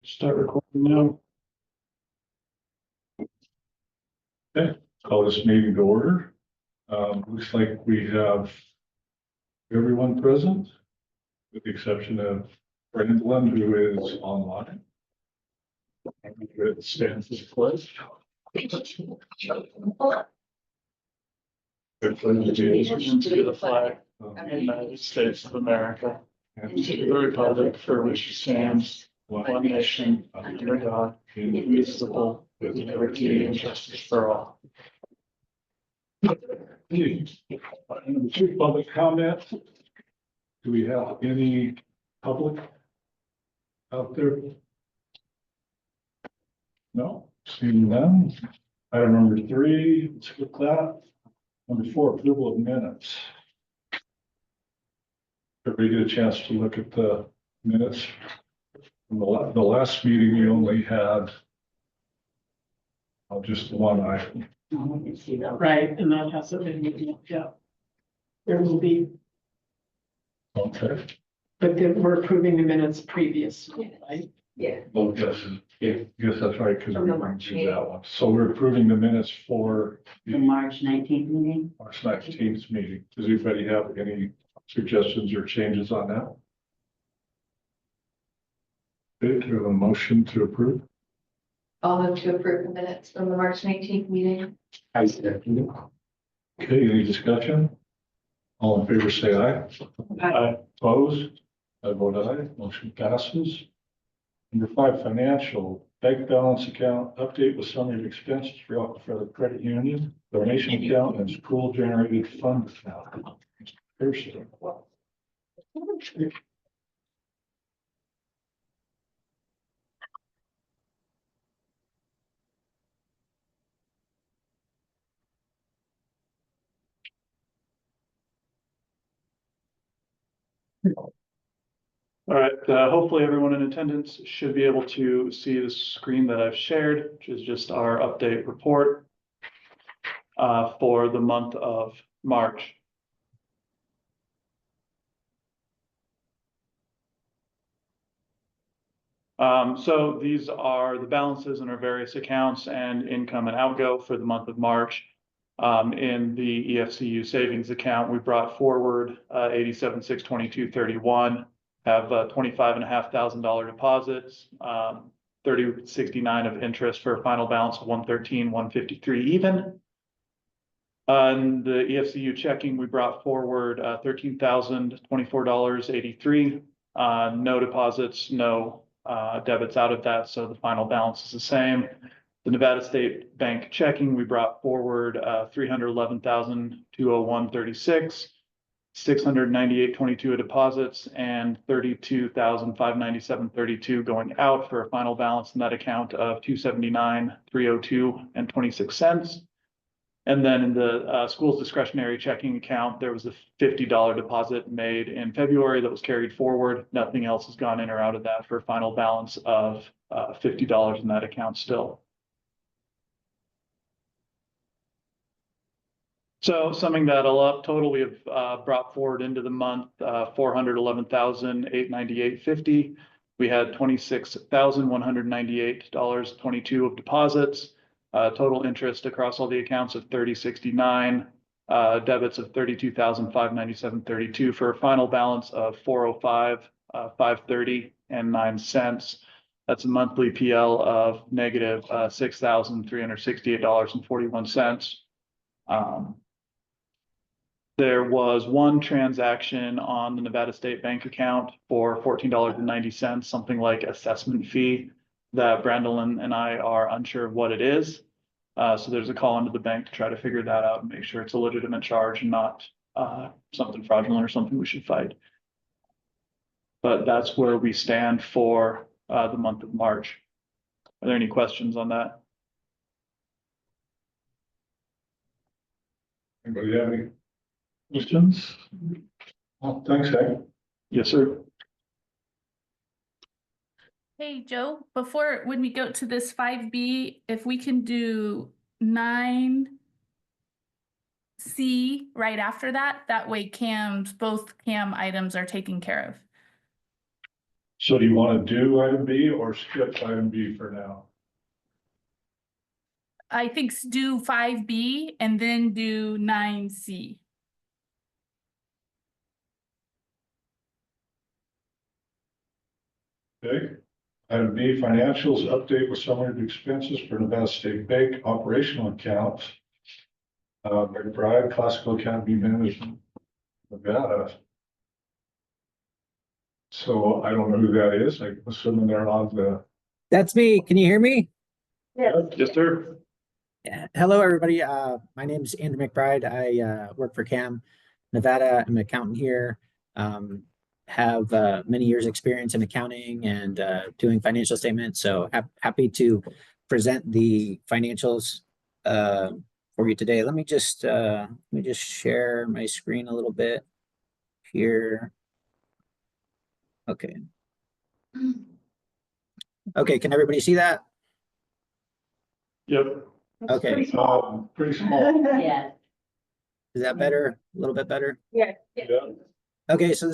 Start recording now. Okay, call this meeting to order. Looks like we have everyone present, with the exception of Brandon, who is online. It stands as pledge. Allegiance to the flag of the United States of America and to the republic for which it stands, one nation, under God, indivisible, with liberty and justice for all. Number two, public comment. Do we have any public out there? No, seeing none. Item number three, let's get that. Number four, approval of minutes. Everybody get a chance to look at the minutes. From the last meeting, we only had just one item. Right, and that hasn't been, yeah. There will be, Okay. but then we're approving the minutes previous, right? Yeah. Well, yes, that's right, because we went through that one. So we're approving the minutes for The the March 19th meeting. March 19th meeting. Does anybody have any suggestions or changes on that? Okay, do we have a motion to approve? I'll move to approve the minutes from the March 19th meeting. I second it. Okay, any discussion? All in favor, say aye. Aye. Opposed? I vote aye. Motion passes. Number five, financial bank balance account update with summary of expenses for the credit union, donation account, and school generated fund account. Pearson. All right, hopefully everyone in attendance should be able to see the screen that I've shared, which is just our update report for the month of March. So these are the balances in our various accounts and income and outgo for the month of March. In the EFCU savings account, we brought forward 87,622.31. Have $25,500 deposits, 3069 of interest for a final balance of 113,153 even. On the EFCU checking, we brought forward $13,024.83. No deposits, no debits out of that, so the final balance is the same. The Nevada State Bank checking, we brought forward $311,201.36. 698.22 of deposits and 32,597.32 going out for a final balance in that account of 279,302 and 26 cents. And then in the school's discretionary checking account, there was a $50 deposit made in February that was carried forward. Nothing else has gone in or out of that for a final balance of $50 in that account still. So summing that all up, total we have brought forward into the month $411,898.50. We had $26,198.22 of deposits. Total interest across all the accounts of $30.69. Debits of $32,597.32 for a final balance of $405,530 and 9 cents. That's a monthly PL of negative $6,368.41. There was one transaction on the Nevada State Bank account for $14.90, something like assessment fee that Brandon and I are unsure of what it is. So there's a call into the bank to try to figure that out and make sure it's a legitimate charge and not something fraudulent or something we should fight. But that's where we stand for the month of March. Are there any questions on that? Anybody have any questions? Oh, thanks, Hank. Yes, sir. Hey, Joe, when we go to this 5B, if we can do 9C right after that, that way both CAM items are taken care of. So do you want to do item B or skip item B for now? I think do 5B and then do 9C. Okay. Item B, financials, update with summary of expenses for Nevada State Bank operational accounts. McBride, Classical Academy Management, Nevada. So I don't know who that is. I'm assuming they're on the. That's me. Can you hear me? Yes, sir. Yeah. Hello, everybody. My name is Andrew McBride. I work for CAM Nevada. I'm an accountant here. Have many years experience in accounting and doing financial statements. So happy to present the financials for you today. Let me just share my screen a little bit here. Okay. Okay, can everybody see that? Yep. Okay. Pretty small. Yeah. Is that better? A little bit better? Yeah. Okay, so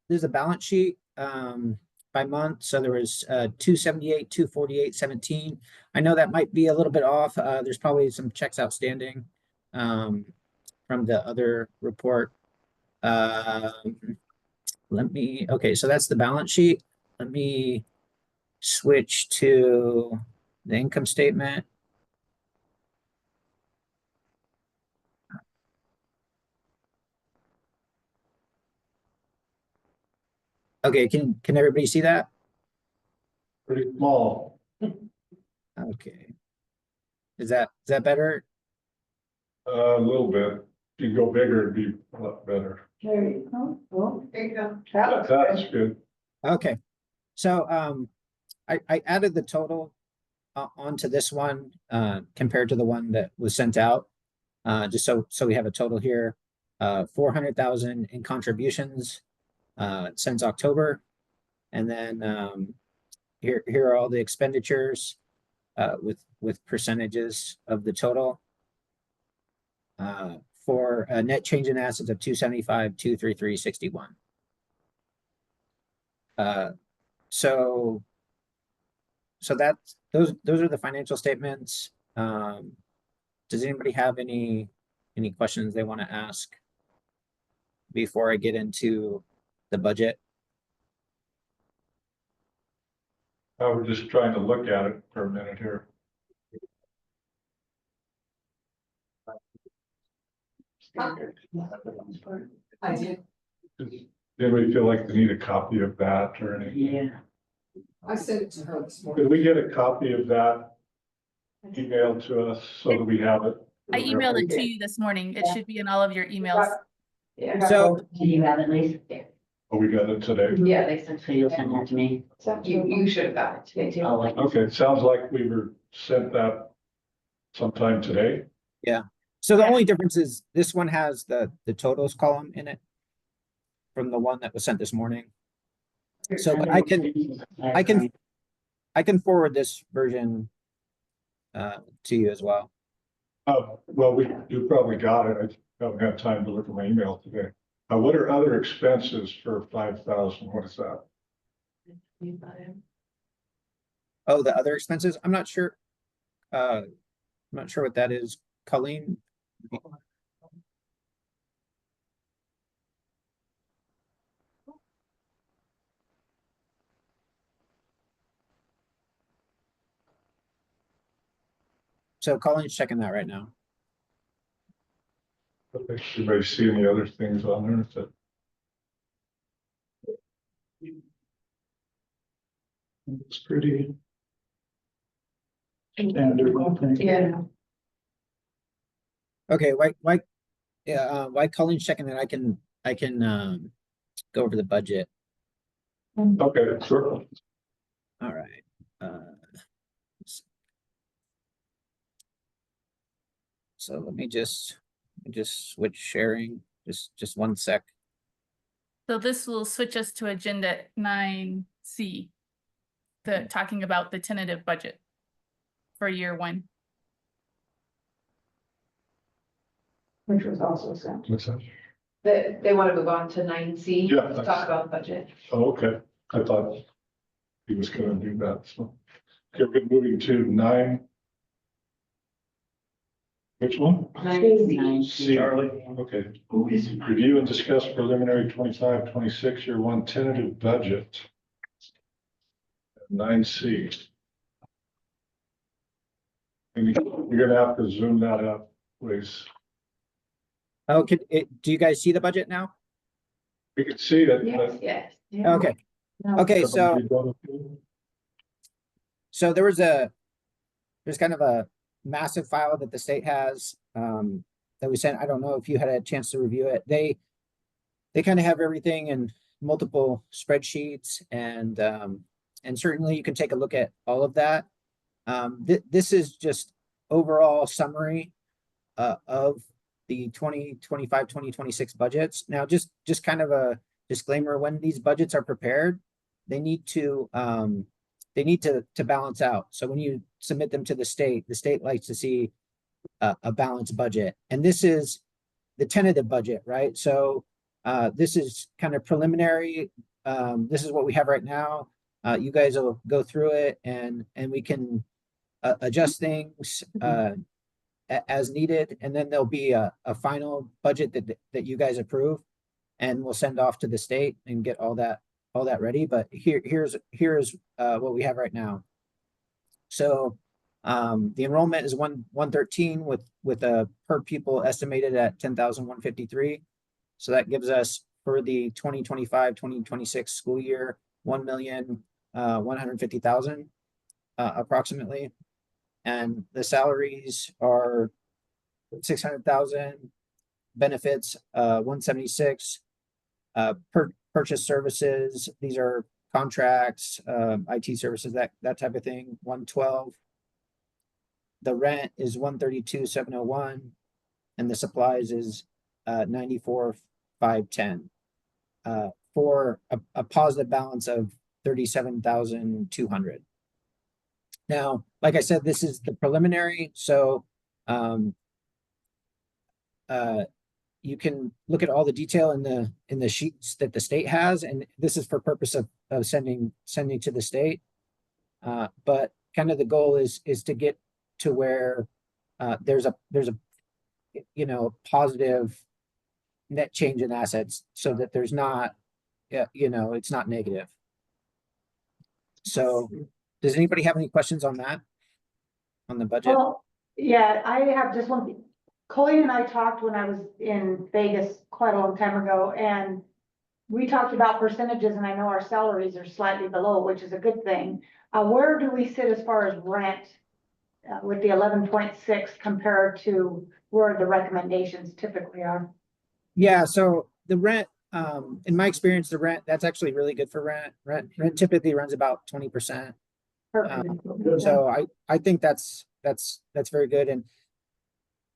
there's a balance sheet by month. So there was 278, 248, 17. I know that might be a little bit off. There's probably some checks outstanding from the other report. Okay, so that's the balance sheet. Let me switch to the income statement. Okay, can everybody see that? Pretty small. Okay. Is that better? A little bit. If you go bigger, it'd be a lot better. There you go. Well, There you go. That's good. Okay. So I added the total onto this one compared to the one that was sent out. Just so we have a total here. 400,000 in contributions since October. And then here are all the expenditures with percentages of the total. For a net change in assets of 275, 233, 61. So that's those are the financial statements. Does anybody have any questions they want to ask before I get into the budget? I was just trying to look at it for a minute here. I did. Does anybody feel like they need a copy of that or anything? yeah. I sent it to her this morning. Could we get a copy of that emailed to us so that we have it? I emailed it to you this morning. It should be in all of your emails. Yeah. So Do you have it, Lisa? Oh, we got it today. Yeah, they sent. So you'll send that to me? You should have gotten it today too. Oh, like, Okay, sounds like we were sent that sometime today. so the only difference is this one has the totals column in it from the one that was sent this morning. So but I can forward this version to you as well. Well, you probably got it. I haven't had time to look at my email today. What are other expenses for 5,000? What is that? Oh, the other expenses? I'm not sure. I'm not sure what that is. Colleen? So Colleen's checking that right now. Everybody see any other things on there? That it's pretty. Standard, I think. Yeah. Okay, why Colleen's checking that, I can go over the budget. Okay, sure. All right. So let me just switch sharing, just one sec. So this will switch us to agenda 9C. Talking about the tentative budget for year one. Which was also sent. What's that? They want to move on to 9C. Yeah, To thanks. talk about the budget. Oh, okay. I thought he was gonna do that, so. Okay, we're moving to 9. Which one? 9C. C. Charlie. Okay. Review and discuss preliminary 25-26 year one tentative budget. 9C. And you're gonna have to zoom that up, please. Oh, do you guys see the budget now? We can see it, Yes, but. yes. Okay, okay, so there's kind of a massive file that the state has, that we sent. I don't know if you had a chance to review it. They kind of have everything in multiple spreadsheets, and certainly you can take a look at all of that. This is just overall summary of the 2025-2026 budgets. Now, just kind of a disclaimer: when these budgets are prepared, they need to balance out. So when you submit them to the state likes to see a balanced budget, and this is the tentative budget, right? So this is kind of preliminary. This is what we have right now. You guys will go through it, and we can adjust things as needed, and then there'll be a final budget that you guys approve, and we'll send off to the state and get all that ready. But here's what we have right now. So the enrollment is 113 with a per pupil estimated at 10,153. So that gives us, for the 2025-2026 school year, 1,150,000 approximately. And the salaries are 600,000, benefits 176, purchase services, these are contracts, IT services, that type of thing, 112. The rent is 132,701, and the supplies is 94,510, for a positive balance of 37,200. Now, like I said, this is the preliminary, so you can look at all the detail in the sheets that the state has, and this is for purpose of sending to the state. But kind of the goal is to get to where there's a positive net change in assets, so that there's not, it's not negative. So does anybody have any questions on that? On the budget? Well, yeah, I have just one thing. Colleen and I talked when I was in Vegas quite a long time ago, and we talked about percentages, and I know our salaries are slightly below, which is a good thing. Where do we sit as far as rent with the 11.6 compared to where the recommendations typically are? Yeah, so the rent, in my experience, the rent, that's actually really good for rent. Rent typically runs about 20%. So I think that's very good. And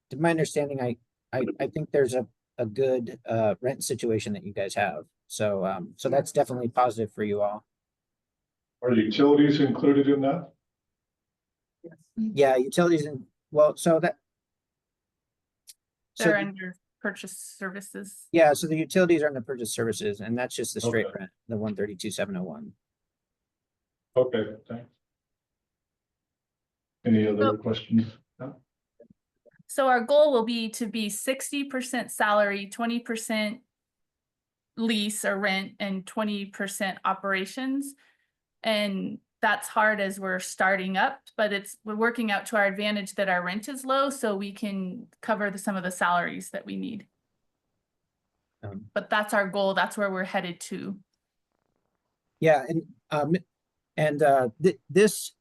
to my understanding, I think there's a good rent situation that you guys have. So so that's definitely positive for you all. Are utilities included in that? Yeah, utilities, and well, so that. They're under purchase services. Yeah, so the utilities are in the purchase services, and that's just the straight Okay. rent, the 132,701. Okay, thanks. Any other questions? No? So our goal will be to be 60% salary, 20% lease or rent, and 20% operations. And that's hard as we're starting up, but we're working out to our advantage that our rent is low, so we can cover some of the salaries that we need. But that's our goal. That's where we're headed to. Yeah, and this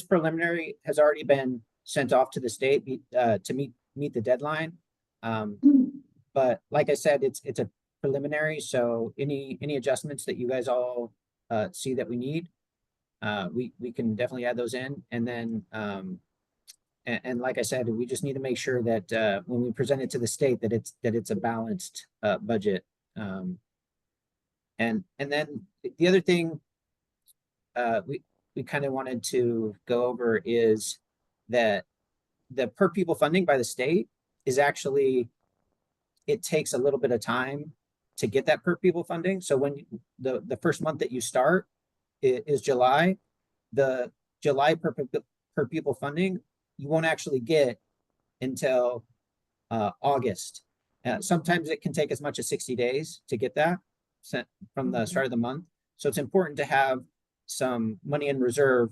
preliminary has already been sent off to the state to meet the deadline. But like I said, it's a preliminary, so any adjustments that you guys all see that we need, we can definitely add those in. And then and like I said, we just need to make sure that when we present it to the state, that it's a balanced budget. And then the other thing we kind of wanted to go over is that the per pupil funding by the state is actually, it takes a little bit of time to get that per pupil funding. So when the first month that you start, is July. The July per pupil funding, you won't actually get until August. Sometimes it can take as much as 60 days to get that sent from the start of the month. So it's important to have some money in reserve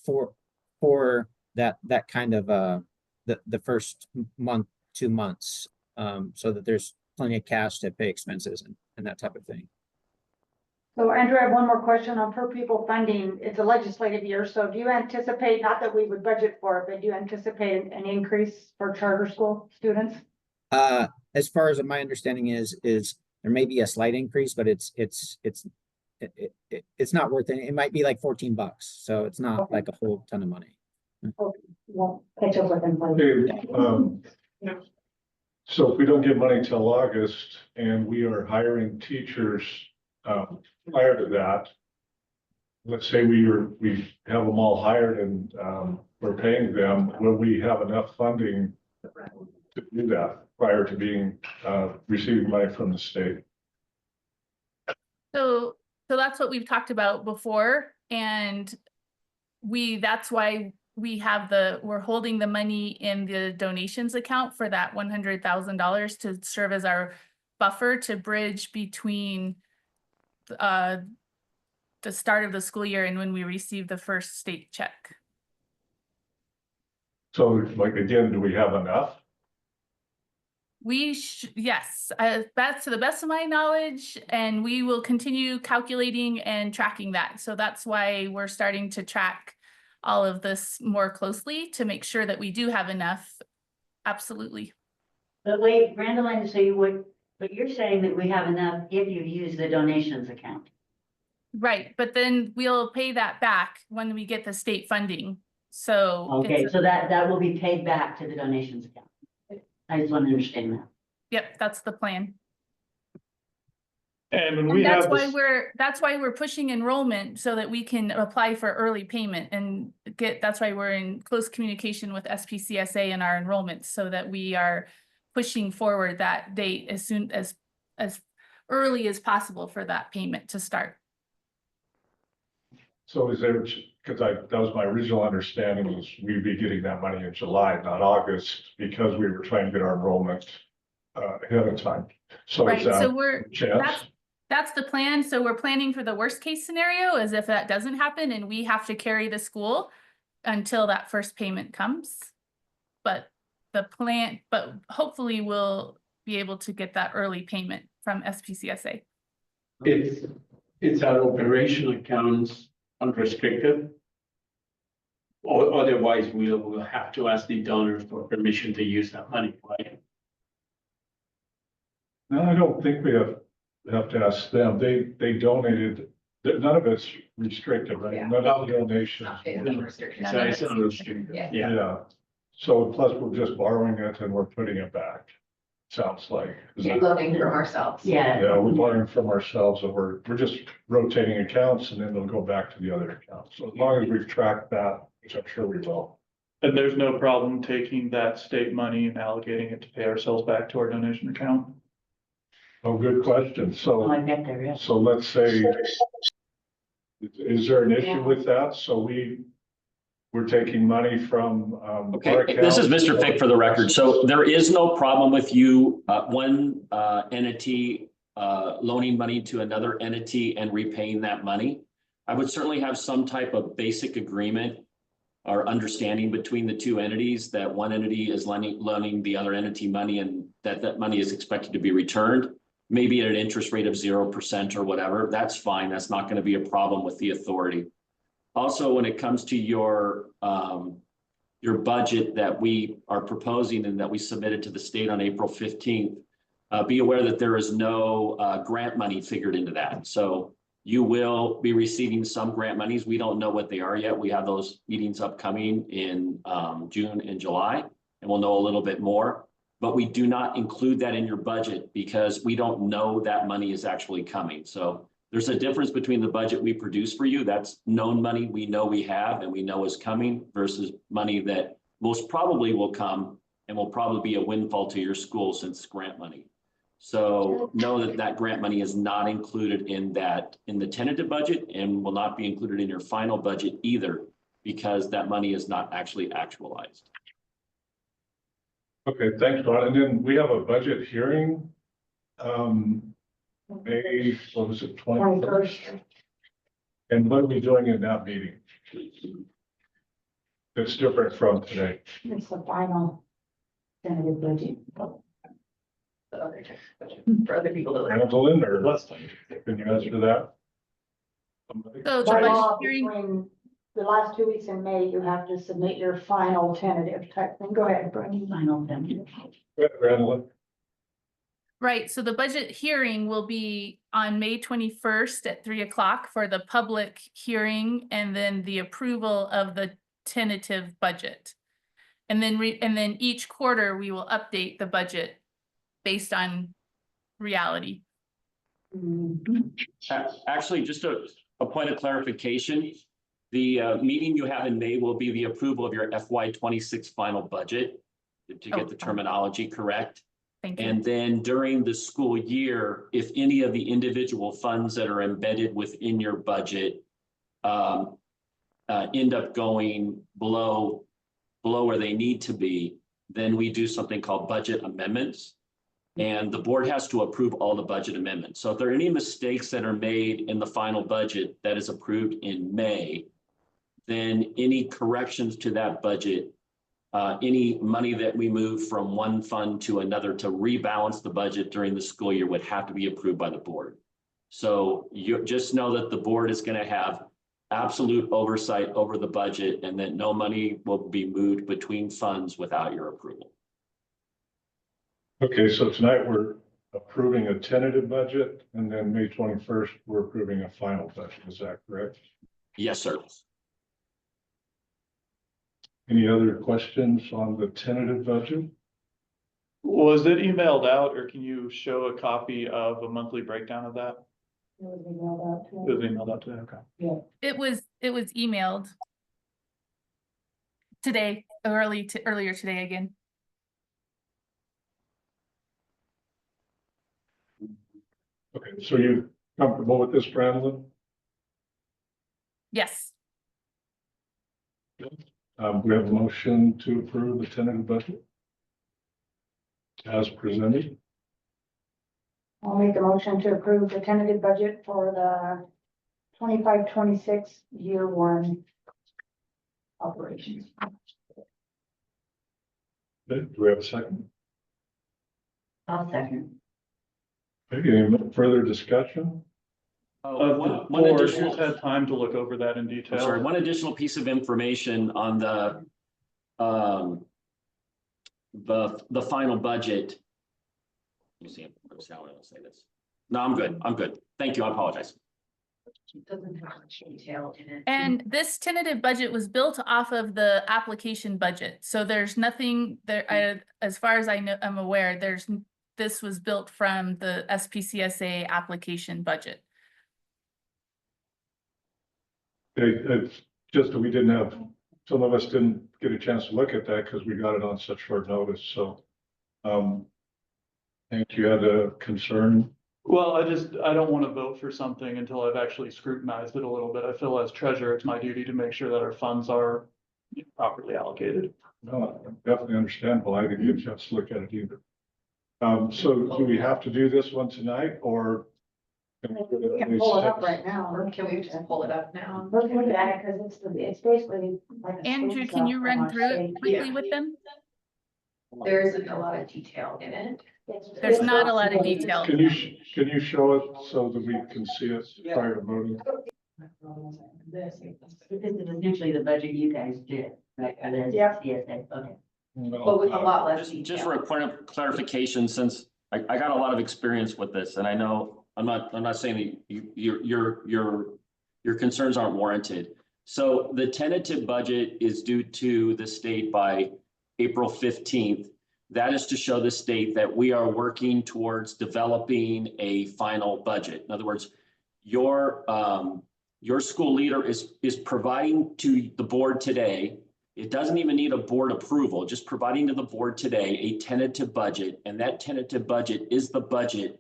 for that kind of the first month, 2 months, so that there's plenty of cash to pay expenses and that type of thing. So Andrew, I have one more question on per pupil funding. It's a legislative year, so do you anticipate, not that we would budget for it, but do you anticipate an increase for charter school students? As far as my understanding is there may be a slight increase, but it's not worth it. It might be like $14, so it's not Okay. like a whole ton of money. Well, catch up with them. Okay, so if we don't get money till August and we are hiring teachers, prior to that, let's say we have them all hired and, we're paying them, will we have enough funding to do that prior to being, receiving money from the state? So that's what we've talked about before, and that's why we're holding the money in the donations account for that $100,000 to serve as our buffer to bridge between the start of the school year and when we receive the first state check. So like, again, do we have enough? Yes, that's to the best of my knowledge, and we will continue calculating and tracking that. So that's why we're starting to track all of this more closely to make sure that we do have enough. Absolutely. But wait, Brandon, but you're saying that we have enough if you use the donations account. Right, but then we'll pay that back when we get the state funding. So Okay, so that will be paid back to the donations account. I just want to understand that. yep, that's the plan. And when And we that's have why this, that's why we're pushing enrollment so that we can apply for early payment and that's why we're in close communication with SPCSA and our enrollments so that we are pushing forward that date as soon as early as possible for that payment to start. So is there, because that was my original understanding, was we'd be getting that money in July, not August, because we were trying to get our enrollment ahead of time. So Right, is that so a chance? that's the plan. So we're planning for the worst case scenario as if that doesn't happen and we have to carry the school until that first payment comes. But hopefully we'll be able to get that early payment from SPCSA. It's our operational accounts unrestricted. Or otherwise we'll have to ask the donors for permission to use that money, right? No, I don't think we have to ask them. They donated, none of it's restricted, right? Yeah. None of the donations. So it's unrestricted, Yeah. yeah. Yeah. So plus we're just borrowing it and we're putting it back. Sounds like. Is that- Loading from ourselves. Yeah. Yeah, we're borrowing from ourselves and we're just rotating accounts and then they'll go back to the other accounts. So as long as we've tracked that, which I'm sure we will. and there's no problem taking that state money and allocating it to pay ourselves back to our donation account. Oh, good question. Oh, I So, bet there is. so let's say, is there an issue with that? So we're taking money from, our Okay, this is account? Mr. Fick for the record. So there is no problem with you, one entity loaning money to another entity and repaying that money. I would certainly have some type of basic agreement or understanding between the two entities that one entity is loaning the other entity money and that money is expected to be returned. Maybe at an interest rate of 0% or whatever. That's fine. That's not going to be a problem with the authority. Also, when it comes to your budget that we are proposing and that we submitted to the state on April 15th, be aware that there is no grant money figured into that. So you will be receiving some grant monies. We don't know what they are yet. We have those meetings upcoming in June and July, and we'll know a little bit more. But we do not include that in your budget because we don't know that money is actually coming. So there's a difference between the budget we produce for you. That's known money we know we have and we know is coming versus money that most probably will come and will probably be a windfall to your school since grant money. So know that that grant money is not included in the tentative budget and will not be included in your final budget either, because that money is not actually actualized. Okay, thanks, Ron. And then we have a budget hearing. May, what was it, 21st? And what are we doing in that meeting? It's different from today. It's the final tentative budget. For other people to look. Randall or Leslie, can you answer that? Somebody? So the By budget law, hearing, between the last 2 weeks in May, you have to submit your final tentative type thing. Go ahead, Brittany. Final tentative. Randall, right, so the budget hearing will be on May 21st at 3 o'clock for the public hearing and then the approval of the tentative budget. And then each quarter, we will update the budget based on reality. Actually, just a point of clarification. The meeting you have in May will be the approval of your FY26 final budget, to get the terminology correct. Thank you. And then during the school year, if any of the individual funds that are embedded within your budget end up going below where they need to be, then we do something called budget amendments. And the board has to approve all the budget amendments. So if there are any mistakes that are made in the final budget that is approved in May, then any corrections to that budget, any money that we move from one fund to another to rebalance the budget during the school year would have to be approved by the board. So you just know that the board is going to have absolute oversight over the budget and that no money will be moved between funds without your approval. okay, so tonight we're approving a tentative budget and then May 21st, we're approving a final budget. Is that correct? Yes, sir. Any other questions on the tentative budget? Was it emailed out, or can you show a copy of a monthly breakdown of that? It was emailed out today, okay. It was emailed today, earlier today again. Okay, so you comfortable with this, Brandon? Yes. We have a motion to approve the tentative budget as presented. I'll make a motion to approve the tentative budget for the 25-26 year one operations. Okay, do we have a second? I'll second. Okay, any further discussion? One Board additional, has had time to look over that in detail. I'm sorry, one additional piece of information on the final budget. Let me see, how I will say this. No, I'm good. I'm good. Thank you. I apologize. It doesn't have much detail in it. And this tentative budget was built off of the application budget. So there's nothing there, as far as I know, I'm aware, this was built from the SPCSA application budget. It's just that we didn't have, some of us didn't get a chance to look at that because we got it on such short notice, so. I think you had a concern. Well, I don't want to vote for something until I've actually scrutinized it a little bit. I feel as treasurer, it's my duty to make sure that our funds are properly allocated. No, definitely understandable. I didn't get a chance to look at it either. So do we have to do this one tonight or? We can pull it up right now. Or can we just pull it up now? Let's look at it because it's basically like. a Andrew, can you screenshot run from through our it state. quickly Yeah. with them? There isn't a lot of detail in it. There's not a lot of detail. Can you show it so that we can see it prior to voting? This is essentially the budget you guys did, right? Yeah. CSA, okay. But with a lot less Just for detail. a point of clarification, since I got a lot of experience with this, and I know I'm not saying that your concerns aren't warranted. So the tentative budget is due to the state by April 15th. That is to show the state that we are working towards developing a final budget. In other words, your school leader is providing to the board today It doesn't even need a board approval, just providing to the board today a tentative budget. And that tentative budget is the budget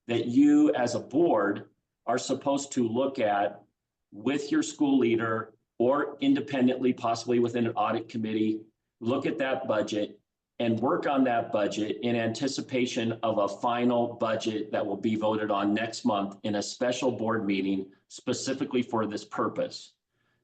that you as a board are supposed to look at with your school leader or independently, possibly within an audit committee, look at that budget and work on that budget in anticipation of a final budget that will be voted on next month in a special board meeting specifically for this purpose.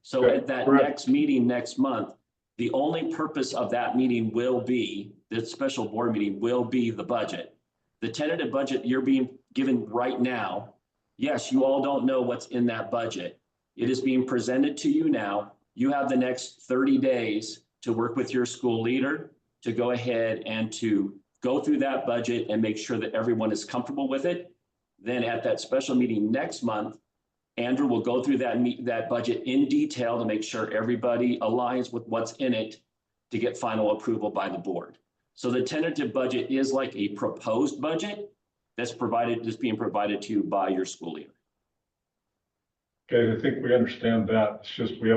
So Okay, at that correct. next meeting next month, the only purpose of that meeting will be, the special board meeting will be the budget. The tentative budget you're being given right now, yes, you all don't know what's in that budget. It is being presented to you now. You have the next 30 days to work with your school leader to go ahead and to go through that budget and make sure that everyone is comfortable with it. Then at that special meeting next month, Andrew will go through that budget in detail to make sure everybody aligns with what's in it to get final approval by the board. So the tentative budget is like a proposed budget that's being provided to you by your school leader. Okay, I think we understand that. It's just we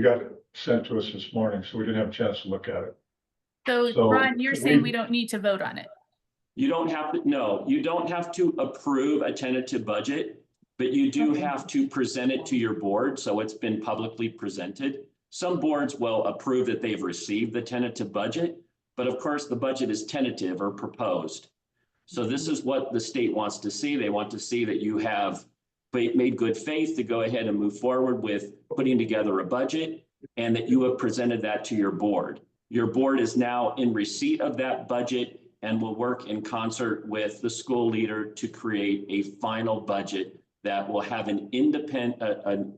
got it sent to us this morning, so we didn't have a chance to look at it. So Ron, you're could saying we- we don't need to vote on it? You don't have to, no, you don't have to approve a tentative budget, but you do Okay. have to present it to your board, so it's been publicly presented. Some boards will approve that they've received the tentative budget, but of course, the budget is tentative or proposed. So this is what the state wants to see. They want to see that you have made good faith to go ahead and move forward with putting together a budget and that you have presented that to your board. Your board is now in receipt of that budget and will work in concert with the school leader to create a final budget that will have an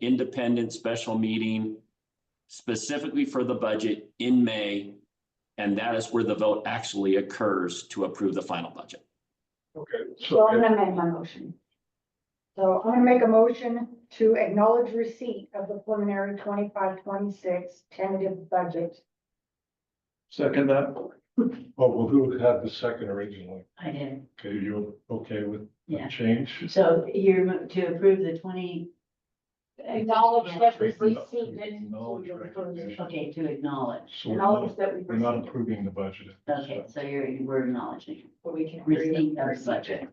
independent special meeting specifically for the budget in May. And that is where the vote actually occurs to approve the final budget. Okay, So I'm gonna make my motion. So I'm gonna make a motion to acknowledge receipt of the preliminary 25-26 tentative budget. Second that. well, who had the second originally? I did, Okay, you okay with the yeah. change? So you're to approve the 20, Acknowledge that we received it. Acknowledge recognition. okay, to acknowledge. So Acknowledge that we we're not received it. approving the budget. Okay, so we're acknowledging But we can receipt of the budget.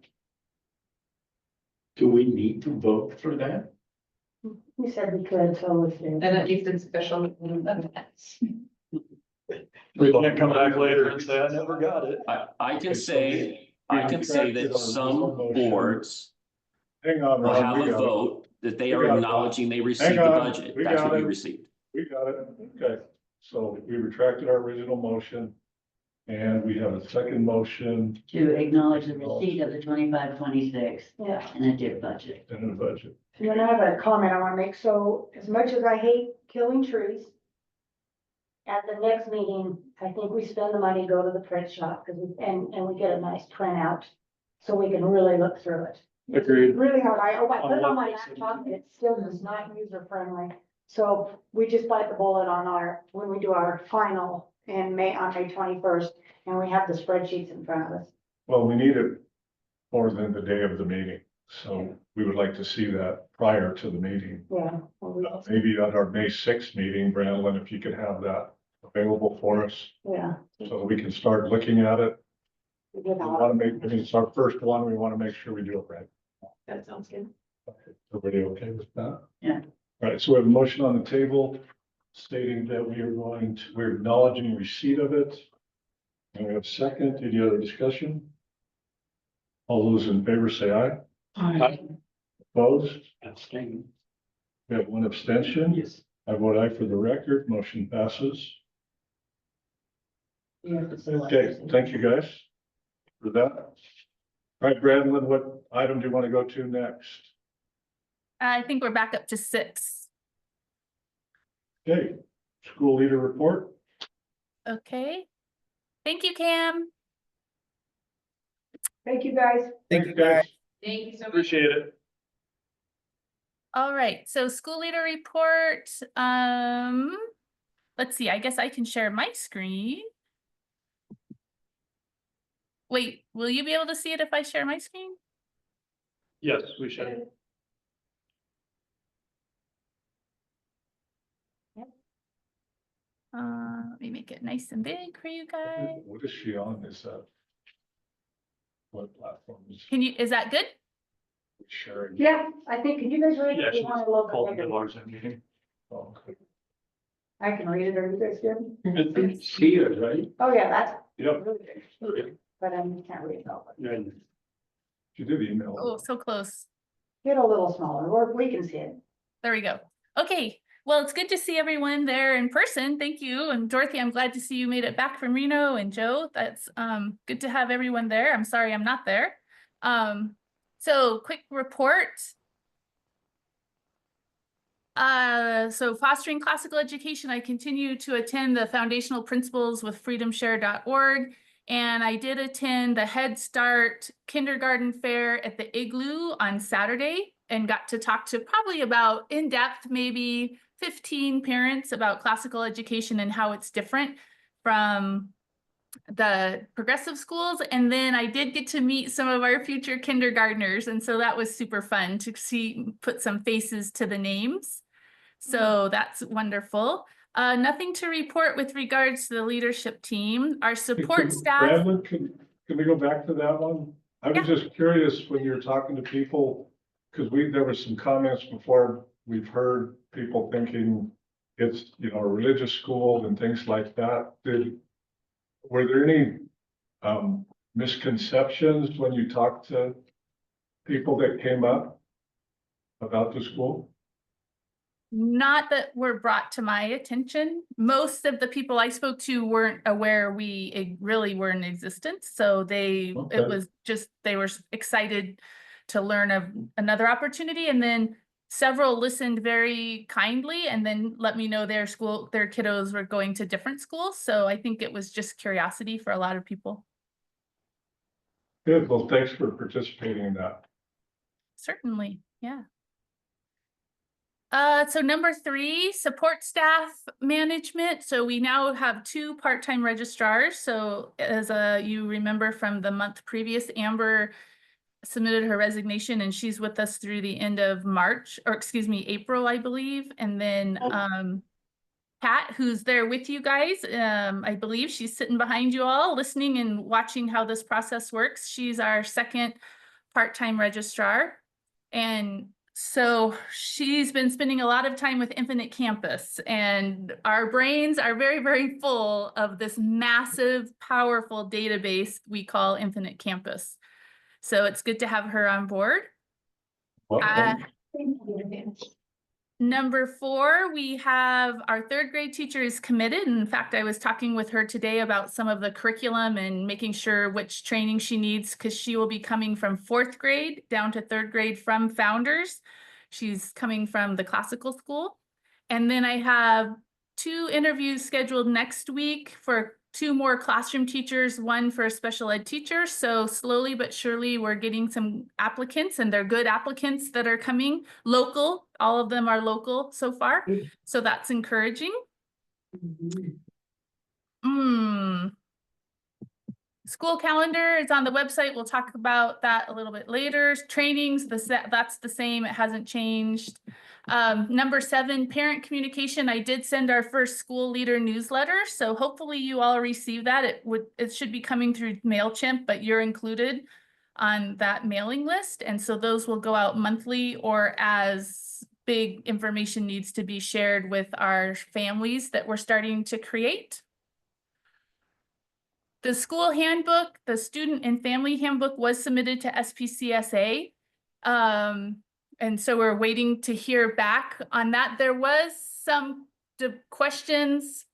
Do we need to vote for that? We said we could, so let's do. And at least in special events. We can't come back later and say, I never got it. I can say that some boards Hang on, will Ron, have we a got it. vote that they We are got it. acknowledging they received the Hang on, budget. we That's got what you it. received. We got it. Okay, so we retracted our original motion. And we have a second motion To acknowledge the receipt of the 25-26 Yeah. tentative budget. in the budget. And then I have a comment I wanna make. So as much as I hate killing trees, at the next meeting, I think we spend the money, go to the print shop, and we get a nice printout. So we can really look through it. Agreed. Really hard. I put it on my On what- laptop, it still is not user friendly. So we just bite the bullet on when we do our final on May 21st, and we have the spreadsheets in front of us. Well, we need it more than the day of the meeting. So we would like to see that prior to the meeting. Yeah. well, we- Maybe at our May 6th meeting, Brandon, if you could have that available for us Yeah. so that we can start looking at it. we did We all- want to make, I mean, it's our first one. We want to make sure we do it right. That sounds good. Okay, everybody okay with that? Yeah. All right, so we have a motion on the table stating that we're acknowledging receipt of it. And we have second, any other discussion? All those in favor say aye. Opposed? Abstain. We have one abstention. Yes. I vote aye for the record. Motion passes. You have to select. Okay, thank you guys for that. All right, Brandon, what item do you want to go to next? I think we're back up to 6. Okay, school leader report. Okay. Thank you, Cam. Thank you, guys. Thank you, guys. Thank you so much. Appreciate it. All right, so school leader report. Let's see, I guess I can share my screen. Wait, will you be able to see it if I share my screen? Yes, we should. Let me make it nice and big for you guys. What is she on? Is that? What platform is Is that good? she sharing? Yeah, I think, can you guys read Yeah, it? she You want just a little called bit the bigger? large meeting. Oh, okay. I can read it, or you guys good? I think it's here, right? Oh, yeah, that's Yep, really big, but I can't read it all. Yeah. she did email. Oh, so close. Get a little smaller, or we can see it. There we go. Okay, well, it's good to see everyone there in person. Thank you. And Dorothy, I'm glad to see you made it back from Reno, and Joe, that's good to have everyone there. I'm sorry I'm not there. So quick report. So fostering classical education, I continue to attend the foundational principles with freedomshare.org. And I did attend the Head Start kindergarten fair at the Igloo on Saturday and got to talk to probably about in depth, maybe 15 parents about classical education and how it's different from the progressive schools. And then I did get to meet some of our future kindergartners. And so that was super fun to see, put some faces to the names. So that's wonderful. Nothing to report with regards to the leadership team. Our support staff. Bradley, can we go back to that one? I was just curious when you're talking to people, because there were some comments before, we've heard people thinking it's, a religious school and things like that. Were there any misconceptions when you talked to people that came up about the school? Not that were brought to my attention. Most of the people I spoke to weren't aware we really were in existence. So it was just, they were excited to learn of another opportunity. And then several listened very kindly and then let me know their kiddos were going to different schools. So I think it was just curiosity for a lot of people. Good, well, thanks for participating in that. Certainly, yeah. So number 3, support staff management. So we now have 2 part-time registrars. So as you remember from the month previous, Amber submitted her resignation and she's with us through the end of March, or excuse me, April, I believe. And then Pat, who's there with you guys, I believe she's sitting behind you all, listening and watching how this process works. She's our 2nd part-time registrar. And so she's been spending a lot of time with Infinite Campus, and our brains are very, very full of this massive, powerful database we call Infinite Campus. So it's good to have her on board. Number 4, we have our 3rd grade teacher is committed. In fact, I was talking with her today about some of the curriculum and making sure which training she needs, because she will be coming from 4th grade down to 3rd grade from Founders. She's coming from the classical school. And then I have 2 interviews scheduled next week for 2 more classroom teachers, 1 for a special ed teacher. So slowly but surely we're getting some applicants, and they're good applicants that are coming local. All of them are local so far. So that's encouraging. School calendar is on the website. We'll talk about that a little bit later. Trainings, that's the same. It hasn't changed. Number 7, parent communication. I did send our first school leader newsletter, so hopefully you all receive that. It should be coming through MailChimp, but you're included on that mailing list. And so those will go out monthly, or as big information needs to be shared with our families that we're starting to create. The school handbook, the student and family handbook, was submitted to SPCSA. And so we're waiting to hear back on that. There was some questions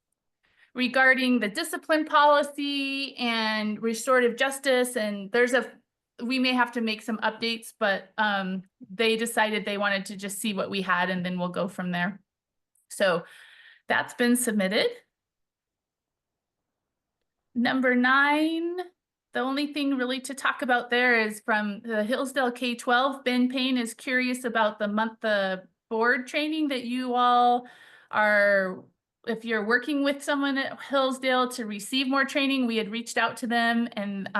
regarding the discipline policy and restorative justice. And we may have to make some updates, but they decided they wanted to just see what we had and then we'll go from there. So that's been submitted. Number 9, the only thing really to talk about there is from the Hillsdale K-12. Ben Payne is curious about the board training that you all are, if you're working with someone at Hillsdale to receive more training. We had reached out to them, and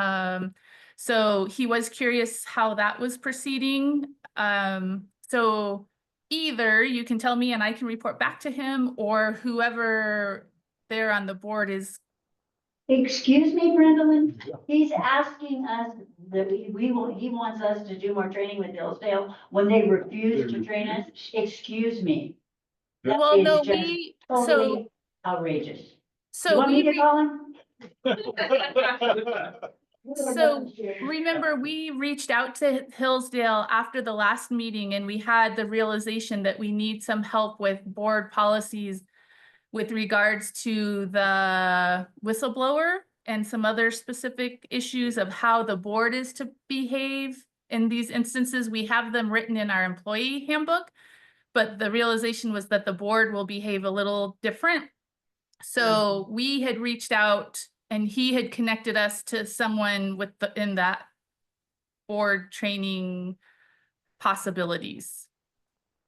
so he was curious how that was proceeding. So either you can tell me and I can report back to him, or whoever there on the board is, Excuse me, Brendolyn, he's asking us that he wants us to do more training with Hillsdale when they refuse to train us. Excuse me. That well, is no, just we, Totally outrageous. You so want me we, to call him? so remember, we reached out to Hillsdale after the last meeting and we had the realization that we need some help with board policies with regards to the whistleblower and some other specific issues of how the board is to behave in these instances. We have them written in our employee handbook, but the realization was that the board will behave a little different. So we had reached out and he had connected us to someone with in that board training possibilities.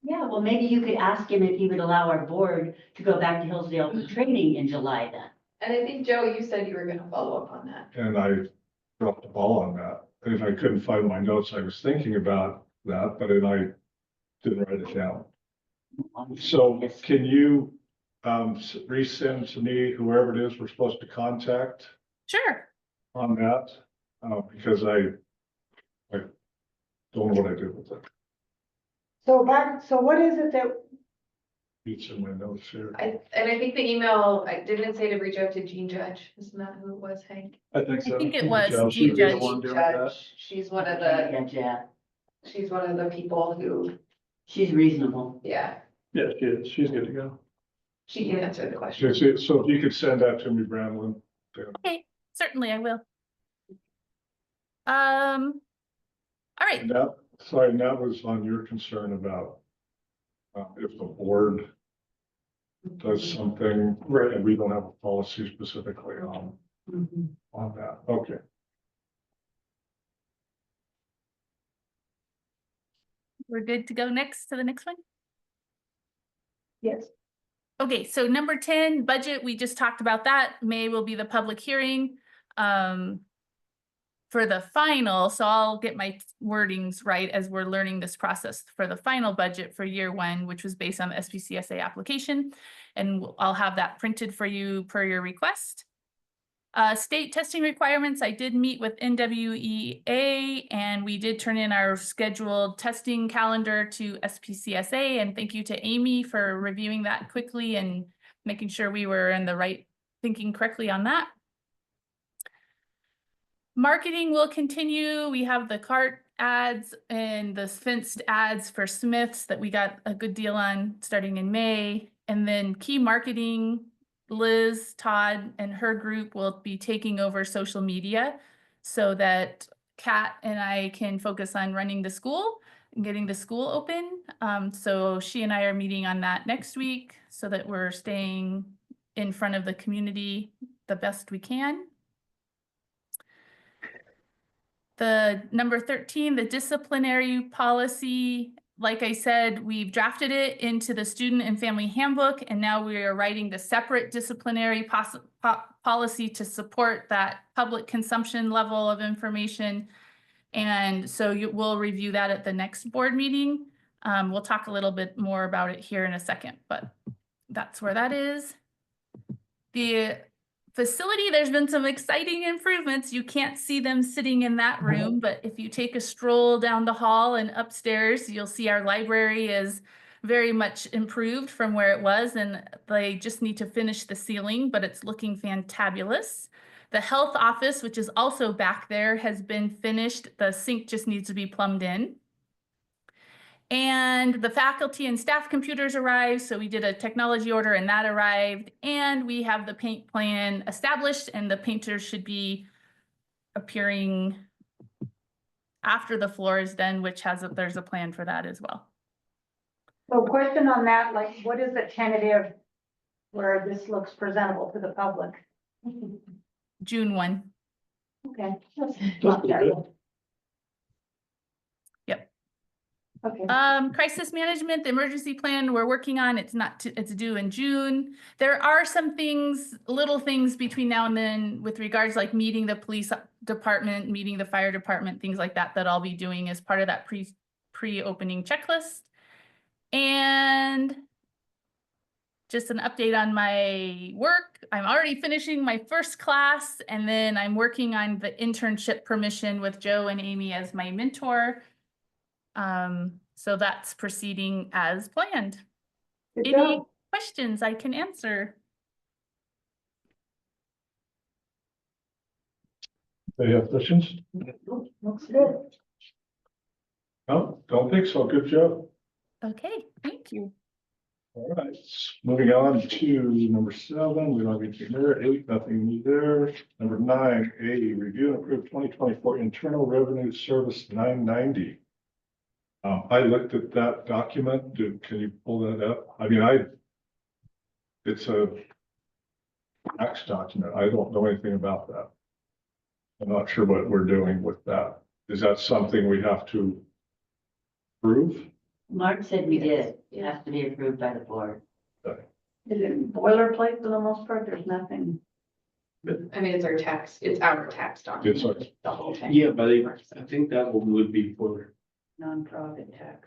Yeah, well, maybe you could ask him if he would allow our board to go back to Hillsdale for training in July then. And I think, Joe, you said you were gonna follow up on that. And I dropped the ball on that. And I couldn't find my notes. I was thinking about that, but then I didn't write it down. So can you resend to me whoever it is we're supposed to contact Sure. on that? Because I don't know what I did with it. So what is it that, It's in my notes here. And I think the email, I didn't say to reach out to Jean Judge, isn't that who it was, Hank? I think so. I think it was Jean Jean Judge. Judge. one doing that. Judge, she's one of the, Yeah, she's one of the people who, she's reasonable. yeah, Yeah, she is. She's good to go. she can answer the question. So if you could send that to me, Brandon. Okay, certainly I will. All right, And that, sorry, and that was on your concern about if the board does something, Right. and we don't have a policy specifically on that. Okay. we're good to go next to the next one. yes, Okay, so number 10, budget, we just talked about that. May will be the public hearing for the final, so I'll get my wordings right as we're learning this process for the final budget for year 1, which was based on the SPCSA application. And I'll have that printed for you per your request. State testing requirements, I did meet with NWEA and we did turn in our scheduled testing calendar to SPCSA, and thank you to Amy for reviewing that quickly and making sure we were in the right thinking correctly on that. Marketing will continue. We have the cart ads and the fenced ads for Smiths that we got a good deal on starting in May. And then key marketing, Liz, Todd, and her group will be taking over social media so that Kat and I can focus on running the school and getting the school open. So she and I are meeting on that next week so that we're staying in front of the community the best we can. The number 13, the disciplinary policy, like I said, we've drafted it into the student and family handbook, and now we are writing the separate disciplinary policy to support that public consumption level of information. And so we'll review that at the next board meeting. We'll talk a little bit more about it here in a second, but that's where that is. The facility, there's been some exciting improvements. You can't see them sitting in that room, but if you take a stroll down the hall and upstairs, you'll see our library is very much improved from where it was, and they just need to finish the ceiling, but it's looking fantabulous. The health office, which is also back there, has been finished. The sink just needs to be plumbed in. And the faculty and staff computers arrived, so we did a technology order and that arrived. And we have the paint plan established, and the painters should be appearing after the floor is done, which there's a plan for that as well. so question on that, like, what is the tentative where this looks presentable to the public? June 1. Okay. That's not terrible. Yep. Okay. Crisis management, the emergency plan we're working on, it's due in June. There are some things, little things between now and then with regards like meeting the police department, meeting the fire department, things like that, that I'll be doing as part of that pre-opening checklist. And just an update on my work. I'm already finishing my first class, and then I'm working on the internship permission with Joe and Amy as my mentor. So that's proceeding as planned. Good Any job. questions I can answer? Any other questions? Looks good. No, don't think so. Good job. Okay, thank you. All right, moving on to number 7, we don't have anything there. 8, nothing new there. Number 9, A, review and approve 2024 Internal Revenue Service 990. I looked at that document. Can you pull that up? I mean, it's a tax document. I don't know anything about that. I'm not sure what we're doing with that. Is that something we have to approve? Mark said we did. It has to be approved by the board. Is it boilerplate for the most part? There's nothing. I mean, it's our tax document, It's our- the whole thing. Yeah, but I think that one would be for Nonprofit tax.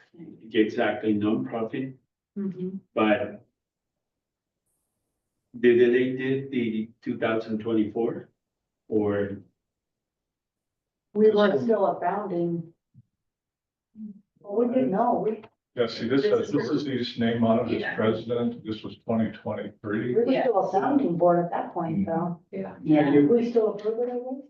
exactly nonprofit, Mhm. but did they did the 2024 or? We were still a founding. Well, we didn't know. Yeah, see, this has Dorothy's name on it as president. This was 2023. We were Yeah. still a founding board at that point, though. Yeah, Yeah, We still approve it, I guess?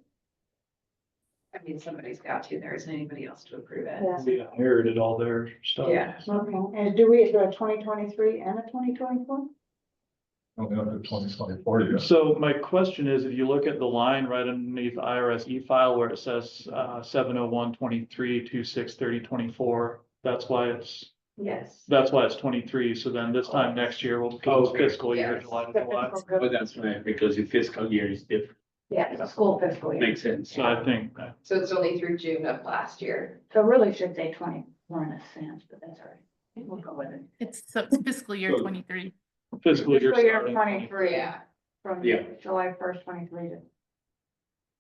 I mean, somebody's got to, there isn't anybody else to approve it. Yeah. We inherited all their stuff. Yeah. Okay, and do we, is there a 2023 and a 2024? Only up to 2024 yet. So my question is, if you look at the line right underneath IRS e-file where it says 7/01/23/26/30/24, that's why it's Yes. 23. So then this time next year will be Okay. fiscal year Yes. July to July. Oh, that's right, because the fiscal year is different. Yeah, it's a school fiscal year. Makes sense. So I think So it's only through June of last year. So really should say 24 in a sense, but that's all right. We'll go with it. It's fiscal year So- 23. fiscal year Fiscal year starting. 23, Yeah. from Yeah. July 1st, 23 to.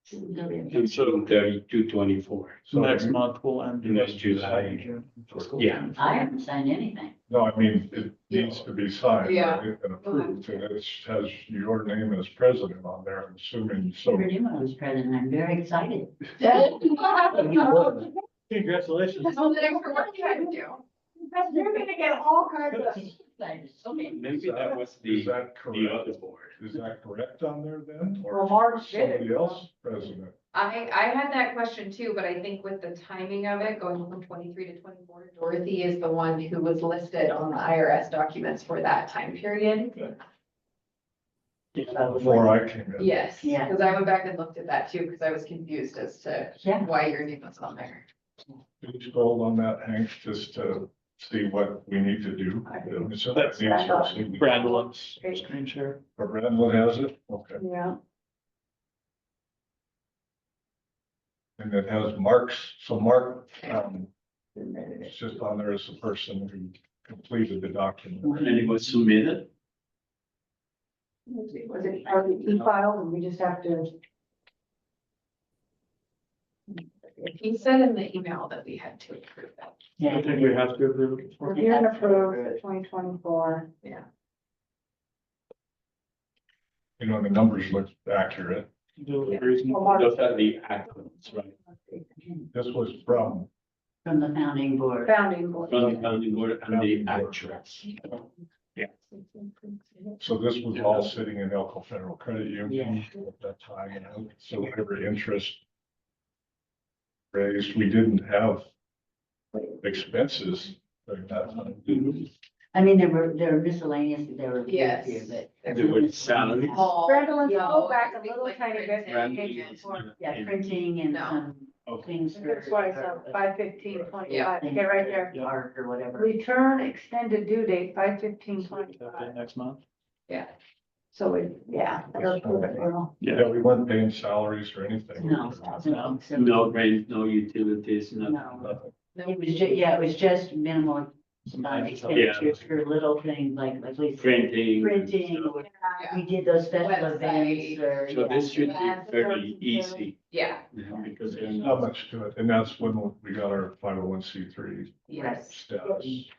June 30th. To June 30, 2/24. So next month we'll end. Next July. June, fiscal Yeah. 24. I haven't signed anything. No, I mean, it needs to be signed. Yeah. right, And approved, and it has your name as president on there, I'm assuming, so. Never knew I was president. I'm very excited. Congratulations. That's all the extra work you had to do. You're gonna get all kinds of. Excited. Okay. Maybe that was Is the that other correct? board. Is that correct on there then? Well, Or March did it. somebody else president? I had that question too, but I think with the timing of it going from 23 to 24, Dorothy is the one who was listed on the IRS documents for that time period. Before I came in. Yes, Yeah. because I went back and looked at that too, because I was confused as to Yeah. why your name was on there. Can you scroll on that, Hank, just to see what we need to do? So that means our signature. Brandon's screen share. Or Brandon has it? Okay. Yeah. And it has Mark's, so Mark, it's just on there as the person who completed the document. And it was submitted. Was it already e-filed and we just have to? He said in the email that we had to approve that. I think we have to approve it. Review and approve for 2024. You know, the numbers look accurate. Well, March- Those are the acronyms, right? This was from, From the founding board. Founding board. From the founding board and the actuals. so this was all sitting in Elko Federal Credit Union at that time, and so whatever interest raised, we didn't have expenses during that time. did we? I mean, there were miscellaneous, there were. Yes. Here, but. There were salaries. Brandon, let's Yeah. go back a Things little like tiny bit. printing. Yeah, printing and No. some things for. That's why it's 5/15/25. Okay, right there. Park or whatever. Return extended due date 5/15/25. Next month. So we, yeah, that'll prove it, Earl. Yeah, we weren't paying salaries or anything. No. No rent, no utilities, nothing. No. It was it was just minimal expenditures for little things like at least Printing. printing. Or we did those special Website. events or. So this should be Yeah. very easy. Yeah, Because they're Not not. much to it, and that's when we got our 501c3 yes. status.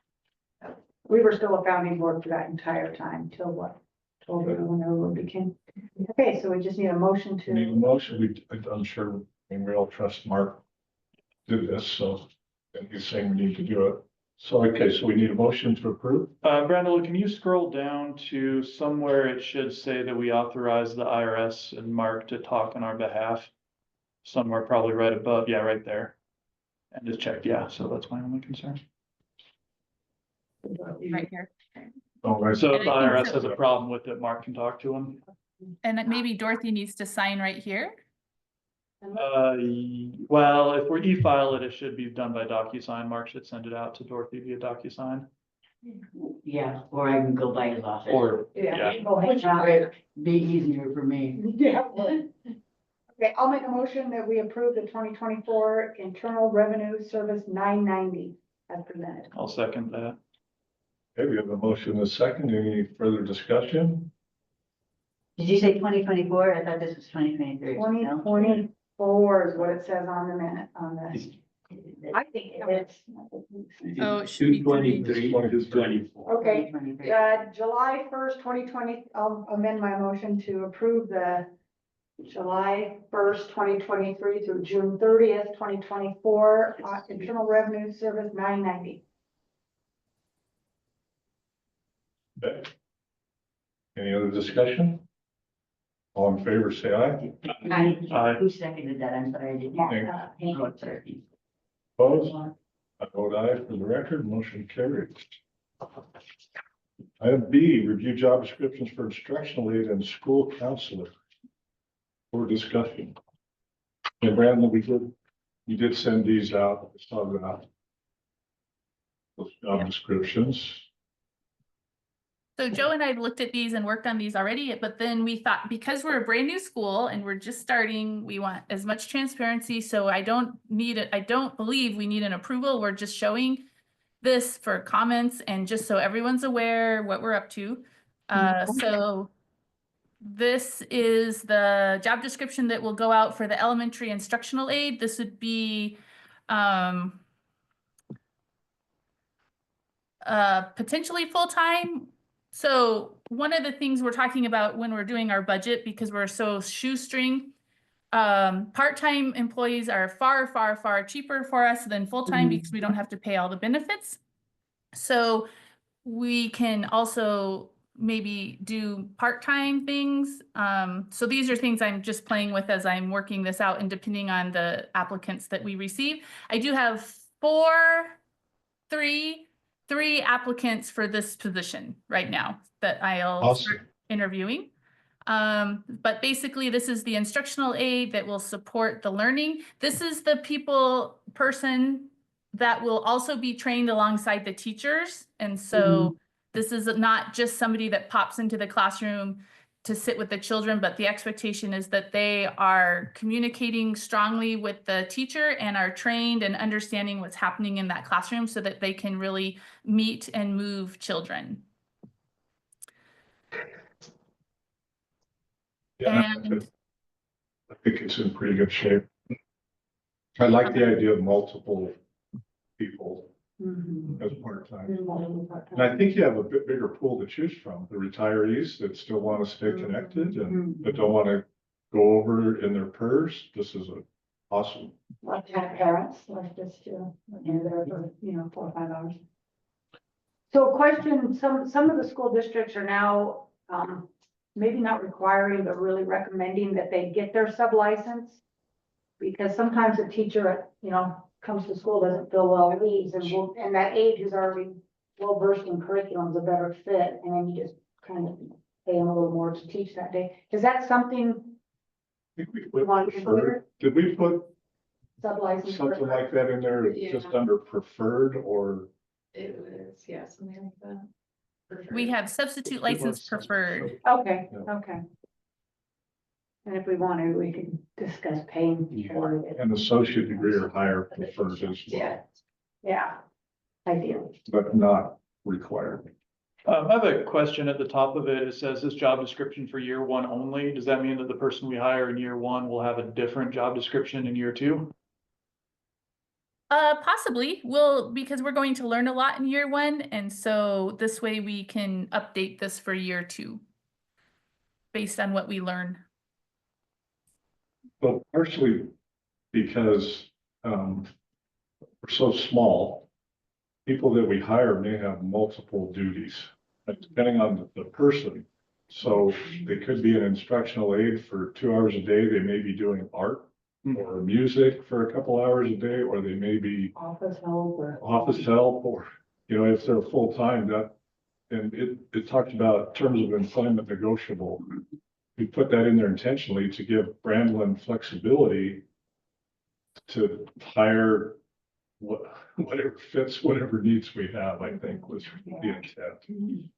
We were still a founding board for that entire time till what? Till whenever we became. Okay, so we just need a motion We need a to, motion, I'm sure, and we all trust Mark did this, so, and he's saying we need to do it. So, okay, so we need a motion to approve. Brandon, can you scroll down to somewhere it should say that we authorize the IRS and Mark to talk on our behalf? Somewhere probably right above, yeah, right there. And just check, yeah, so that's my only concern. Right here. All right, So And if the I think IRS so. has a problem with it, Mark can talk to him. And that maybe Dorothy needs to sign right here. Well, if we e-file it, it should be done by DocuSign. Mark should send it out to Dorothy via DocuSign. Yeah, or I can go by his office. Or, yeah, yeah. go ahead. Be easier for me. Yeah. Okay, I'll make a motion that we approve the 2024 Internal Revenue Service 990 as presented. I'll second that. okay, we have a motion and a second. Any further discussion? Did you say 2024? I thought this was 2023. 2024 is what it says on the minute, on the. I think it's. Oh, it should be 223 to 24. Okay, July 1st, 2020, I'll amend my motion to approve the July 1st, 2023 through June 30th, 2024, Internal Revenue Service 990. Okay. Any other discussion? All in favor, say aye. Aye. Who seconded that? I'm sorry, I didn't. Hank, sorry. Opposed? I vote aye for the record, motion carried. Item B, review job descriptions for instructional aid and school counselor for discussion. And Brandon, you did send these out, I saw that. Those job descriptions. So Joe and I looked at these and worked on these already, but then we thought because we're a brand new school and we're just starting, we want as much transparency. So I don't believe we need an approval. We're just showing this for comments and just so everyone's aware what we're up to. So this is the job description that will go out for the elementary instructional aid. This would be potentially full-time. So one of the things we're talking about when we're doing our budget, because we're so shoestring, part-time employees are far, far, far cheaper for us than full-time because we don't have to pay all the benefits. So we can also maybe do part-time things. So these are things I'm just playing with as I'm working this out and depending on the applicants that we receive. I do have three applicants for this position right now that I'll start interviewing. But basically this is the instructional aid that will support the learning. This is the person that will also be trained alongside the teachers. And so this is not just somebody that pops into the classroom to sit with the children, but the expectation is that they are communicating strongly with the teacher and are trained and understanding what's happening in that classroom so that they can really meet and move children. Yeah, And I think it's in pretty good shape. I like the idea of multiple people as part-time. And I think you have a bit bigger pool to choose from, the retirees that still want to stay connected and that don't want to go over in their PERS. This is awesome. Like to have parents, like just to, in there for, 4 or 5 hours. So question, some of the school districts are now, maybe not requiring, but really recommending that they get their sub-license. Because sometimes a teacher, comes to school, doesn't feel well at ease, and that aide who's already well versed in curriculum is a better fit, and then you just kind of pay them a little more to teach that day. Is that something I think we you put want to preferred. consider? Did we put Sub-license? something like that in there, just under preferred or? It was, yeah, something like that. we have substitute license preferred. Okay, Yeah. okay. And if we wanted, we could discuss paying for it. An associate degree or higher preferred as well, Yeah, ideally. but not required. I have a question at the top of it. It says this job description for year one only. Does that mean that the person we hire in year one will have a different job description in year two? Possibly, because we're going to learn a lot in year one, and so this way we can update this for year two. Based on what we learn. Well, partially because, we're so small, people that we hire may have multiple duties, depending on the person. So they could be an instructional aide for 2 hours a day. They may be doing art or music for a couple hours a day, or they may be Office help or. office help, or, if they're full-time, that, and it talked about terms of employment negotiable. We put that in there intentionally to give Brandlin flexibility to hire whatever fits, whatever needs we have, I think was the intent.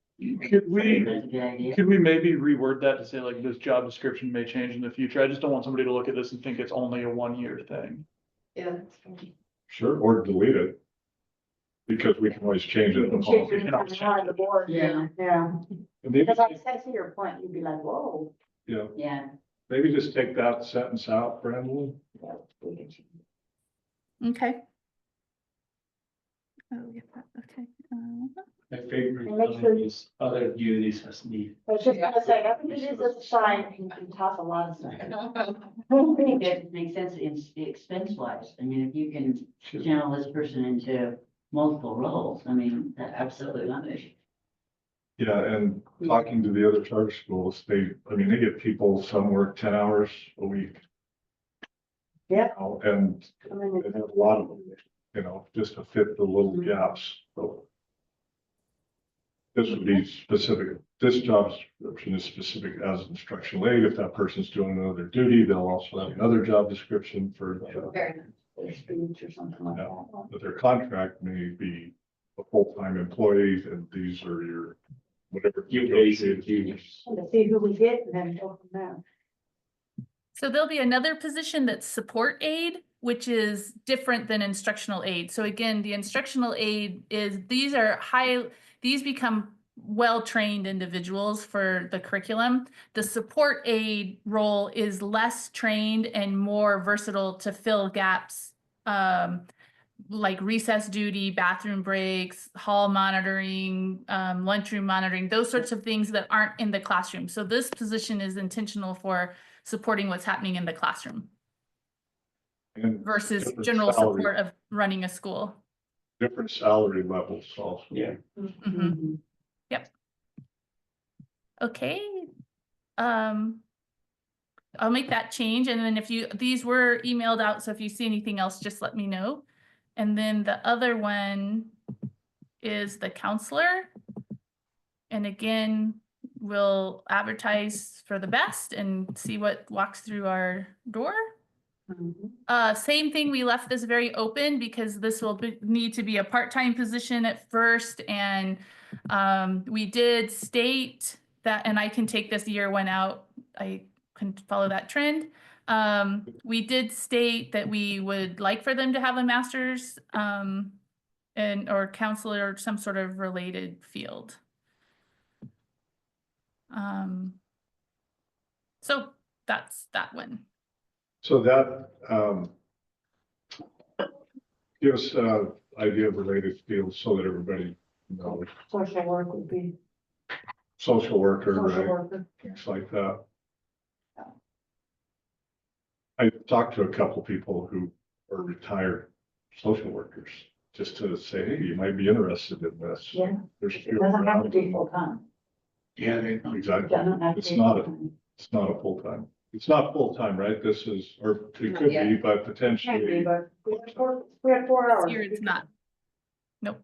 Could we, That's a good idea. could we maybe reword that to say like this job description may change in the future? I just don't want somebody to look at this and think it's only a 1-year thing. Yeah, that's fine. Sure, or delete it. Because we can always change it. You can change it on the board. Yeah. Yeah, And maybe, because I see your point, you'd be like, whoa. yeah, Yeah. maybe just take that sentence out, Brandlin. Yeah, we can change Okay. Oh, yeah, okay. My favorite And make sure line is other duties as needed. I was just gonna say, every it is a sign, you can toss a lot of stuff. I think that makes sense expense wise. I mean, if you can channel this person into multiple roles, I mean, that absolutely not an issue. Yeah, and talking to the other charter schools, they get people, some work 10 hours a week. Yeah. And I mean, they have a lot of them, just to fit the little gaps, so. This would be specific, this job description is specific as instructional aid. If that person's doing another duty, they'll also have another job description for, Very nice. their speech or something like Yeah. that. but their contract may be a full-time employee, and these are your, whatever. Your basic duties. And to see who we get and then go from there. So there'll be another position that's support aid, which is different than instructional aid. So again, the instructional aid these become well-trained individuals for the curriculum. The support aid role is less trained and more versatile to fill gaps, like recess duty, bathroom breaks, hall monitoring, lunchroom monitoring, those sorts of things that aren't in the classroom. So this position is intentional for supporting what's happening in the classroom And versus different general salary. support of running a school. Different salary levels also. Yeah. Mhm. Okay. I'll make that change, and then these were emailed out, so if you see anything else, just let me know. And then the other one is the counselor. And again, we'll advertise for the best and see what walks through our door. Same thing, we left this very open because this will need to be a part-time position at first, and we did state that, and I can take this year one out, I can follow that trend. We did state that we would like for them to have a master's or counselor or some sort of related field. So that's that one. So that, give us an idea of related fields so that everybody knows. Social work would be, Social worker, social right, worker. things like that. I talked to a couple people who are retired social workers, just to say, hey, you might be interested in this. Yeah. There's It doesn't have to be full time. Yeah, Exactly. Doesn't have to It's be not a- full-time. It's not a full-time. It's not full-time, right? This is, or it could be, but Can be, potentially. but we had 4 hours. This year it's not. Nope.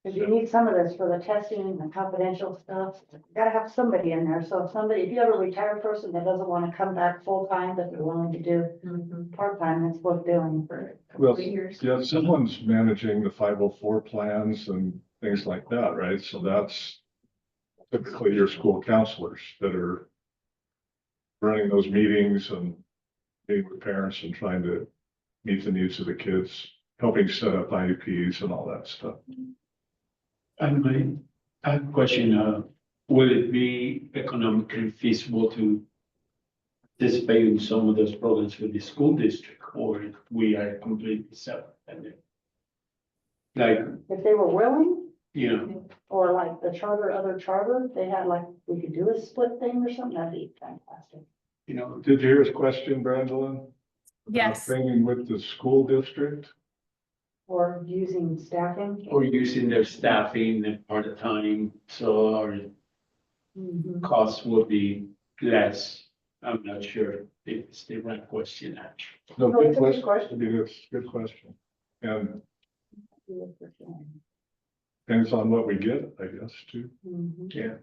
Because you need some of this for the testing and the confidential stuff. You gotta have somebody in there. So if you have a retired person that doesn't want to come back full-time, but they're willing to do part-time, that's worth doing for a couple Well, of years. yeah, someone's managing the 504 plans and things like that, right? So that's typically your school counselors that are running those meetings and meeting with parents and trying to meet the needs of the kids, helping set up IEPs and all that stuff. And I have a question, will it be economically feasible to participate in some of those programs with the school district, or if we are completely separate. Like, If they were willing, you know, or like the charter, other charter, they had like, we could do a split thing or something, that'd be fantastic. you know, Did you hear his question, Brandon? Yes. Training with the school district? Or using staffing. or using their staffing and part of time, so our Mhm. costs will be less. I'm not sure if it's the right question, actually. No, No, good it's a good question. question. It's a good question. And depends on what we get, I guess, too. Mhm. Yeah.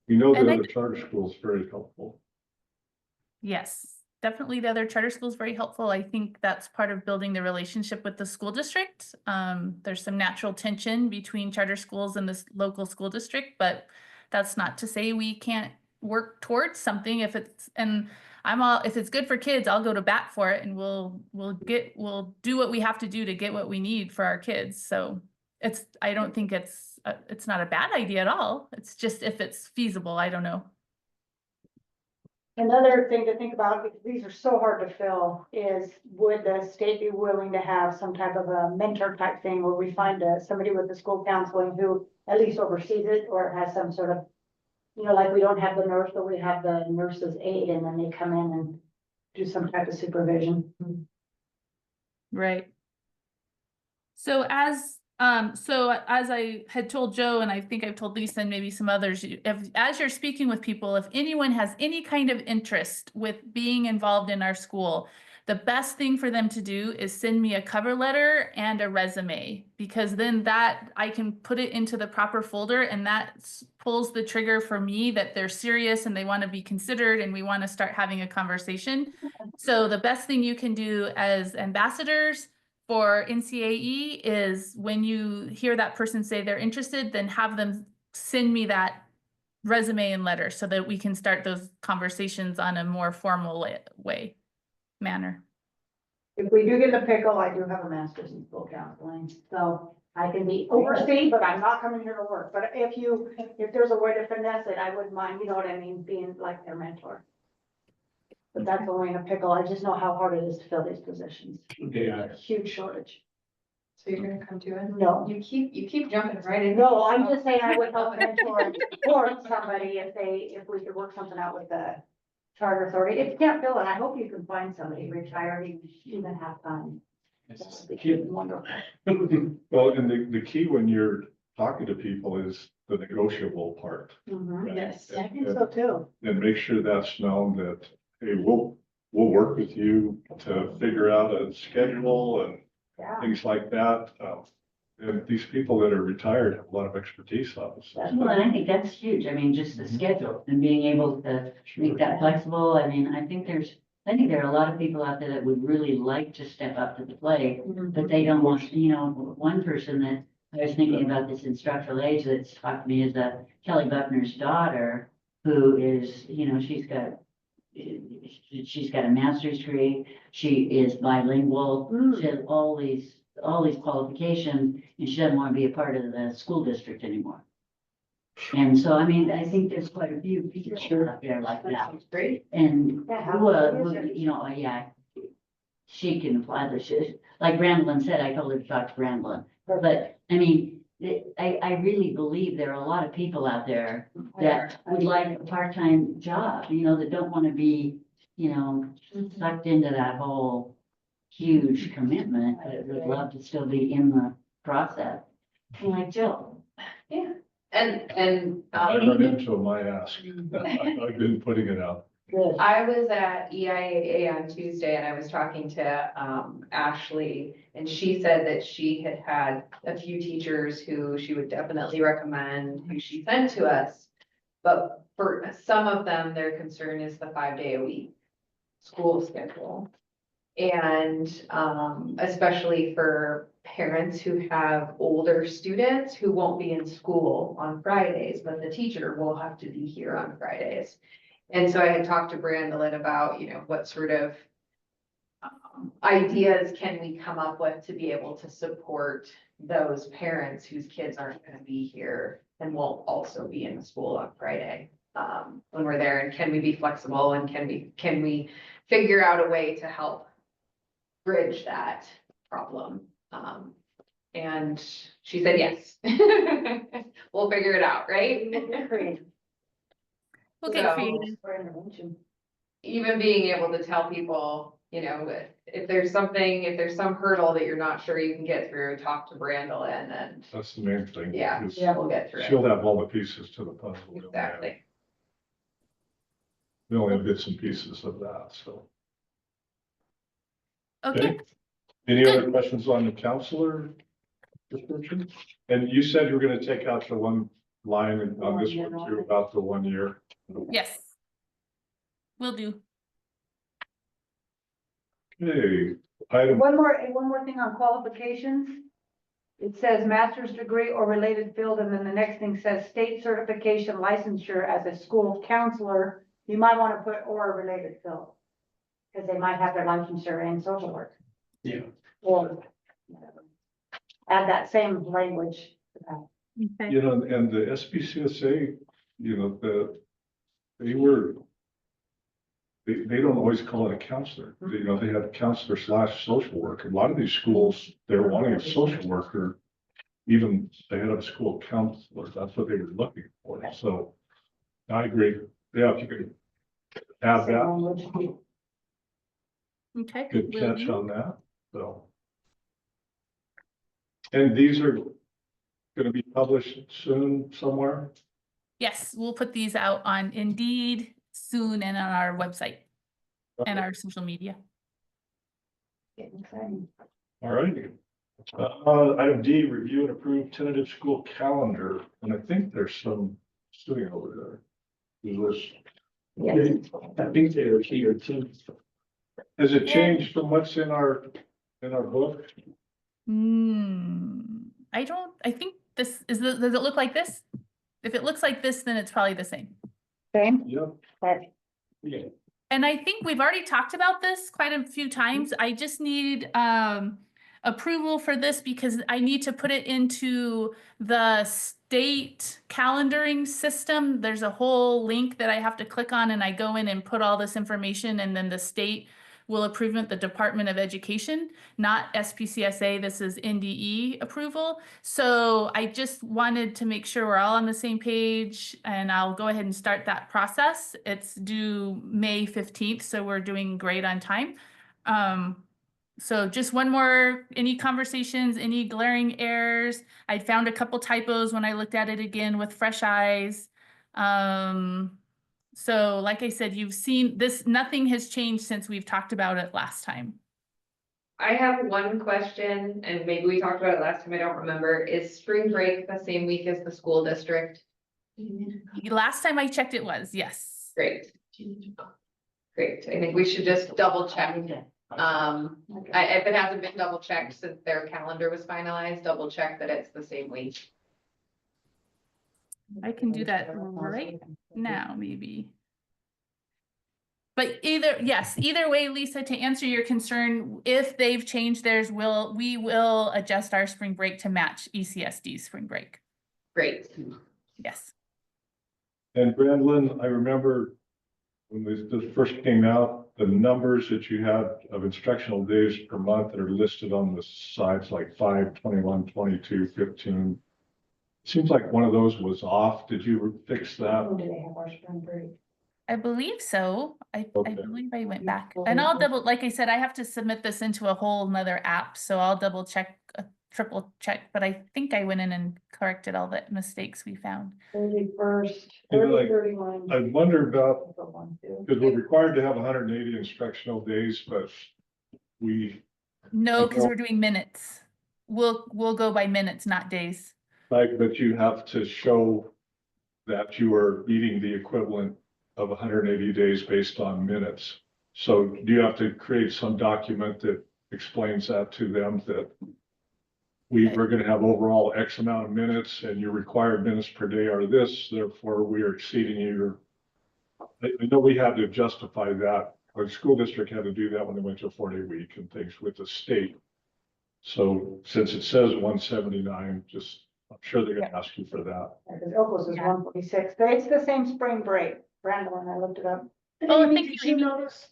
We know And that I- the charter school is very helpful. Yes, definitely the other charter school is very helpful. I think that's part of building the relationship with the school district. There's some natural tension between charter schools and this local school district, but that's not to say we can't work towards something if it's, and if it's good for kids, I'll go to bat for it and we'll do what we have to do to get what we need for our kids. So I don't think it's not a bad idea at all. It's just if it's feasible, I don't know. Another thing to think about, because these are so hard to fill, is would the state be willing to have some type of a mentor type thing where we find somebody with the school counseling who at least oversees it or has some sort of, like we don't have the nurse, but we have the nurse's aide and then they come in and do some type of supervision. Right. So as I had told Joe, and I think I've told Lisa and maybe some others, as you're speaking with people, if anyone has any kind of interest with being involved in our school, the best thing for them to do is send me a cover letter and a resume, because then that I can put it into the proper folder and that pulls the trigger for me that they're serious and they want to be considered and we want to start having a conversation. So the best thing you can do as ambassadors for NCAE is when you hear that person say they're interested, then have them send me that resume and letter so that we can start those conversations on a more formal manner. If we do get the pickle, I do have a master's in school counseling, so I can be overseen, but I'm not coming here to work. But if there's a way to finesse it, I wouldn't mind, you know what I mean, being like their mentor. But that's only in a pickle. I just know how hard it is to fill these positions. They are. Huge shortage. So you're gonna come to it? No. You keep jumping right in. No, I'm just saying I would help mentor and support somebody if we could work something out with the charter authority. If you can't fill it, I hope you can find somebody retired, even have fun. That would be wonderful. Well, and the key when you're talking to people is the negotiable part. Mhm. Yes. I think so too. And make sure that's known that, hey, we'll work with you to figure out a schedule and Yeah. things like that. And these people that are retired have a lot of expertise on this. Well, and I think that's huge. I mean, just the schedule and being able to make that flexible. I mean, I think there are a lot of people out there that would really like to step up to the plate, but they don't want, one person that I was thinking about this instructional age that's talked to me is Kelly Buckner's daughter, who is, she's got a master's degree. She is bilingual. She has all these qualifications, and she doesn't want to be a part of the school district anymore. And so, I mean, I think there's quite a few people out there like that. Great. And, Yeah, yeah, she can apply this, like Brandon said, I told her to talk to Brandon. But, I mean, I really believe there are a lot of people out there that would like a part-time job, that don't want to be, sucked into that whole huge commitment, but would love to still be in the process. And like Jill. Yeah. And, I run into my ask. I've been putting it out. Good. I was at EIAA on Tuesday and I was talking to Ashley, and she said that she had a few teachers who she would definitely recommend, who she sent to us. But for some of them, their concern is the 5-day-a-week school schedule. And especially for parents who have older students who won't be in school on Fridays, but the teacher will have to be here on Fridays. And so I had talked to Brandon about, what sort of ideas can we come up with to be able to support those parents whose kids aren't going to be here and won't also be in school on Friday. when we're there, and can we be flexible, and can we figure out a way to help bridge that problem? And she said, yes. We'll figure it out, right? We'll get So- creative. Even being able to tell people, if there's some hurdle that you're not sure you can get through, talk to Brandolin, and That's the main thing. yeah, is we'll get through She'll it. have all the pieces to the puzzle. We don't have- Exactly. We only have bits and pieces of that, so. Okay, Any Good. other questions on the counselor description? And you said you were gonna take out the one line on this one too, about the 1 year. yes. Will do. Okay, item, One more thing on qualifications. It says master's degree or related field, and then the next thing says state certification licensure as a school counselor. You might want to put or a related field, because they might have their licensure in social work. Yeah. Or whatever. Add that same language. to that. Okay. and the SPCSA, they don't always call it a counselor. They have counselor / social worker. A lot of these schools, they're wanting a social worker, even the head of school counselor. That's what they were looking for. So I agree. Yeah, if you could add Same that, language. Okay. good will catch do. on that, so. And these are gonna be published soon somewhere? Yes, we'll put these out on Indeed soon and on our website and our social media. Getting exciting. All right. Item D, review and approve tentative school calendar, and I think there's some sitting over there. Is this, Yes. I think they're here too. has it changed from what's in our book? I think this does it look like this? If it looks like this, then it's probably the same. Same. Yep. Okay. Yeah. And I think we've already talked about this quite a few times. I just need approval for this because I need to put it into the state calendaring system. There's a whole link that I have to click on, and I go in and put all this information, and then the state will approve it, the Department of Education, not SPCSA. This is NDE approval. So I just wanted to make sure we're all on the same page, and I'll go ahead and start that process. It's due May 15th, so we're doing great on time. So just one more, any conversations, any glaring errors? I found a couple typos when I looked at it again with fresh eyes. So like I said, you've seen this, nothing has changed since we've talked about it last time. I have one question, and maybe we talked about it last time, I don't remember. Is spring break the same week as the school district? Last time I checked, it was, yes. Great. Great. I think we should just double check. If it hasn't been double checked since their calendar was finalized, double check that it's the same week. I can do that right now, maybe. But either way, Lisa, to answer your concern, if they've changed theirs, we will adjust our spring break to match ECSD's spring break. Great. Yes. And Brandlin, I remember when this first came out, the numbers that you had of instructional days per month that are listed on the sides, like 5, 21, 22, 15. Seems like one of those was off. Did you fix that? Do they have our spring break? I believe so. I Okay. believe I went back, and I'll double, like I said, I have to submit this into a whole nother app, so I'll double check, triple check, but I think I went in and corrected all the mistakes we found. 31st, You know, like, 31. I wonder about, because we're required to have 180 instructional days, but we, No, because we're doing minutes. We'll go by minutes, not days. but you have to show that you are meeting the equivalent of 180 days based on minutes. So do you have to create some document that explains that to them, that we're going to have overall X amount of minutes and your required minutes per day are this, therefore we are exceeding your. I know we had to justify that, or the school district had to do that when they went to a 4-day week and things with the state. So since it says 179, just I'm sure they're gonna ask you for that. Because Elko's is Yeah. 146, but it's the same spring break. Brandon, I looked it up. Oh, Amy, thank did you, you Amy. notice?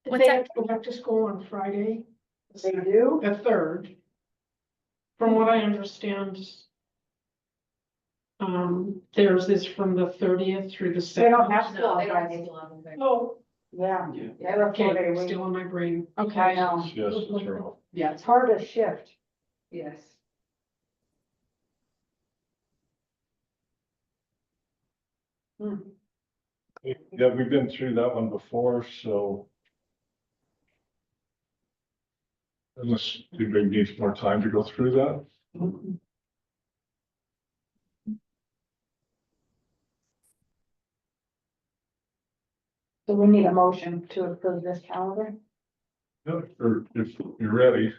that What's They that? have to go back to school on Friday, They do? the third. From what I understand. Theirs is from the 30th through the They don't 2nd. have school on Friday. Oh, Yeah. Yeah. They're a okay, 4-day week. still on my brain. I Okay. know. Yes, it's true. Yeah, it's hard to shift. Yes. Hmm. Yeah, we've been through that one before, so. Unless anybody needs more time to go through that. So we need a motion to approve this calendar. Yeah, or if you're ready,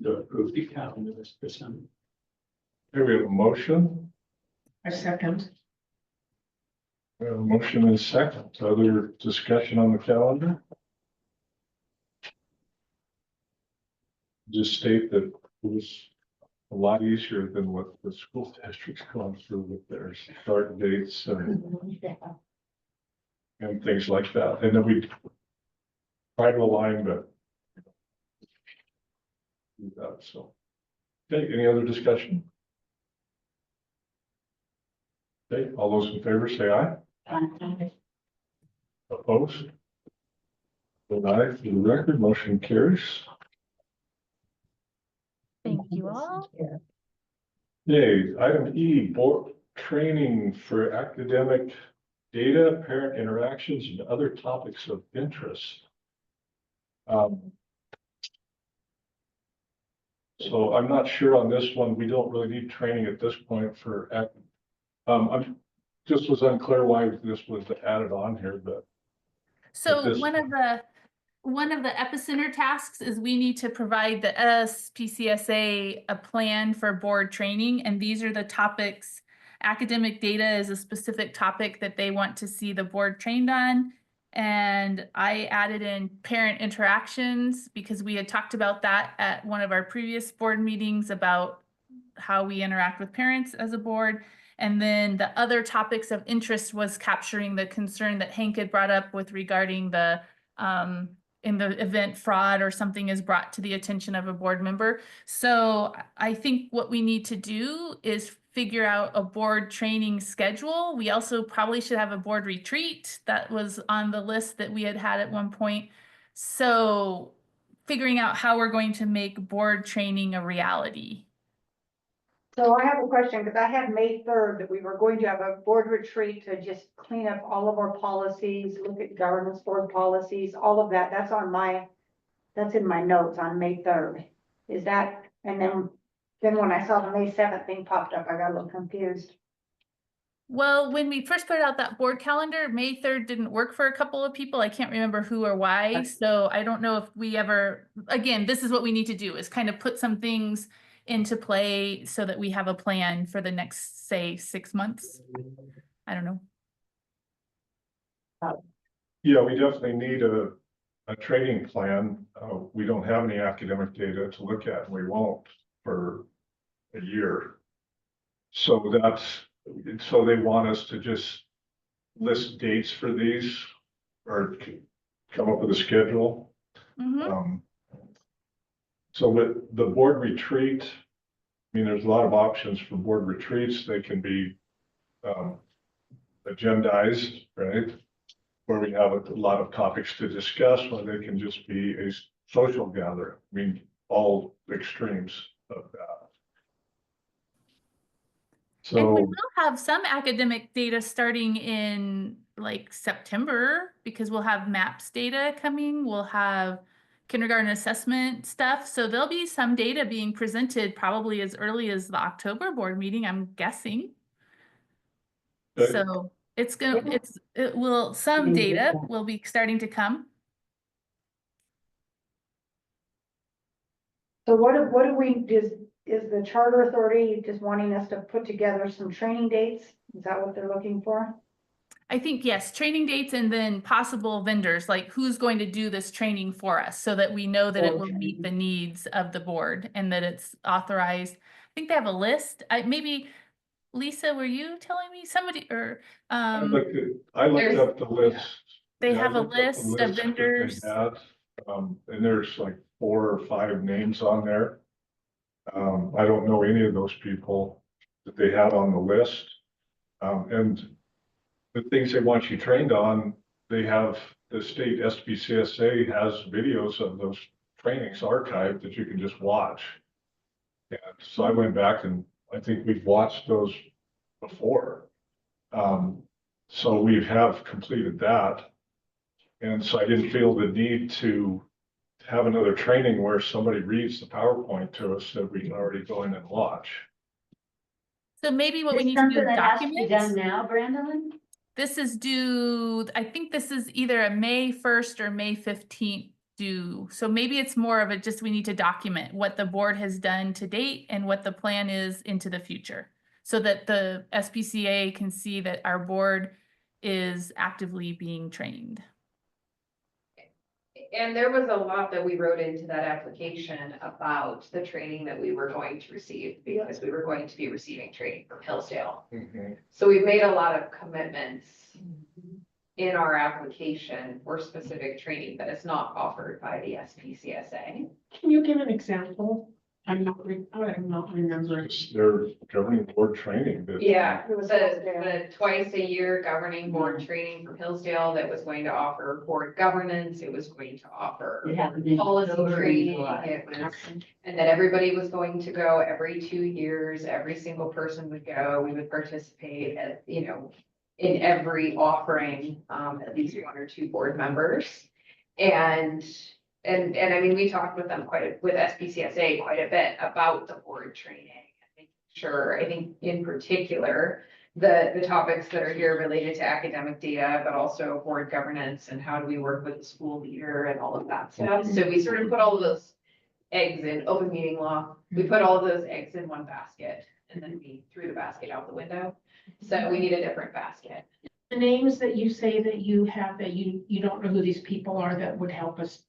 To approve the calendar this December. here we have a motion. I second. We have a motion and a second. Other discussion on the calendar? Just state that it was a lot easier than what the school district's gone through with their start dates Yeah. and things like that. And then we try to align, but do that, so. Okay, any other discussion? Okay, all those in favor say aye. Opposed? Vote aye for the record, motion carries. Thank you all. Okay, item E, board training for academic data, parent interactions, and other topics of interest. So I'm not sure on this one, we don't really need training at this point for, I'm just was unclear why this was added on here, but So this- one of the epicenter tasks is we need to provide the SPCSA a plan for board training, and these are the topics. Academic data is a specific topic that they want to see the board trained on. And I added in parent interactions because we had talked about that at one of our previous board meetings about how we interact with parents as a board. And then the other topics of interest was capturing the concern that Hank had brought up with regarding the in the event fraud or something is brought to the attention of a board member. So I think what we need to do is figure out a board training schedule. We also probably should have a board retreat. That was on the list that we had at one point. So figuring out how we're going to make board training a reality. So I have a question, because I had May 3rd that we were going to have a board retreat to just clean up all of our policies, look at governance board policies, all of that. That's in my notes on May 3rd. Is that, and then when I saw the May 7th thing popped up, I got a little confused. Well, when we first put out that board calendar, May 3rd didn't work for a couple of people. I can't remember who or why. So I don't know if we ever, again, this is what we need to do is kind of put some things into play so that we have a plan for the next, say, 6 months. I don't know. yeah, we definitely need a training plan. We don't have any academic data to look at, and we won't for a year. So so they want us to just list dates for these or come up with a schedule. Mhm. So with the board retreat, I mean, there's a lot of options for board retreats. They can be agendized, right? Where we have a lot of topics to discuss, or they can just be a social gathering. I mean, all extremes of that. And we So, will have some academic data starting in like September because we'll have MAPS data coming. We'll have kindergarten assessment stuff. So there'll be some data being presented probably as early as the October board meeting, I'm guessing. Okay. So some data will be starting to come. So what do we, is the charter authority just wanting us to put together some training dates? Is that what they're looking for? I think, yes, training dates and then possible vendors, like who's going to do this training for us so that we know that it will meet the needs of the board and that it's authorized. I think they have a list. Maybe, Lisa, were you telling me somebody or, I looked up the list. they Yeah, I have a looked up the list of that they vendors. had, and there's like 4 or 5 names on there. I don't know any of those people that they had on the list. And the things they want you trained on, they have, the state SPCSA has videos of those trainings archived that you can just watch. And so I went back and I think we've watched those before. So we have completed that. And so I didn't feel the need to have another training where somebody reads the PowerPoint to us that we can already go in and watch. So maybe what we Is need to do something is that has to be done document. now, Brandon? This is due, I think this is either a May 1st or May 15th due. So maybe it's more of a just we need to document what the board has done to date and what the plan is into the future. So that the SPCA can see that our board is actively being trained. And there was a lot that we wrote into that application about the training that we were going to receive, because we were going to be receiving training from Hillsdale. So we've made a lot of commitments in our application for specific training that is not offered by the SPCSA. Can you give an example? I'm not remembering. It's their governing board training. that- Yeah, It was the Hillsdale. twice a year governing board training from Hillsdale that was going to offer board governance, it was going to offer It happened in policy October and training, July. it was, and that everybody was going to go every 2 years, every single person would go, we would participate at, in every offering, at least 1 or 2 board members. And I mean, we talked with them with SPCSA quite a bit about the board training. I think in particular, the topics that are here related to academic data, but also board governance and how do we work with the school leader and all of that stuff. So we sort of put all of those eggs in open meeting law. We put all of those eggs in one basket and then we threw the basket out the window. So we need a different basket. The names that you say that you have, that you don't know who these people are that would help us.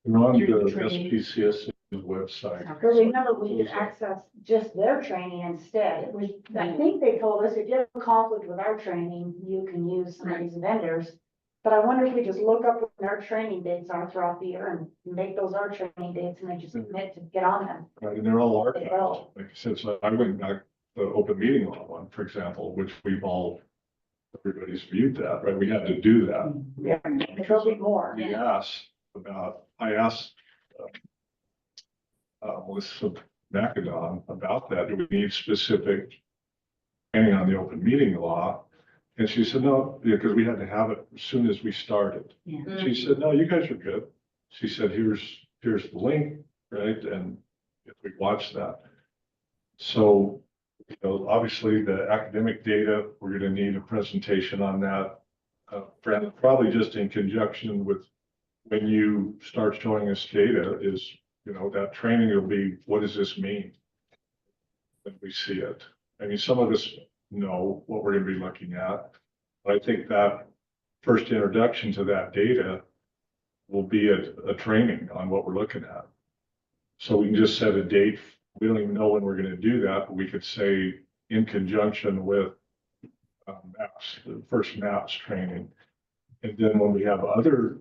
They're on the Through the training. SPCSA website. But remember, we could access just their training instead. It was, I think they told us if you have a conflict with our training, you can use some of these vendors. But I wonder if we just look up when our training dates are throughout the year and make those our training dates and then just commit to get on them. Right, and they're all They archived. will. Like I said, so I went back the open meeting law one, for example, which everybody's viewed that, right? We had to do that. Yeah, there'll be more. I asked Melissa Macadon about that. Do we need specific training on the open meeting law? And she said, no, because we had to have it as soon as we started. Yeah. She said, no, you guys are good. She said, here's the link, right? And if we watch that. So, obviously the academic data, we're gonna need a presentation on that. Brandon, probably just in conjunction with when you start showing us data is, that training will be, what does this mean? When we see it. I mean, some of us know what we're gonna be looking at. But I think that first introduction to that data will be a training on what we're looking at. So we can just set a date. We don't even know when we're gonna do that, but we could say in conjunction with MAPS, the first MAPS training. And then when we have other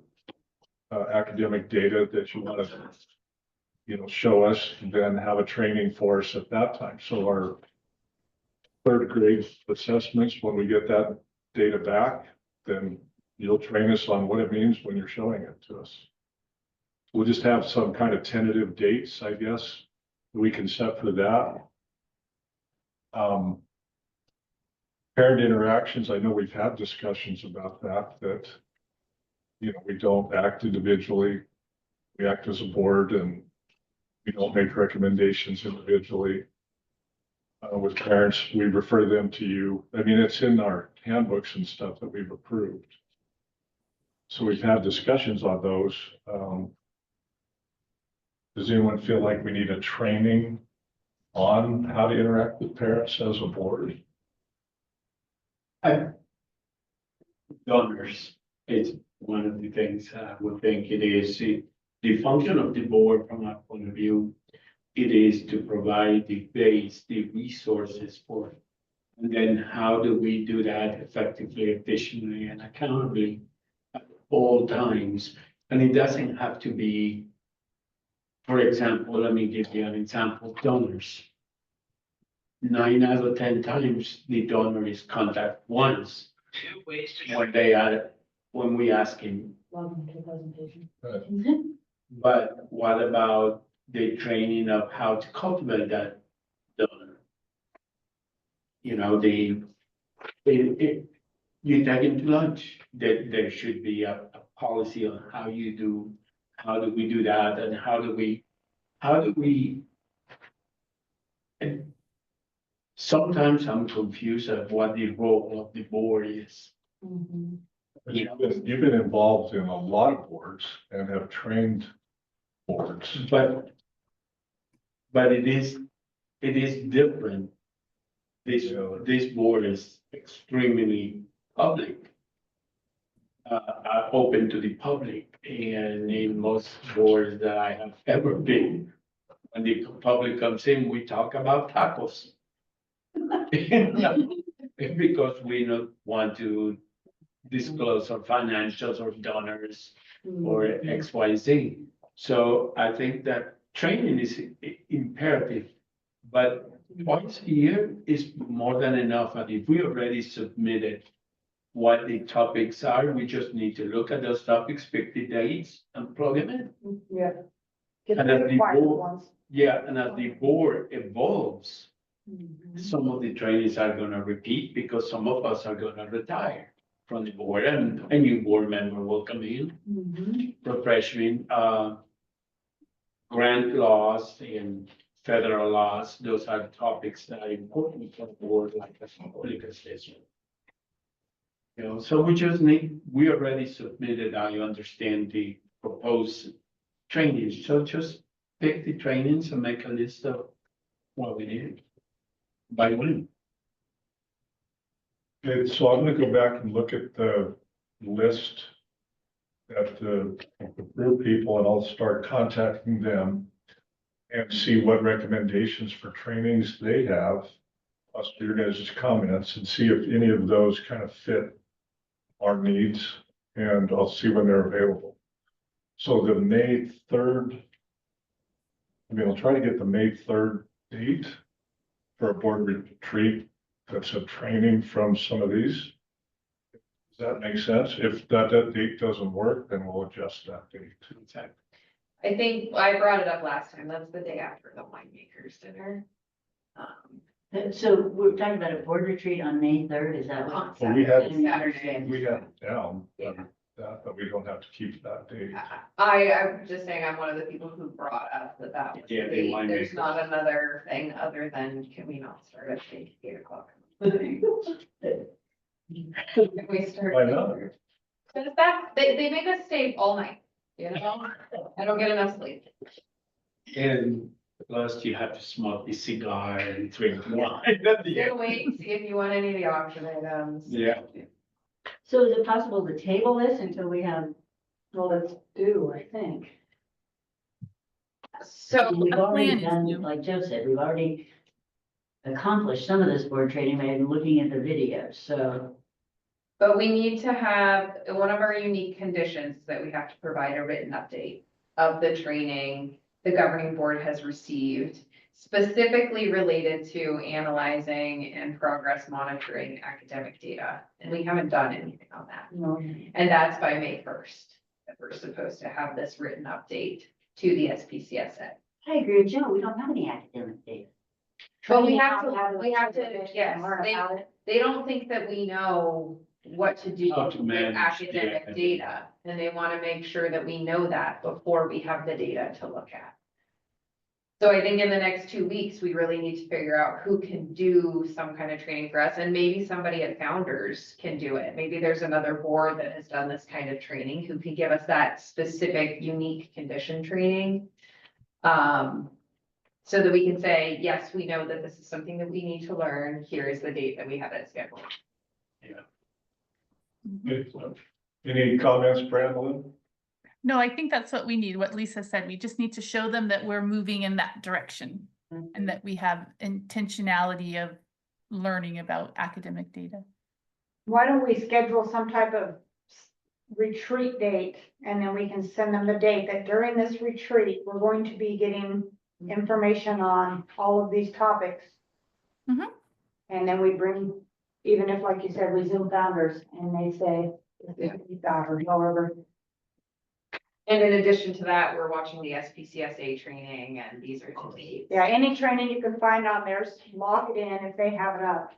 academic data that you want to, show us, then have a training for us at that time. So our 3rd grade assessments, when we get that data back, then you'll train us on what it means when you're showing it to us. We'll just have some kind of tentative dates, I guess, we can set for that. Parent interactions, I know we've had discussions about that, we don't act individually. We act as a board and we don't make recommendations individually. With parents, we refer them to you. I mean, it's in our handbooks and stuff that we've approved. So we've had discussions on those. Does anyone feel like we need a training on how to interact with parents as a board? donors is one of the things I would think it is. The function of the board from my point of view, it is to provide the base, the resources for it. And then how do we do that effectively, efficiently, and accountably at all times? And it doesn't have to be, for example, let me give you an example, donors. 9 out of 10 times, the donor is contact once. When we ask him, Welcome to the presentation. but what about the training of how to cultivate that donor? You know, you take him to lunch, there should be a policy on how do we do that, and how do we? And sometimes I'm confused of what the role of the board is. Mhm. You've been involved in a lot of boards and have trained boards. But it is different. This board is extremely public. Open to the public, and in most boards that I have ever been, when the public comes in, we talk about tacos. Because we don't want to disclose our financials or donors or X, Y, Z. So I think that training is imperative, but twice a year is more than enough. And if we already submitted what the topics are, we just need to look at those topics, pick the dates and plug them in. Yeah. Get And the then the required board- ones. Yeah, and as the board evolves, Mhm. some of the trainings are gonna repeat because some of us are gonna retire from the board, and a new board member will come in, Mhm. refreshing, grant laws and federal laws. Those are topics that are important for the board, like a public assessment. You know, so we already submitted, I understand the proposed trainings, so just pick the trainings and make a list of what we need. By when? Okay, so I'm gonna go back and look at the list that the group people, and I'll start contacting them and see what recommendations for trainings they have, plus your guys' comments, and see if any of those kind of fit our needs, and I'll see when they're available. So the May 3rd, I'll try to get the May 3rd date for a board retreat. That's a training from some of these. Does that make sense? If that date doesn't work, then we'll adjust that date. I think I brought it up last time. That's the day after the winemakers dinner. So we're talking about a board retreat on May 3rd, is that what? Well, we had- Saturday. We have it down, Yeah. but we don't have to keep that date. I'm just saying, I'm one of the people who brought up that was, Yeah, the the date. There's winemakers. not another thing other than, can we not start at 8 o'clock? Can we start? Why not? Because they make us stay all night, you know? I don't get enough sleep. And plus you have to smoke the cigar and drink wine at the Gonna end. wait, see if you want any of the auction items. Yeah. So is it possible to table this until we have, well, it's due, I think. So, We've The already plan is done, to- like Joe said, we've already accomplished some of this board training by looking at the videos, so. but we need to have, one of our unique conditions is that we have to provide a written update of the training the governing board has received, specifically related to analyzing and progress monitoring academic data. And we haven't done anything on that. No. And that's by May 1st, that we're supposed to have this written update to the SPCSA. I agree with Joe, we don't have any academic data. But we Training have how to, we have to, and yes, learn about it. they don't think that we know what to do How to with manage the academic academic. data. And they want to make sure that we know that before we have the data to look at. So I think in the next 2 weeks, we really need to figure out who can do some kind of training for us, and maybe somebody at Founders can do it. Maybe there's another board that has done this kind of training who can give us that specific, unique condition training. So that we can say, yes, we know that this is something that we need to learn. Here is the date that we have it scheduled. Okay, any comments, Brandon? No, I think that's what we need, what Lisa said. We just need to show them that we're moving in that direction and that we have intentionality of learning about academic data. Why don't we schedule some type of retreat date, and then we can send them the date that during this retreat, we're going to be getting information on all of these topics. Mhm. And then we bring, even if, like you said, we Zoom founders and they say, or however. And in addition to that, we're watching the SPCSA training, and these are the dates. Yeah, any training you can find on there, log it in if they have it up.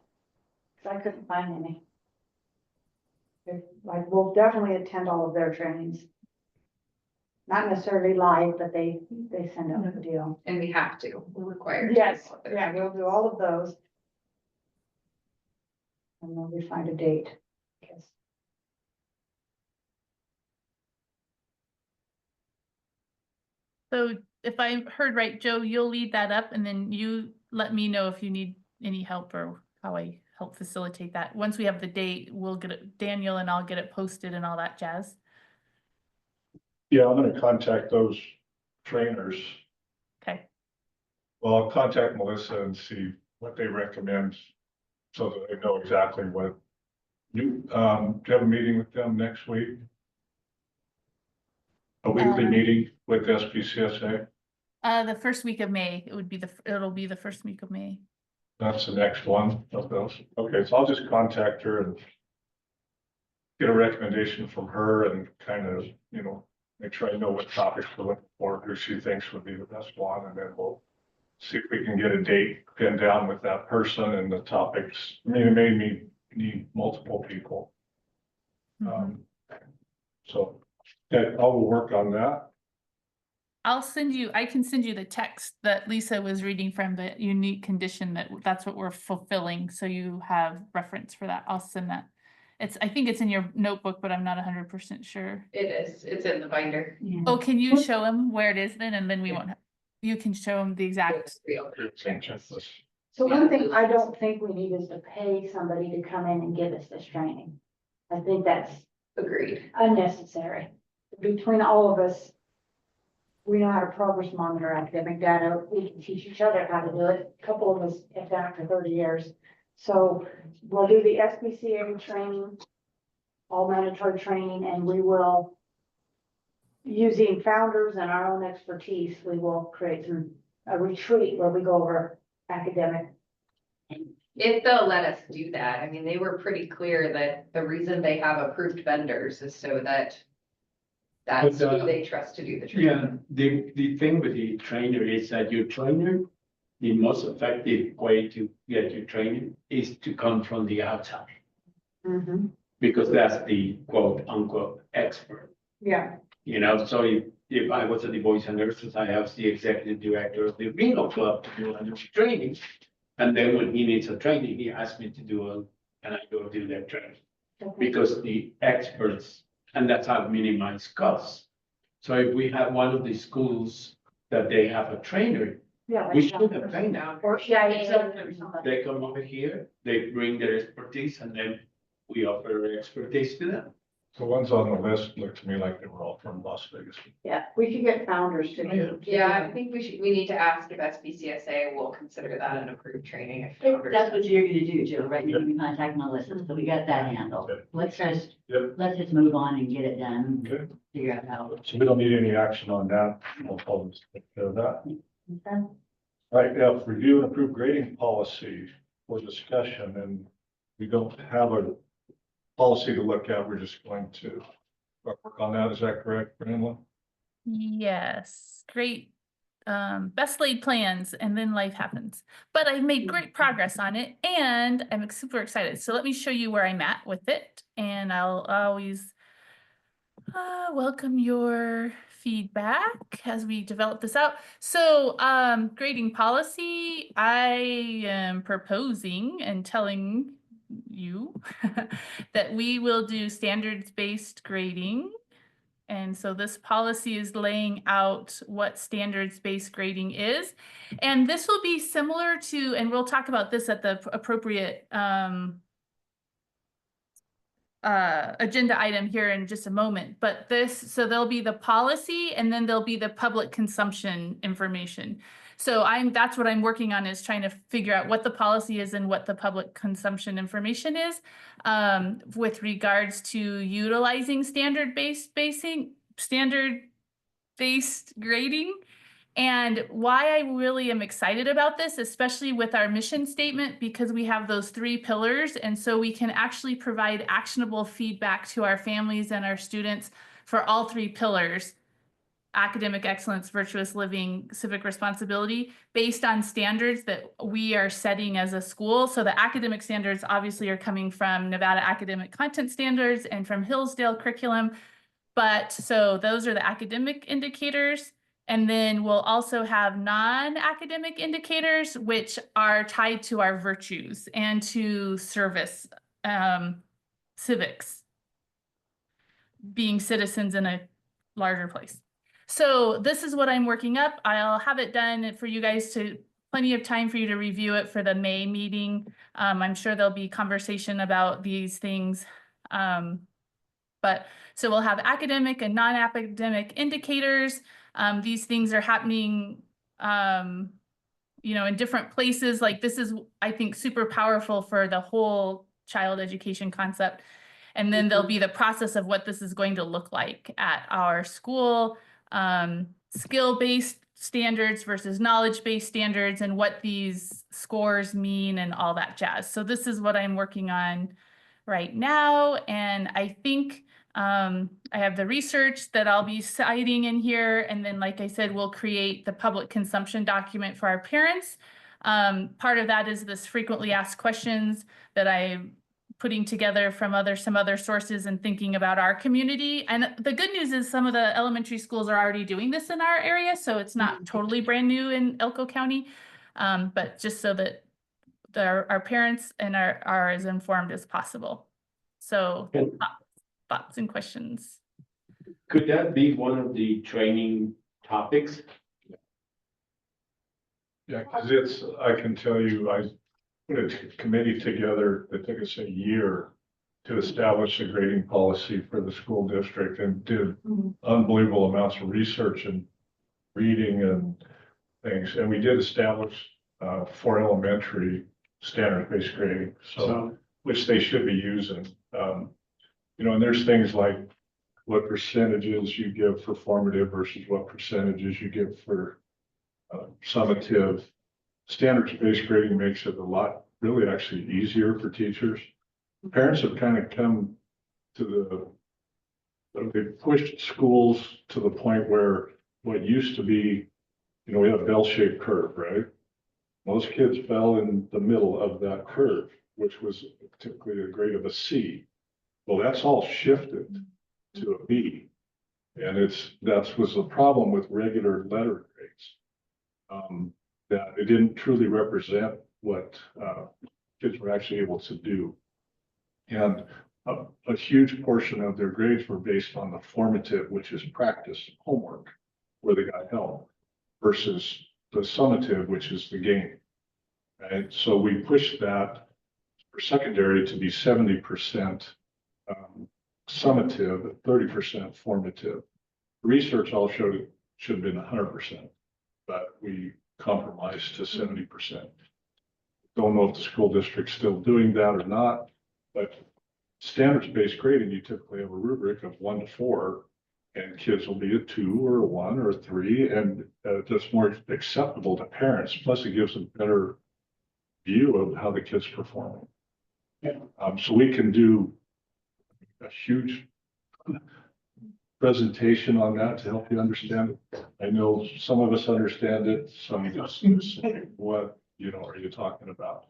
Cause I couldn't find any. Like, we'll definitely attend all of their trainings. Not necessarily live, but they send out the deal. And we have to, we're required. to Yes, do all of it. yeah, we'll do all of those. And then we find a date. Yes. So if I heard right, Joe, you'll lead that up and then you let me know if you need any help or how I help facilitate that. Once we have the date, we'll get it, Daniel and I'll get it posted and all that jazz. Yeah, I'm gonna contact those trainers. Okay. Well, I'll contact Melissa and see what they recommend so that they know exactly what. Do you have a meeting with them next week? A weekly meeting with SPCSA? The first week of May, it'll be the first week of May. That's the next one of those. Okay, so I'll just contact her and get a recommendation from her and kind of, make sure I know what topics we're looking for, who she thinks would be the best one, and then we'll see if we can get a date pinned down with that person and the topics. I mean, it may need multiple people. So, okay, I will work on that. I can send you the text that Lisa was reading from the unique condition that's what we're fulfilling. So you have reference for that. I'll send that. I think it's in your notebook, but I'm not 100% sure. It is, it's in the binder. Yeah. Oh, can you show him where it is then? And then we won't have, you can show him the exact. It's real. So one thing I don't think we need is to pay somebody to come in and give us this training. I think that's Agreed. unnecessary. Between all of us, we know how to progress monitor academic data. We can teach each other how to do it. A couple of us have done it for 30 years. So we'll do the SPCA training, all mandatory training, and we will, using founders and our own expertise, we will create a retreat where we go over academic. If they'll let us do that, I mean, they were pretty clear that the reason they have approved vendors is so that that's But, who they trust to do the Yeah, training. the thing with the trainer is that your trainer, the most effective way to get your training is to come from the outside. Because that's the quote unquote expert, Yeah, so if I was at the Boys and Girls Society, I was the executive director of the Reno Club to do energy training. And then when he needs a training, he asks me to do it, and I go do that training. Because the experts, and that's how to minimize costs. So if we have one of the schools that they have a trainer, yeah. we should have trained them. Or CIA or somebody. They come over here, they bring their expertise, and then we offer our expertise to them. The ones on the list look to me like they were all from Las Vegas. Yeah, we could get founders to do. Yeah, I think we need to ask if SPCSA will consider that an approved training. If If founders- that's what you're gonna do, Joe, right? You're gonna contact Melissa, so we got that handled. Okay. Let's Yep. just move on and get it done, Okay, figure out how. so we don't need any action on that. We'll probably just take care of that. Okay. All right, F, review and approve grading policy for discussion, and we don't have a policy to look at. We're just going to work on that. Is that correct, Brandon? Yes, great. Best laid plans and then life happens. But I've made great progress on it and I'm super excited. So let me show you where I'm at with it. And I'll always welcome your feedback as we develop this out. So grading policy, I am proposing and telling you that we will do standards-based grading. And so this policy is laying out what standards-based grading is. And this will be similar to, and we'll talk about this at the appropriate agenda item here in just a moment, but so there'll be the policy and then there'll be the public consumption information. So that's what I'm working on, is trying to figure out what the policy is and what the public consumption information is, with regards to utilizing standard-based grading. And why I really am excited about this, especially with our mission statement, because we have those 3 pillars. And so we can actually provide actionable feedback to our families and our students for all 3 pillars: academic excellence, virtuous living, civic responsibility, based on standards that we are setting as a school. So the academic standards obviously are coming from Nevada Academic Content Standards and from Hillsdale curriculum. But so those are the academic indicators. And then we'll also have non-academic indicators, which are tied to our virtues and to service, civics, being citizens in a larger place. So this is what I'm working up. I'll have it done for you guys to plenty of time for you to review it for the May meeting. I'm sure there'll be conversation about these things. But so we'll have academic and non-academic indicators. These things are happening, in different places. Like, this is, I think, super powerful for the whole child education concept. And then there'll be the process of what this is going to look like at our school, skill-based standards versus knowledge-based standards, and what these scores mean and all that jazz. So this is what I'm working on right now. And I think I have the research that I'll be citing in here. And then, like I said, we'll create the public consumption document for our parents. Part of that is this frequently asked questions that I'm putting together from some other sources and thinking about our community. And the good news is some of the elementary schools are already doing this in our area, so it's not totally brand new in Elko County. But just so that our parents and are as informed as possible. So thoughts and questions. Could that be one of the training topics? Yeah, because I can tell you, I put a committee together that took us a year to establish a grading policy for the school district, and did unbelievable amounts of research and reading and things. And we did establish for elementary standard-based grading, so which they should be using. And there's things like what percentages you give for formative versus what percentages you give for summative. Standards-based grading makes it a lot, really actually easier for teachers. Parents have kind of come to they've pushed schools to the point where what used to be, we had a bell-shaped curve, right? Most kids fell in the middle of that curve, which was typically a grade of a C. Well, that's all shifted to a B. And that was the problem with regular letter grades. That it didn't truly represent what kids were actually able to do. And a huge portion of their grades were based on the formative, which is practice, homework, where they got help, versus the summative, which is the game. Right? So we pushed that for secondary to be 70% summative, 30% formative. Research all showed it should have been 100%, but we compromised to 70%. Don't know if the school district's still doing that or not, but standards-based grading, you typically have a rubric of 1 to 4, and kids will be a 2 or a 1 or a 3, and that's more acceptable to parents. Plus, it gives a better view of how the kids perform. Yeah. So we can do a huge presentation on that to help you understand it. I know some of us understand it, some just say, what, are you talking about?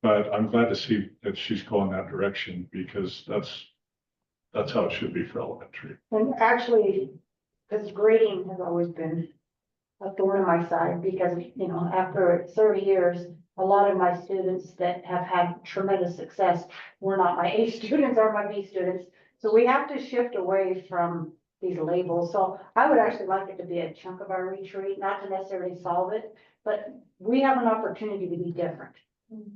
But I'm glad to see that she's going that direction, because that's how it should be for elementary. And actually, because grading has always been a thorn in my side, because, after 30 years, a lot of my students that have had tremendous success were not my A students or my B students. So we have to shift away from these labels. So I would actually like it to be a chunk of our retreat, not to necessarily solve it, but we have an opportunity to be different.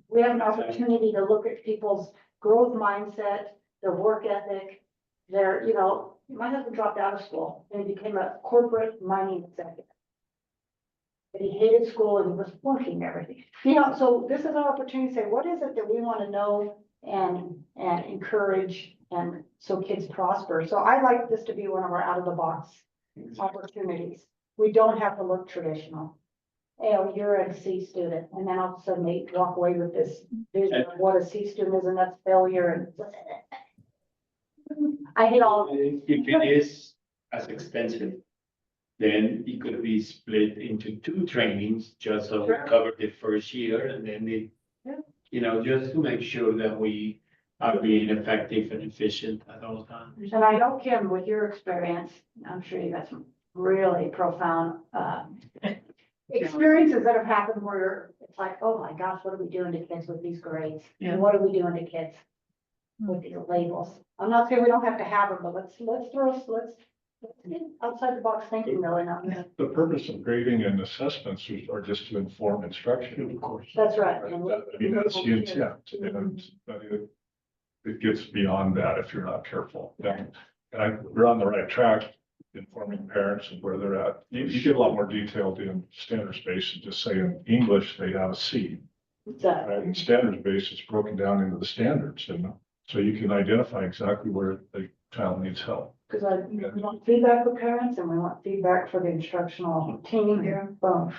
We have an opportunity to look at people's growth mindset, their work ethic, their, my husband dropped out of school and he became a corporate mining executive. But he hated school and he was flunking everything. So this is an opportunity to say, what is it that we want to know and encourage and so kids prosper. So I like this to be one of our out of the box opportunities. We don't have to look traditional. You're a C student, and then all of a sudden they walk away with this vision of what a C student is, and that's failure. And I hate all of it. If it is as expensive, then it could be split into 2 trainings, just so we Sure. cover the first year, and then just to make sure that we are being effective and efficient at all times. And I know, Kim, with your experience, I'm sure you got some really profound experiences that have happened where it's like, oh my gosh, what are we doing to kids with these grades? Yeah. And what are we doing to kids with these labels? I'm not saying we don't have to have them, but let's get outside the box thinking really not. The purpose of grading and assessments are just to inform instruction, of course. That's right. Right, I mean, that's the intent, but it gets beyond that if you're not careful. You're on the right track, informing parents of where they're at. You get a lot more detailed in standards-based and just say in English, they have a C. Right, in standards-based, it's broken down into the standards, and so you can identify exactly where the child needs help. Because we want feedback for parents and we want feedback for the instructional team here. Boom.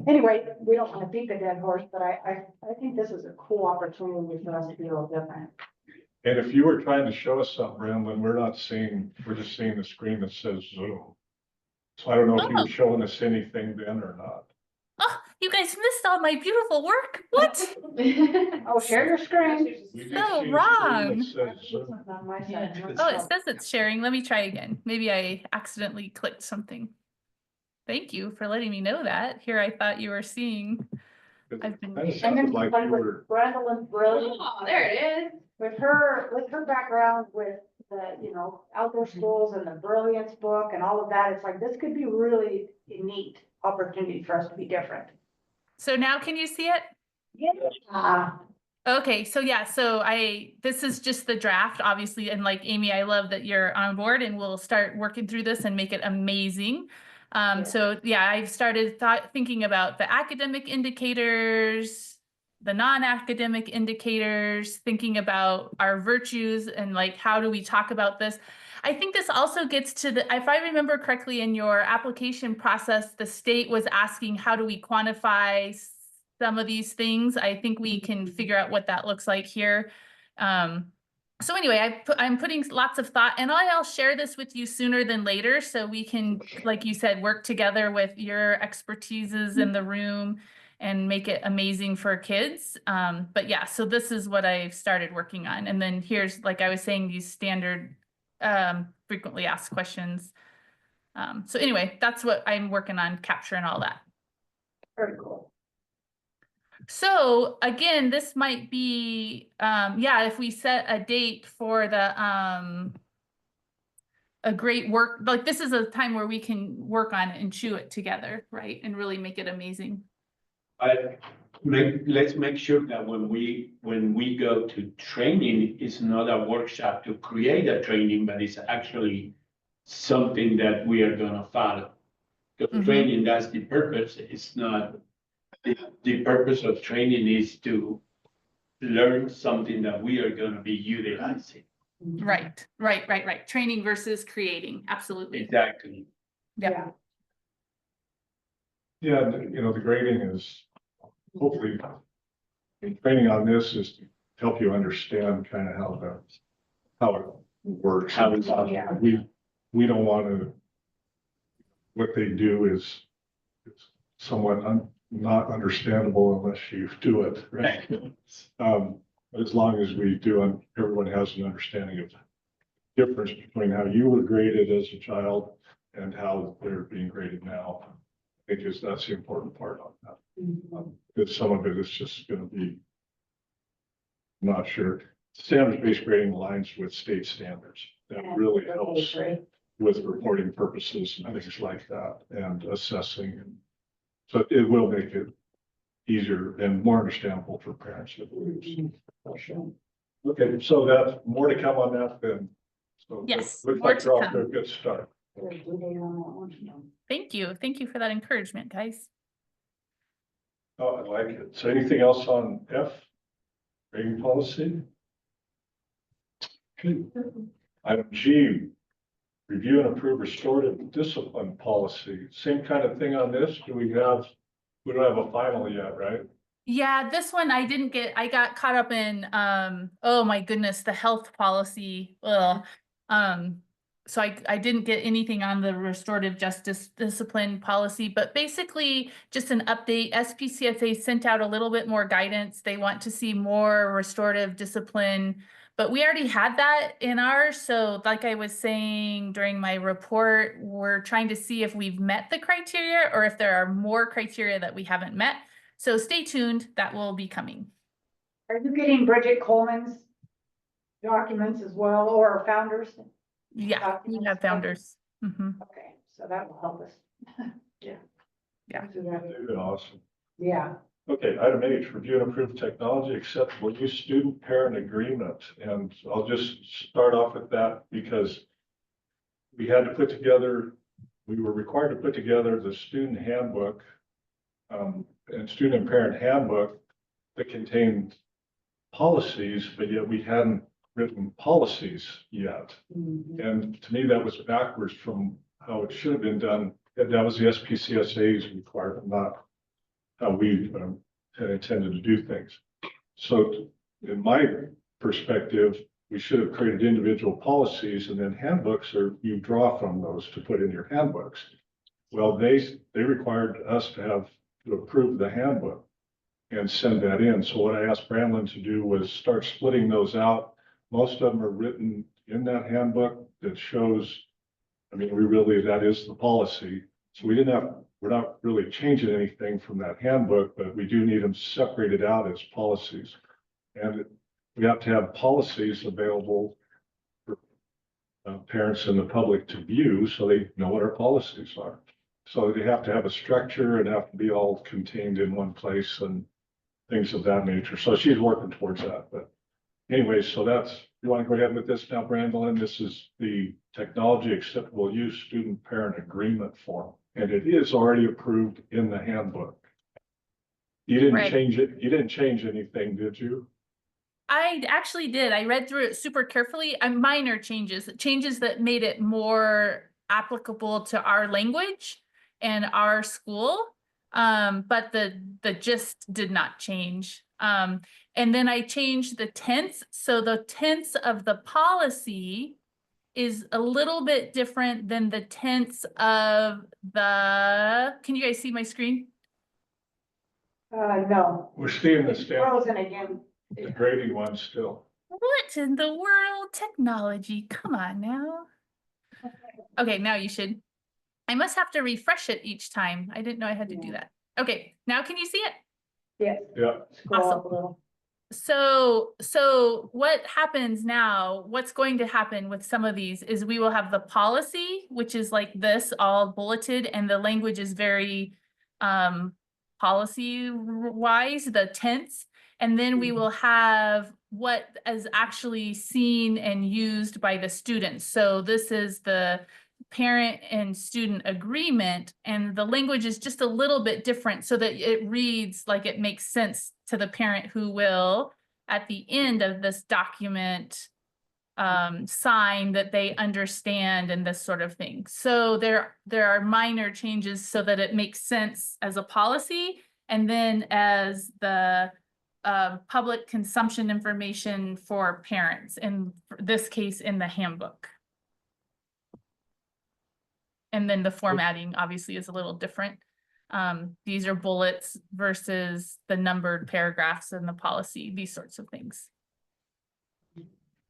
Anyway, we don't want to beat the dead horse, but I think this is a cool opportunity for us to be a little different. And if you were trying to show us something, Brandon, we're not seeing, we're just seeing the screen that says Zoom. So I don't know if you were showing us anything then or not. Oh, you guys missed all my beautiful work. What? Oh, share your screen. We did So see a screen wrong. that says Zoom. On my side. Oh, it says it's sharing. Let me try again. Maybe I accidentally clicked something. Thank you for letting me know that. Here I thought you were seeing. I've been- Kind of And sounded then like like you with were, Brandon's brilliant. Oh, there it is. With her background with the, outdoor schools and the brilliance book and all of that, it's like, this could be really a neat opportunity for us to be different. So now can you see it? Yeah. Okay, so yeah, this is just the draft, obviously, and like Amy, I love that you're on board and we'll start working through this and make it amazing. So yeah, I've started thinking about the academic indicators, the non-academic indicators, thinking about our virtues and like, how do we talk about this? I think this also gets to if I remember correctly, in your application process, the state was asking, how do we quantify some of these things? I think we can figure out what that looks like here. So anyway, I'm putting lots of thought, and I'll share this with you sooner than later, so we can, like you said, work together with your expertises in the room and make it amazing for kids. But yeah, so this is what I've started working on. And then here's, like I was saying, these standard frequently asked questions. So anyway, that's what I'm working on, capturing all that. Very cool. So again, this might be, if we set a date for the, a great work, like this is a time where we can work on it and chew it together, right? And really make it amazing. Let's make sure that when we go to training, it's not a workshop to create a training, but it's actually something that we are gonna follow. The training, that's the purpose. It's not, the purpose of training is to learn something that we are gonna be utilizing. Right. Training versus creating. Absolutely. Exactly. Yeah. yeah, the grading is hopefully, training on this is to help you understand kind of how it works. How it's We don't want to, what they do is it's somewhat not understandable unless you do it, right? As long as we do, and everyone has an understanding of the difference between how you were graded as a child and how they're being graded now. I think that's the important part on that. Because some of it is just going to be, I'm not sure. Standards-based grading aligns with state standards. That really helps with reporting purposes and things like that, and assessing. And so it will make it easier and more understandable for parents, I believe. Okay, so that's more to come on that then. So Yes, looks more like to you're off to come. a good start. Thank you. Thank you for that encouragement, guys. Oh, I like it. So anything else on F? Grading policy? Okay. Item G, review and approve restorative discipline policy. Same kind of thing on this. We don't have a final yet, right? Yeah, this one I didn't get, I got caught up in, oh my goodness, the health policy. Ugh. So I didn't get anything on the restorative justice discipline policy, but basically just an update. SPCSA sent out a little bit more guidance. They want to see more restorative discipline, but we already had that in ours. So like I was saying during my report, we're trying to see if we've met the criteria or if there are more criteria that we haven't met. So stay tuned, that will be coming. Are you getting Bridget Coleman's documents as well, or founders? Yeah, we have founders. Mhm. Okay, so that will help us. Yeah. Yeah. Awesome. Yeah. Okay, item H, review and approve technology acceptable use student parent agreement. And I'll just start off with that because we had to put together, we were required to put together the student handbook and student and parent handbook that contained policies, but yet we hadn't written policies yet. And to me, that was backwards from how it should have been done. And that was the SPCSA's requirement, not how we had intended to do things. So in my perspective, we should have created individual policies and then handbooks, or you draw from those to put in your handbooks. Well, they required us to approve the handbook and send that in. So what I asked Brandon to do was start splitting those out. Most of them are written in that handbook that shows, I mean, that is the policy. So we're not really changing anything from that handbook, but we do need them separated out as policies. And we have to have policies available for parents and the public to view so they know what our policies are. So they have to have a structure and have to be all contained in one place and things of that nature. So she's working towards that. But anyway, so you want to go ahead with this now, Brandon? This is the technology acceptable use student parent agreement form. And it is already approved in the handbook. You didn't Right. change it. You didn't change anything, did you? I actually did. I read through it super carefully. Minor changes that made it more applicable to our language and our school. But the gist did not change. And then I changed the tense. So the tense of the policy is a little bit different than the tense of can you guys see my screen? No. We're seeing the stamp, Frozen again. the grading one still. What in the world? Technology, come on now. Okay, now you should. I must have to refresh it each time. I didn't know I had to do that. Okay, now can you see it? Yes. Yeah. Scroll Awesome. up a little. So what happens now, what's going to happen with some of these is we will have the policy, which is like this, all bulleted, and the language is very policy wise, the tense. And then we will have what is actually seen and used by the students. So this is the parent and student agreement, and the language is just a little bit different so that it reads like it makes sense to the parent who will, at the end of this document, sign that they understand and this sort of thing. So there are minor changes so that it makes sense as a policy, and then as the public consumption information for parents, in this case in the handbook. And then the formatting obviously is a little different. These are bullets versus the numbered paragraphs in the policy, these sorts of things.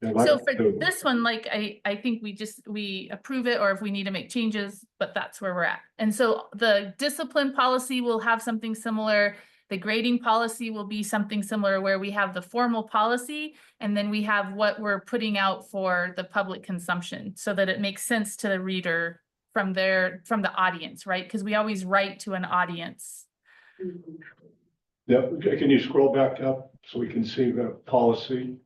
So for this one, like, I think we approve it, or if we need to make changes, but that's where we're at. And so the discipline policy will have something similar. The grading policy will be something similar, where we have the formal policy and then we have what we're putting out for the public consumption so that it makes sense to the reader from the audience, right? Because we always write to an audience. Yep. Okay, can you scroll back up so we can see the policy?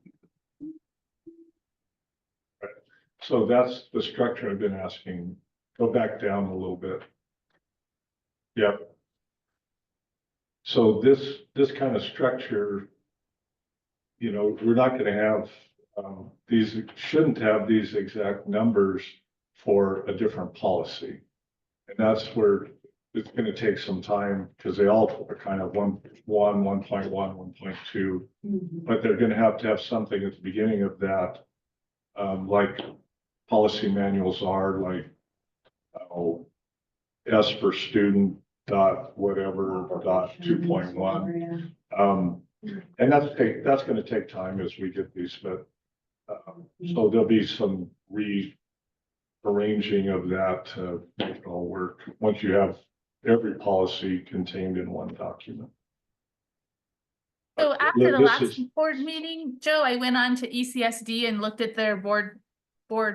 So that's the structure I've been asking. Go back down a little bit. Yep. So this kind of structure, you know, we're not gonna have, these, shouldn't have these exact numbers for a different policy. And that's where it's gonna take some time, because they all are kind of 1.1, 1.2, but they're gonna have to have something at the beginning of that. Like policy manuals are, like, oh, S for student dot whatever dot 2.1. And that's gonna take time as we get these, but, so there'll be some rearranging of that to make it all work, once you have every policy contained in one document. So after the This last is- board meeting, Joe, I went on to ECSD and looked at their board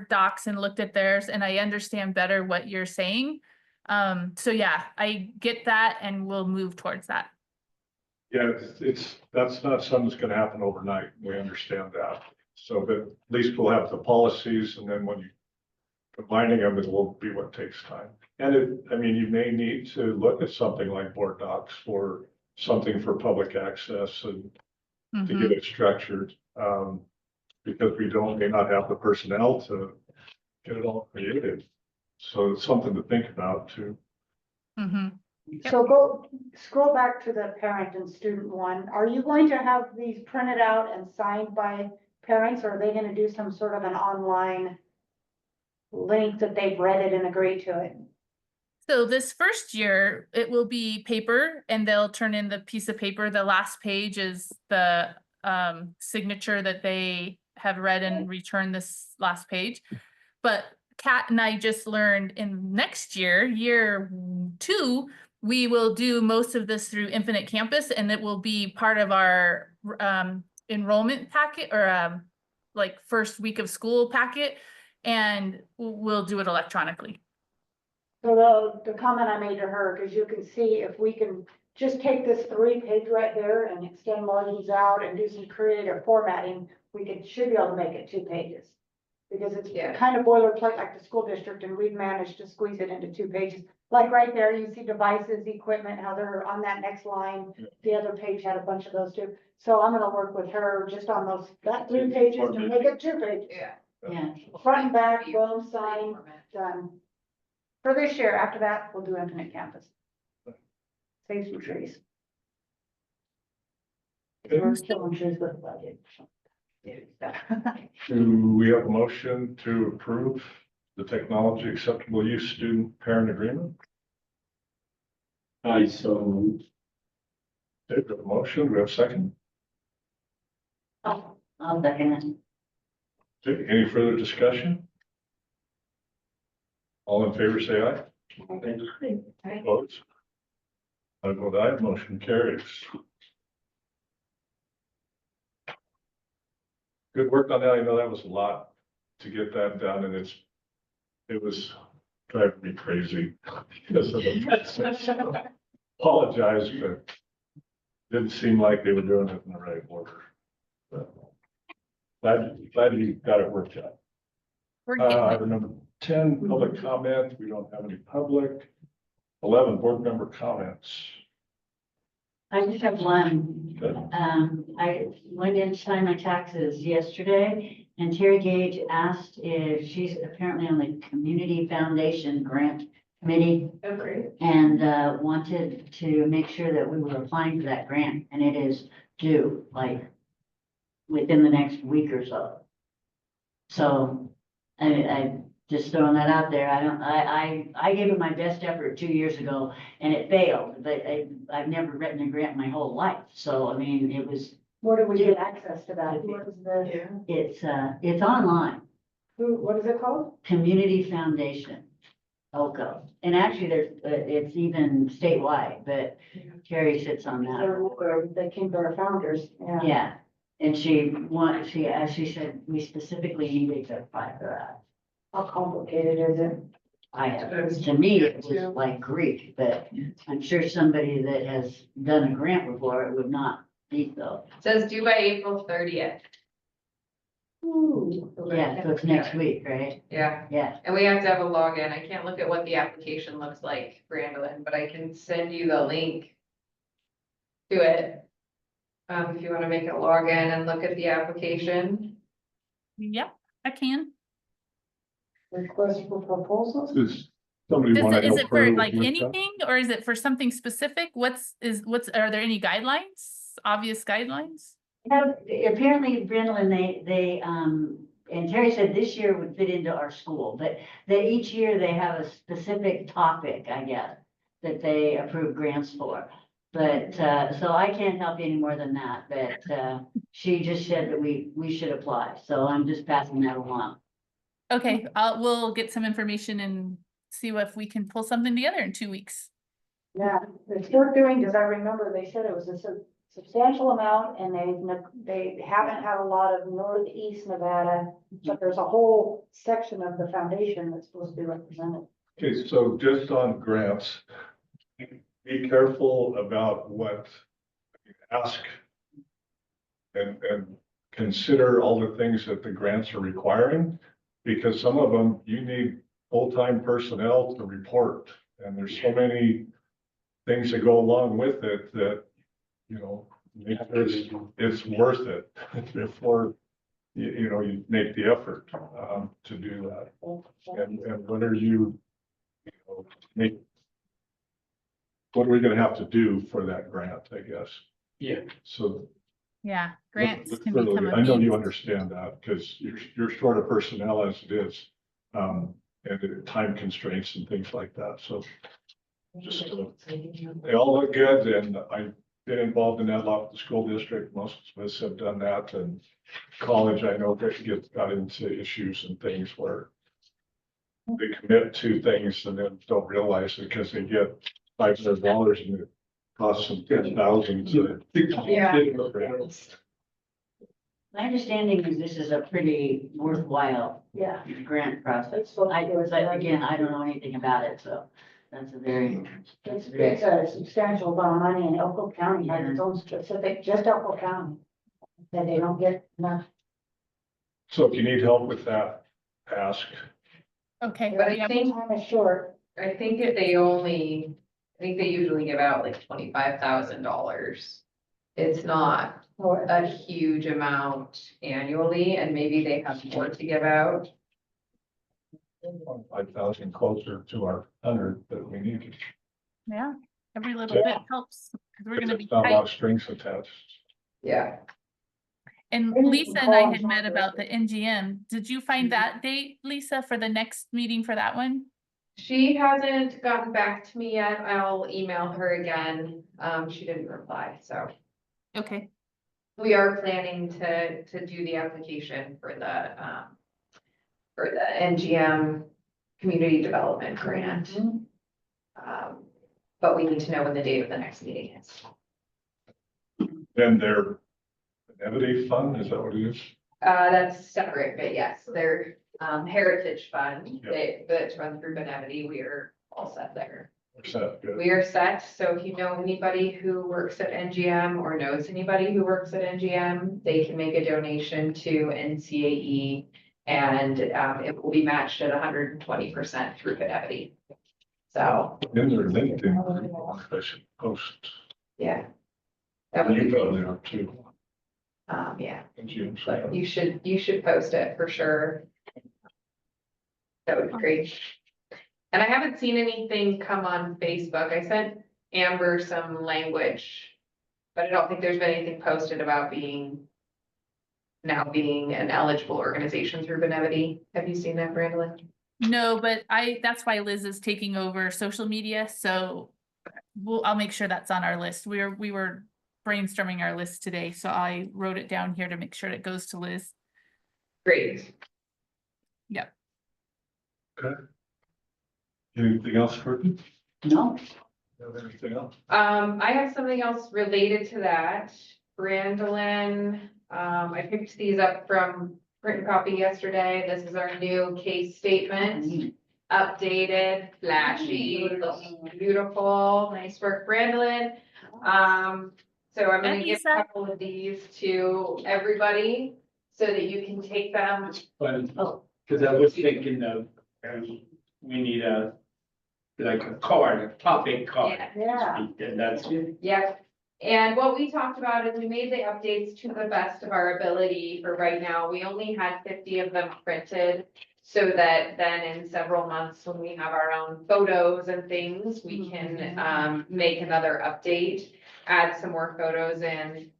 docs and looked at theirs, and I understand better what you're saying. So yeah, I get that and we'll move towards that. Yeah, that's not something that's gonna happen overnight, we understand that. So, but at least we'll have the policies, and then when you combining them, it will be what takes time. And I mean, you may need to look at something like board docs or something for public access and to get it structured. Because we may not have the personnel to get it all created. So it's something to think about too. Mhm. So scroll back to the parent and student one. Are you going to have these printed out and signed by parents, or are they gonna do some sort of an online link that they've read it and agreed to it? So this first year, it will be paper and they'll turn in the piece of paper. The last page is the signature that they have read and returned this last page. But Kat and I just learned in next year, year 2, we will do most of this through Infinite Campus, and it will be part of our enrollment packet or like first week of school packet, and we'll do it electronically. So the comment I made to her, because you can see if we can just take this 3-page right here and extend margins out and do some creative formatting, should be able to make it 2 pages. Because it's kind of boilerplate like the school district, and we've managed to squeeze it into 2 pages. Like right there, you see devices, equipment, how they're on that next line. The other page had a bunch of those too. So I'm gonna work with her just on that 3 pages to make it 2 pages. Yeah. Front and back, boom, sign, done. For this year, after that, we'll do Infinite Campus. Save some trees. We're killing trees with the budget. Do we have a motion to approve the technology acceptable use student parent agreement? So Okay, we have a motion, do we have a second? I'll second it. Okay, any further discussion? All in favor, say aye. Opposed? I vote aye, motion carries. Good work on that. I know that was a lot to get that done, and it was driving me crazy because of the apologize, but didn't seem like they were doing it in the right order. But glad you got it worked out. We're getting it. Item number 10, public comment. We don't have any public. 11, board member comments. I just have one. Good. I went in to sign my taxes yesterday, and Terry Gage asked if she's apparently on the Community Foundation Grant Committee. Oh, great. And wanted to make sure that we were applying for that grant, and it is due like within the next week or so. So I just throwing that out there. I gave it my best effort 2 years ago and it failed, but I've never written a grant my whole life. So, I mean, it was, Where do we get access to that? What is the, it's online, what is it called? Community Foundation, Elko. And actually there's, it's even statewide, but Terry sits on that. They came to our founders. Yeah, and as she said, we specifically needed to apply for that. How complicated is it? To me, it was like Greek, but I'm sure somebody that has done a grant before, it would not be so. Says due by April 30th. Yeah, so it's next week, right? Yeah, Yeah. and we have to have a login. I can't look at what the application looks like, Brandon, but I can send you the link to it. If you wanna make a login and look at the application. Yep, I can. Request for proposals? Does somebody want to Is help it for her like with that? anything or is it for something specific? Are there any guidelines, obvious guidelines? No, apparently, Brindlin, and Terry said this year would fit into our school, but each year they have a specific topic, I guess, that they approve grants for. But, so I can't help you any more than that, but, she just said that we should apply, so I'm just passing that along. Okay, we'll get some information and see if we can pull something together in 2 weeks. Yeah, it's worth doing, because I remember they said it was a substantial amount, and they haven't had a lot of northeast Nevada, but there's a whole section of the foundation that's supposed to be represented. Okay, so just on grants, be careful about what you ask. And consider all the things that the grants are requiring, because some of them, you need full-time personnel to report. And there's so many things that go along with it that, you know, it's worth it before, you make the effort, to do that. And what are you know, what are we gonna have to do for that grant, I guess? Yeah. So. Yeah, look- grants look can further. become a I know you beast. understand that, because you're short of personnel as it is, and time constraints and things like that, so. Just, they all look good, and I've been involved in that a lot with the school district, most of us have done that, and college, I know that got into issues and things where they commit to things and then don't realize it because they get $500 and it costs them 10,000 to. Yeah. My understanding is this is a pretty worthwhile Yeah. grant process. So Again, I don't know anything about it, so that's a very, It's a substantial amount of money, and Elko County has its own specific, just Elko County, that they don't get enough. So if you need help with that, ask. Okay, But I yeah, think, Time is short. I think they usually give out like $25,000. It's not Or- a huge amount annually, and maybe they have more to give out. 5,000 closer to our 100 that we need. yeah, every little bit helps, because we're gonna be It's not a lot tight. of strings attached. Yeah, And Maybe we Lisa can and I call had them met up about the NGM. Did you find that date, Lisa, for the next meeting for that one? she hasn't gotten back to me yet. I'll email her again. She didn't reply, so Okay, we are planning to do the application for the NGM Community Development Grant. But we need to know when the date of the next meeting is. Then their Benevolent Fund, is that what it is? That's separate, but yes, their Heritage Fund, Yep. that's run through Benevity, we are all set there. Is that good? We are set, so if you know anybody who works at NGM or knows anybody who works at NGM, they can make a donation to NCAE. And it will be matched at 120% through Benevity. So, In their LinkedIn group, I should post. yeah. That would be You great. probably are too. Yeah, And Jim, but so. you should post it for sure. That would be great. And I haven't seen anything come on Facebook. I sent Amber some language, but I don't think there's been anything posted about being an eligible organization through Benevity. Have you seen that, Brandon? no, but that's why Liz is taking over social media, so I'll make sure that's on our list. We were brainstorming our list today, so I wrote it down here to make sure it goes to Liz. Great. Anything else for you? no? Have anything else? I have something else related to that. Brandolin, I picked these up from print copy yesterday. This is our new case statement. Updated, flashy, looks beautiful. Nice work, Brandolin. So I'm gonna give Lisa. a couple of these to everybody. so that you can take them. But, Oh. because I was thinking of, we need like a card, a topic card. Yeah. And that's it. Yep. And what we talked about is we made the updates to the best of our ability for right now. We only had 50 of them printed. So that then in several months, when we have our own photos and things, we can make another update, add some more photos in.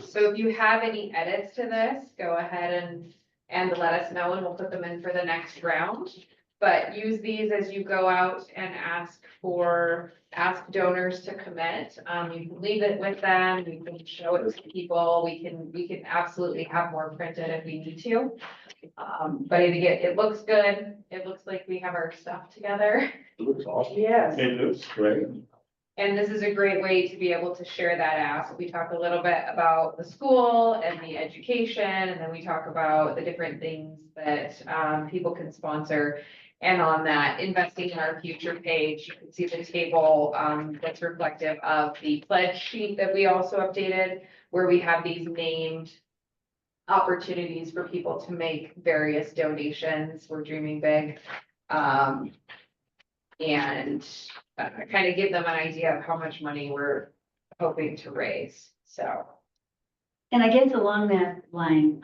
So if you have any edits to this, go ahead and let us know and we'll put them in for the next round. But use these as you go out and ask donors to commit. You can leave it with them, you can show it to people, we can absolutely have more printed if we need to. But it looks good, it looks like we have our stuff together. It looks awesome. Yes. It looks great. And this is a great way to be able to share that ask. We talk a little bit about the school and the education, and then we talk about the different things that people can sponsor. And on that investing in our future page, you can see the table that's reflective of the pledge sheet that we also updated, where we have these named opportunities for people to make various donations. We're dreaming big. And kind of give them an idea of how much money we're hoping to raise, so. And I guess along that line,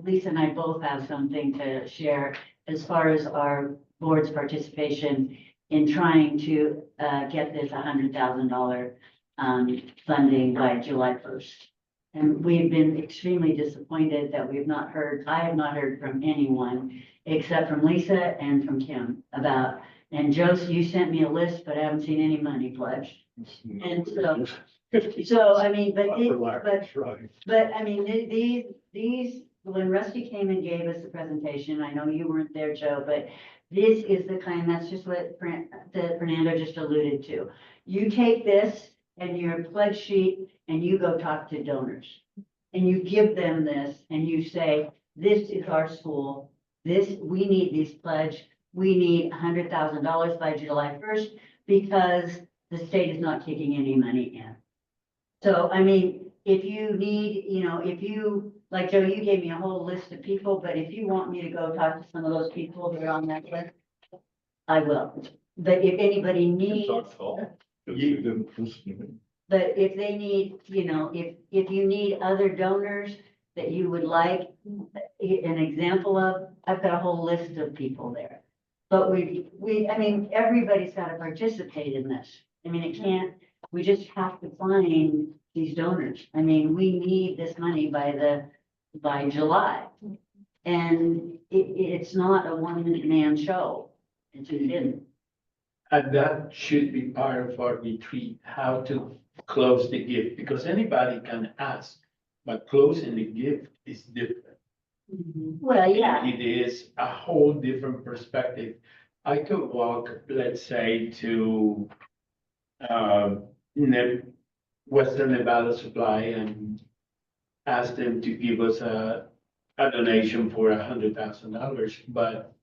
Lisa and I both have something to share as far as our board's participation in trying to get this $100,000 funding by July 1st. And we've been extremely disappointed that I have not heard from anyone except from Lisa and from Kim about, and Joe, you sent me a list, but I haven't seen any money pledged. And so, I mean, but I mean, these, when Rusty came and gave us the presentation, I know you weren't there, Joe, but this is the kind, that's just what Fernando just alluded to. You take this and your pledge sheet and you go talk to donors. And you give them this and you say, this is our school. We need these pledge. We need $100,000 by July 1st because the state is not kicking any money in. So, I mean, if you need, like Joe, you gave me a whole list of people, but if you want me to go talk to some of those people that are on that list, I will. But if anybody needs, but if they need, if you need other donors that you would like an example of, I've got a whole list of people there. But I mean, everybody's got to participate in this. I mean, we just have to find these donors. I mean, we need this money by July. And it's not a one-man show. It just isn't. And that should be part of our retreat, how to close the gift, because anybody can ask, but closing the gift is different. Well, yeah. It is a whole different perspective. I could walk, let's say, to Western Nevada Supply and ask them to give us a donation for $100,000, but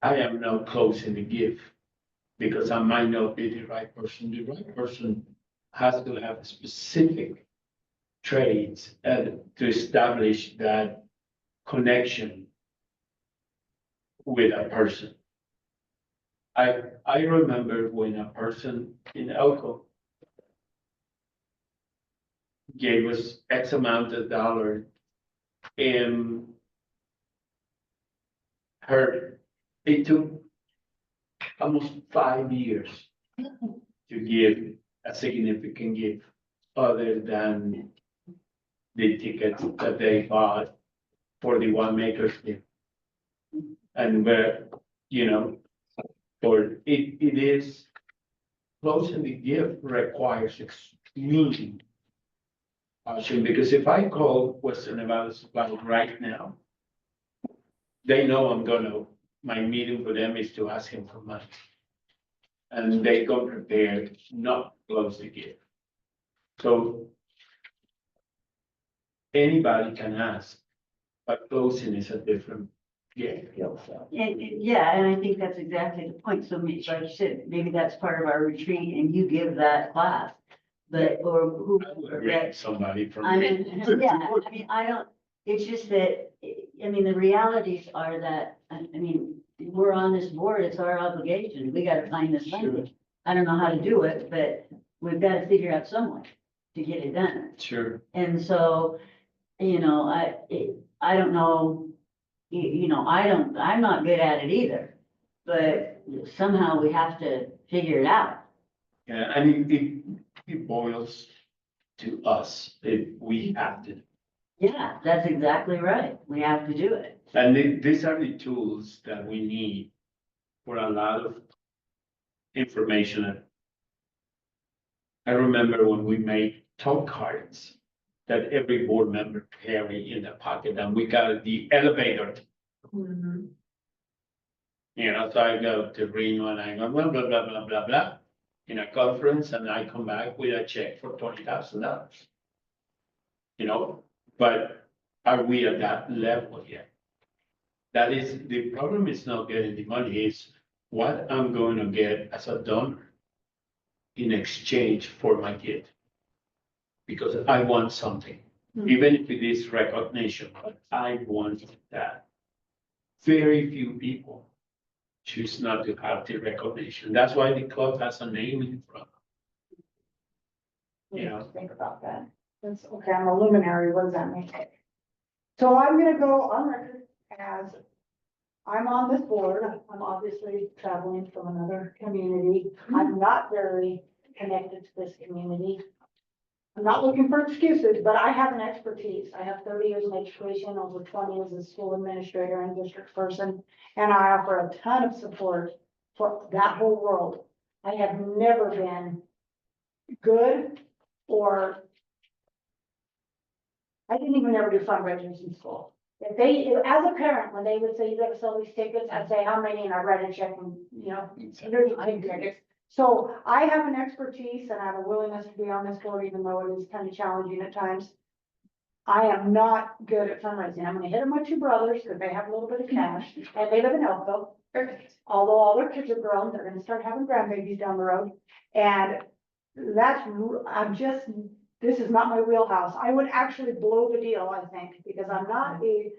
I am not closing the gift because I might not be the right person. The right person has to have specific trades to establish that connection with a person. I remember when a person in Elko gave us X amount of dollars and it took almost 5 years to give a significant gift other than the tickets that they bought for the one maker's gift. And where, for it is closing the gift requires extreme caution, because if I call Western Nevada Supply right now, they know my meeting for them is to ask him for money. And they come prepared not to close the gift. So anybody can ask, but closing is a different game. And I think that's exactly the point. So like you said, maybe that's part of our retreat and you give that class. but, or I whoever, would but rent somebody from. I mean, yeah, I mean, I don't, it's just that, I mean, the realities are that, I mean, we're on this board, it's our obligation, we gotta find this money. I don't know how to do it, but we've gotta figure out some way to get it done. Sure. And so, you know, I don't know, you know, I'm not good at it either. But somehow we have to figure it out. Yeah, I mean, it boils to us, we have to. Yeah, that's exactly right. We have to do it. And these are the tools that we need for a lot of information. I remember when we made talk cards that every board member carry in the pocket, and we got the elevator. Mhm. You know, so I go to Reno and I go blah, blah, blah, blah, blah, blah, in a conference, and I come back with a check for $20,000. You know, but are we at that level yet? That is, the problem is not getting the money, it's what I'm going to get as a donor in exchange for my gift. Because I want something, even if it is recognition, but I want that. Very few people choose not to have the recognition. That's why the club has a name in front. You know, Think about that. That's, okay, I'm a luminary, what does that mean? So I'm gonna go on record as, I'm on this board, I'm obviously traveling from another community. I'm not very connected to this community. I'm not looking for excuses, but I have an expertise. I have 30 years in education, over 20 as a school administrator and district person, and I offer a ton of support for that whole world. I have never been good or I didn't even ever do fundraisers in school. If they, as a parent, when they would say, you gotta sell these tickets, I'd say, how many? And I'd write a check and, you know, here's the tickets. So I have an expertise and I have a willingness to be on this board, even though it is kind of challenging at times. I am not good at fundraising. I'm gonna hit them with two brothers, because they have a little bit of cash, and they live in Elko. Although all their kids are grown, they're gonna start having grandbabies down the road. And that's, this is not my wheelhouse. I would actually blow the deal, I think, because I'm not a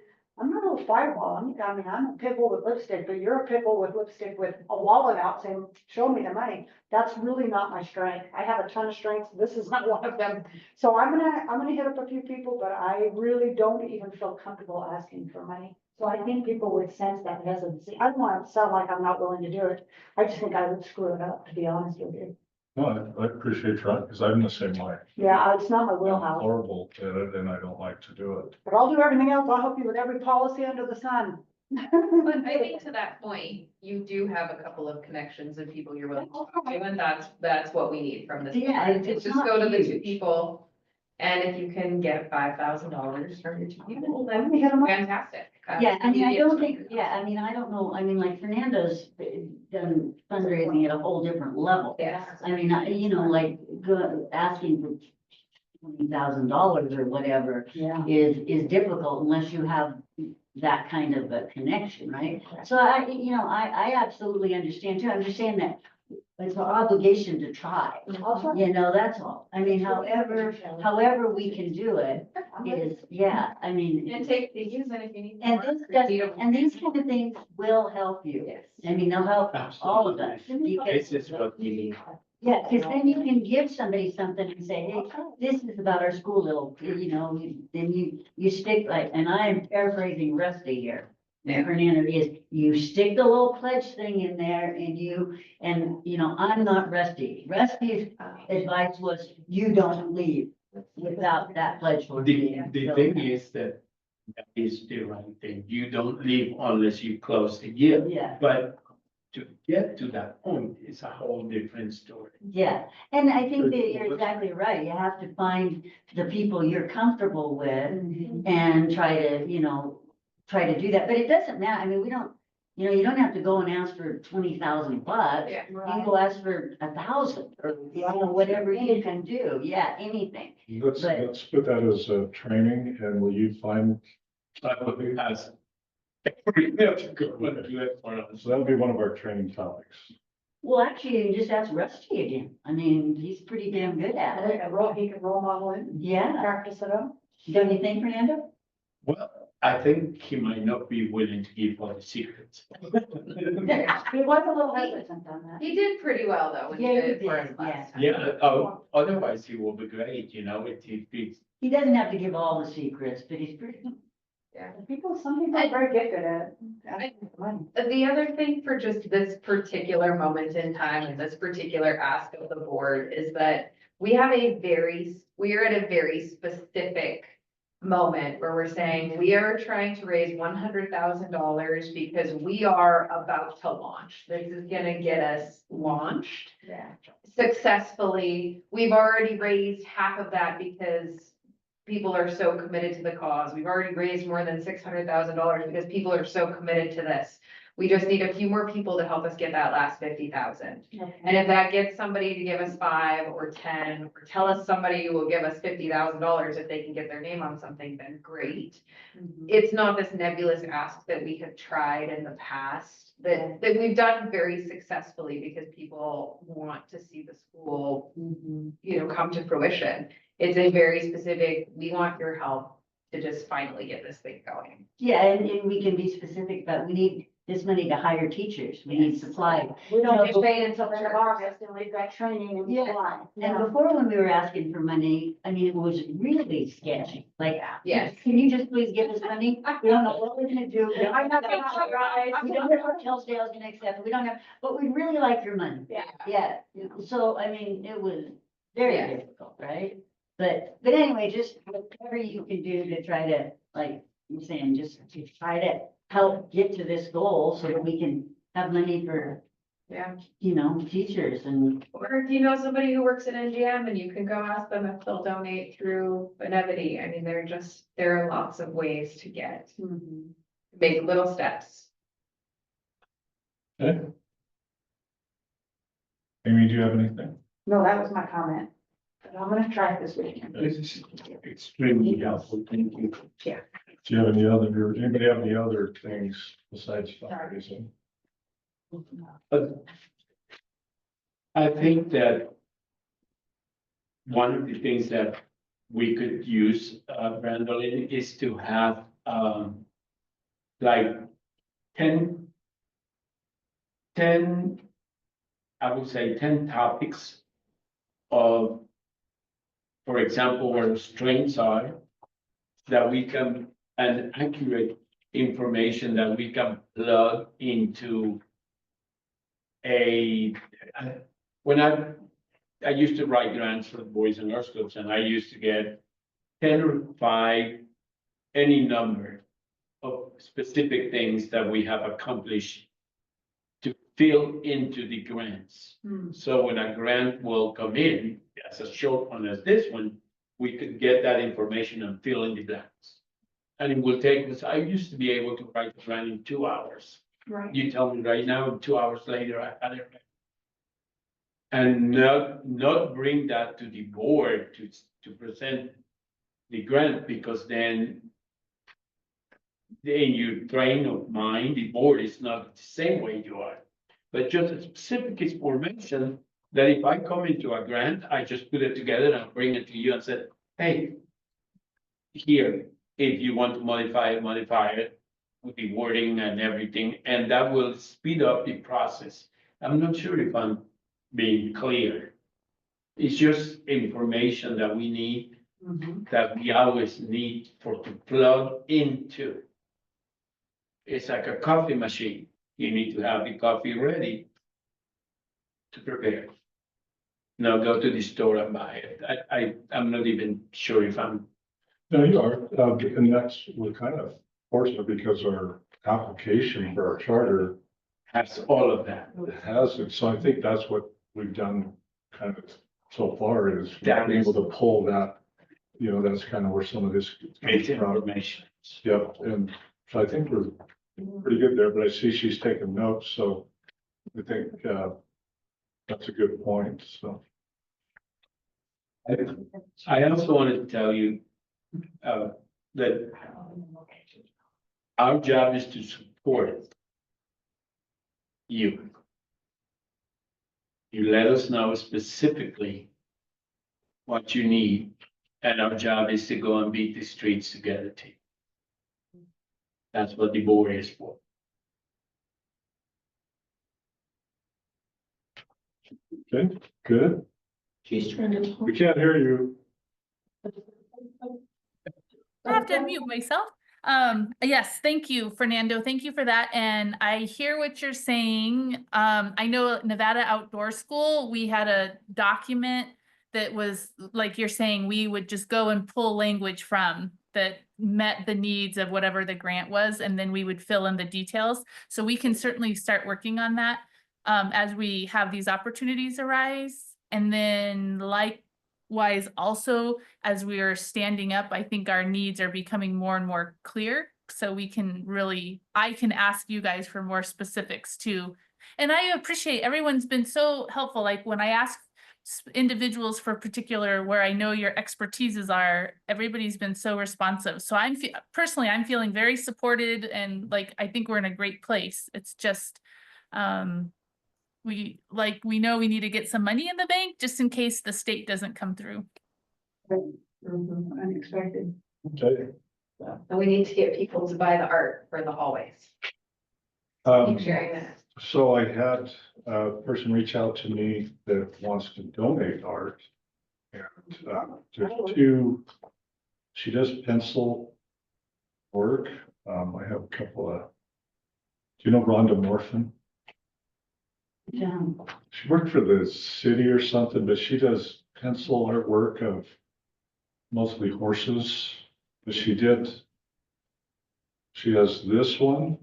fireball. I mean, I'm a pit bull with lipstick, but you're a pit bull with lipstick with a wallet out saying, show me the money. That's really not my strength. I have a ton of strengths. This is not one of them. So I'm gonna hit up a few people, but I really don't even feel comfortable asking for money. So I think people would sense that hesitancy. I don't want to sound like I'm not willing to do it. I just think I would screw it up, to be honest with you. No, I appreciate trying, because I'm the same way. Yeah, it's not my I'm wheelhouse, horrible at it and I don't like to do it. but I'll do everything else. I'll help you with every policy under the sun. But I think to that point, you do have a couple of connections and people you're willing to talk to, and that's what we need from this. Yeah, board. it's It's just not go to the two huge. people, and if you can get $5,000 from your two people, then We hit 'em up. fantastic. Yeah, I mean, I don't Immediate think, yeah, I mean, I don't know, I mean, like Fernando's done fundraising at a whole different level. Yes. I mean, you know, like, asking for $20,000 or whatever Yeah. is difficult unless you have that kind of a connection, right? So I absolutely understand too. I'm just saying that it's our obligation to try, I'll try. you know, that's all. I mean, however we can do it is, yeah, I mean. And take these, and if you need. And more, this does, you know, and these kind of things will help you. Yes. I mean, they'll help all of us. this Because, is what we need. yeah, because then you can give somebody something and say, hey, this is about our school, little, you know, then you stick like, and I am paraphrasing Rusty here. Yeah. Fernando is, you stick the little pledge thing in there and you know, I'm not Rusty. Rusty's advice was, you don't leave without that pledge. for me. The So- thing is that is the right thing. You don't leave unless you close the year. Yeah. But to get to that point is a whole different story. Yeah, and I think that you're exactly right. You have to find the people you're comfortable with and try to, you know, try to do that. But it doesn't matter. I mean, we don't, you know, you don't have to go and ask for $20,000. Yeah. You can go ask for 1,000 or, you know, whatever you can do. Yeah, anything. Let's put that as a training, and will you find, Somebody has. We have to go and do it for us. so that'll be one of our training topics. Well, actually, you just ask Rusty again. I mean, he's pretty damn good at it. He can role model it, Yeah, practice it up. don't you think, Fernando? Well, I think he might not be willing to give all the secrets. He was a little hesitant on that. He did pretty well though when he Yeah, he did it for us did, last time. Yeah, oh, otherwise he will be great, you know, it's He doesn't have to give all the secrets, but he's pretty, Some people are very gifted at asking for money. The other thing for just this particular moment in time and this particular ask of the board is that we are at a very specific moment where we're saying we are trying to raise $100,000 because we are about to launch. This is gonna get us launched Yeah. successfully. We've already raised half of that because people are so committed to the cause. We've already raised more than $600,000 because people are so committed to this. We just need a few more people to help us get that last 50,000. And if that gets somebody to give us 5 or 10, or tell us somebody who will give us $50,000 if they can get their name on something, then great. It's not this nebulous ask that we have tried in the past, that we've done very successfully because people want to see the school, come to fruition. It's a very specific, we want your help to just finally get this thing going. yeah, and we can be specific, but we need this money to hire teachers. We need supply. We don't No, get paid until the end of August and we've got training in Yeah. July. And before, when we were asking for money, I mean, it was really sketchy, like, Yes. can you just please give us money? We don't know what we're gonna do. We don't I'm not know gonna how- rise. We don't know what Hillsdale's gonna accept. We don't know, but we'd really like your money. Yeah. Yeah, so, I mean, it was very Yeah. difficult, right? But anyway, just whatever you can do to try to, like you're saying, just to try to help get to this goal so that we can have money for, Yeah. teachers and, Or if you know somebody who works at NGM and you can go ask them if they'll donate through Benevity. I mean, there are lots of ways to make little steps. Okay. Amy, do you have anything? No, that was my comment. But I'm gonna try it this weekend. this is extremely helpful, thank you. Do you have anybody have any other things besides fundraising? But I think that one of the things that we could use, Brandolin, is to have, like 10, I would say 10 topics of, for example, where the strengths are, that we can, and accurate information that we can plug into when I used to write grants for the Boys and Girls Clubs, and I used to get 10 or 5, any number of specific things that we have accomplished to fill into the grants. So when a grant will come in, as a short one as this one, we could get that information and fill in the blanks. And it will take us, I used to be able to write the grant in 2 hours. Right. You tell me right now, 2 hours later, I had it. And not bring that to the board to present the grant, because then in your train of mind, the board is not the same way you are. But just a specific information that if I come into a grant, I just put it together and bring it to you and said, hey, here, if you want to modify it with the wording and everything, and that will speed up the process. I'm not sure if I'm being clear. It's just information that we need, that we always need to plug into. It's like a coffee machine. You need to have the coffee ready to prepare. Now go to the store and buy it. I'm not even sure if I'm. No, you are, and we're kind of fortunate because our application for our charter Has all of that. has it, so I think that's what we've done kind of so far is That being is- able to pull that, that's kind of where some of this comes Great from. information. Yep, and so I think we're pretty good there, but I see she's taking notes, so I think, that's a good point, so. I also wanted to tell you, that our job is to support you. You let us know specifically what you need, and our job is to go and beat the streets to get it to you. That's what the board is for. Okay, good. She's trying to. We can't hear you. I have to unmute myself. Yes, thank you, Fernando. Thank you for that. And I hear what you're saying. I know at Nevada Outdoor School, we had a document that was like you're saying, we would just go and pull language from that met the needs of whatever the grant was, and then we would fill in the details. So we can certainly start working on that as we have these opportunities arise. And then likewise, also, as we are standing up, I think our needs are becoming more and more clear. So we can really, I can ask you guys for more specifics too. And I appreciate everyone's been so helpful. Like when I ask individuals for particular where I know your expertises are, everybody's been so responsive. So personally, I'm feeling very supported, and like I think we're in a great place. It's just we know we need to get some money in the bank just in case the state doesn't come through. Unexpected. Okay. And we need to get people to buy the art for the hallways. Keep sharing that. So I had a person reach out to me that wants to donate art. And there's two, she does pencil work. I have a couple of, do you know Rhonda Morphin? Yeah. She worked for the city or something, but she does pencil artwork of mostly horses. But she has this one.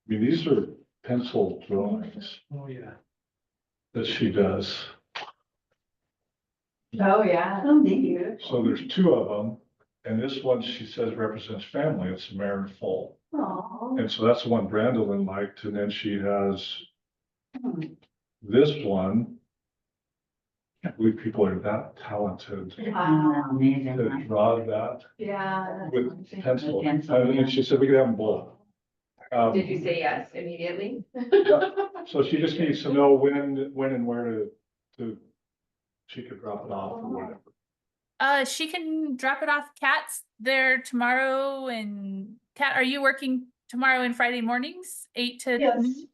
I mean, these are pencil drawings Oh, yeah. that she does. Oh, yeah. Oh, neat. So there's two of them. And this one, she says, represents family. It's a mare and foal. Oh. And so that's the one Brandon liked. And then she has this one. I can't believe people are that talented Wow, to amazing. draw that Yeah. with pencil. Pencil, And she said we could have them both. Did you say yes immediately? So she just needs to know when and where to, she could drop it off or whatever. She can drop it off. Kat's there tomorrow, and Kat, are you working tomorrow and Friday mornings, 8 to Yes. noon?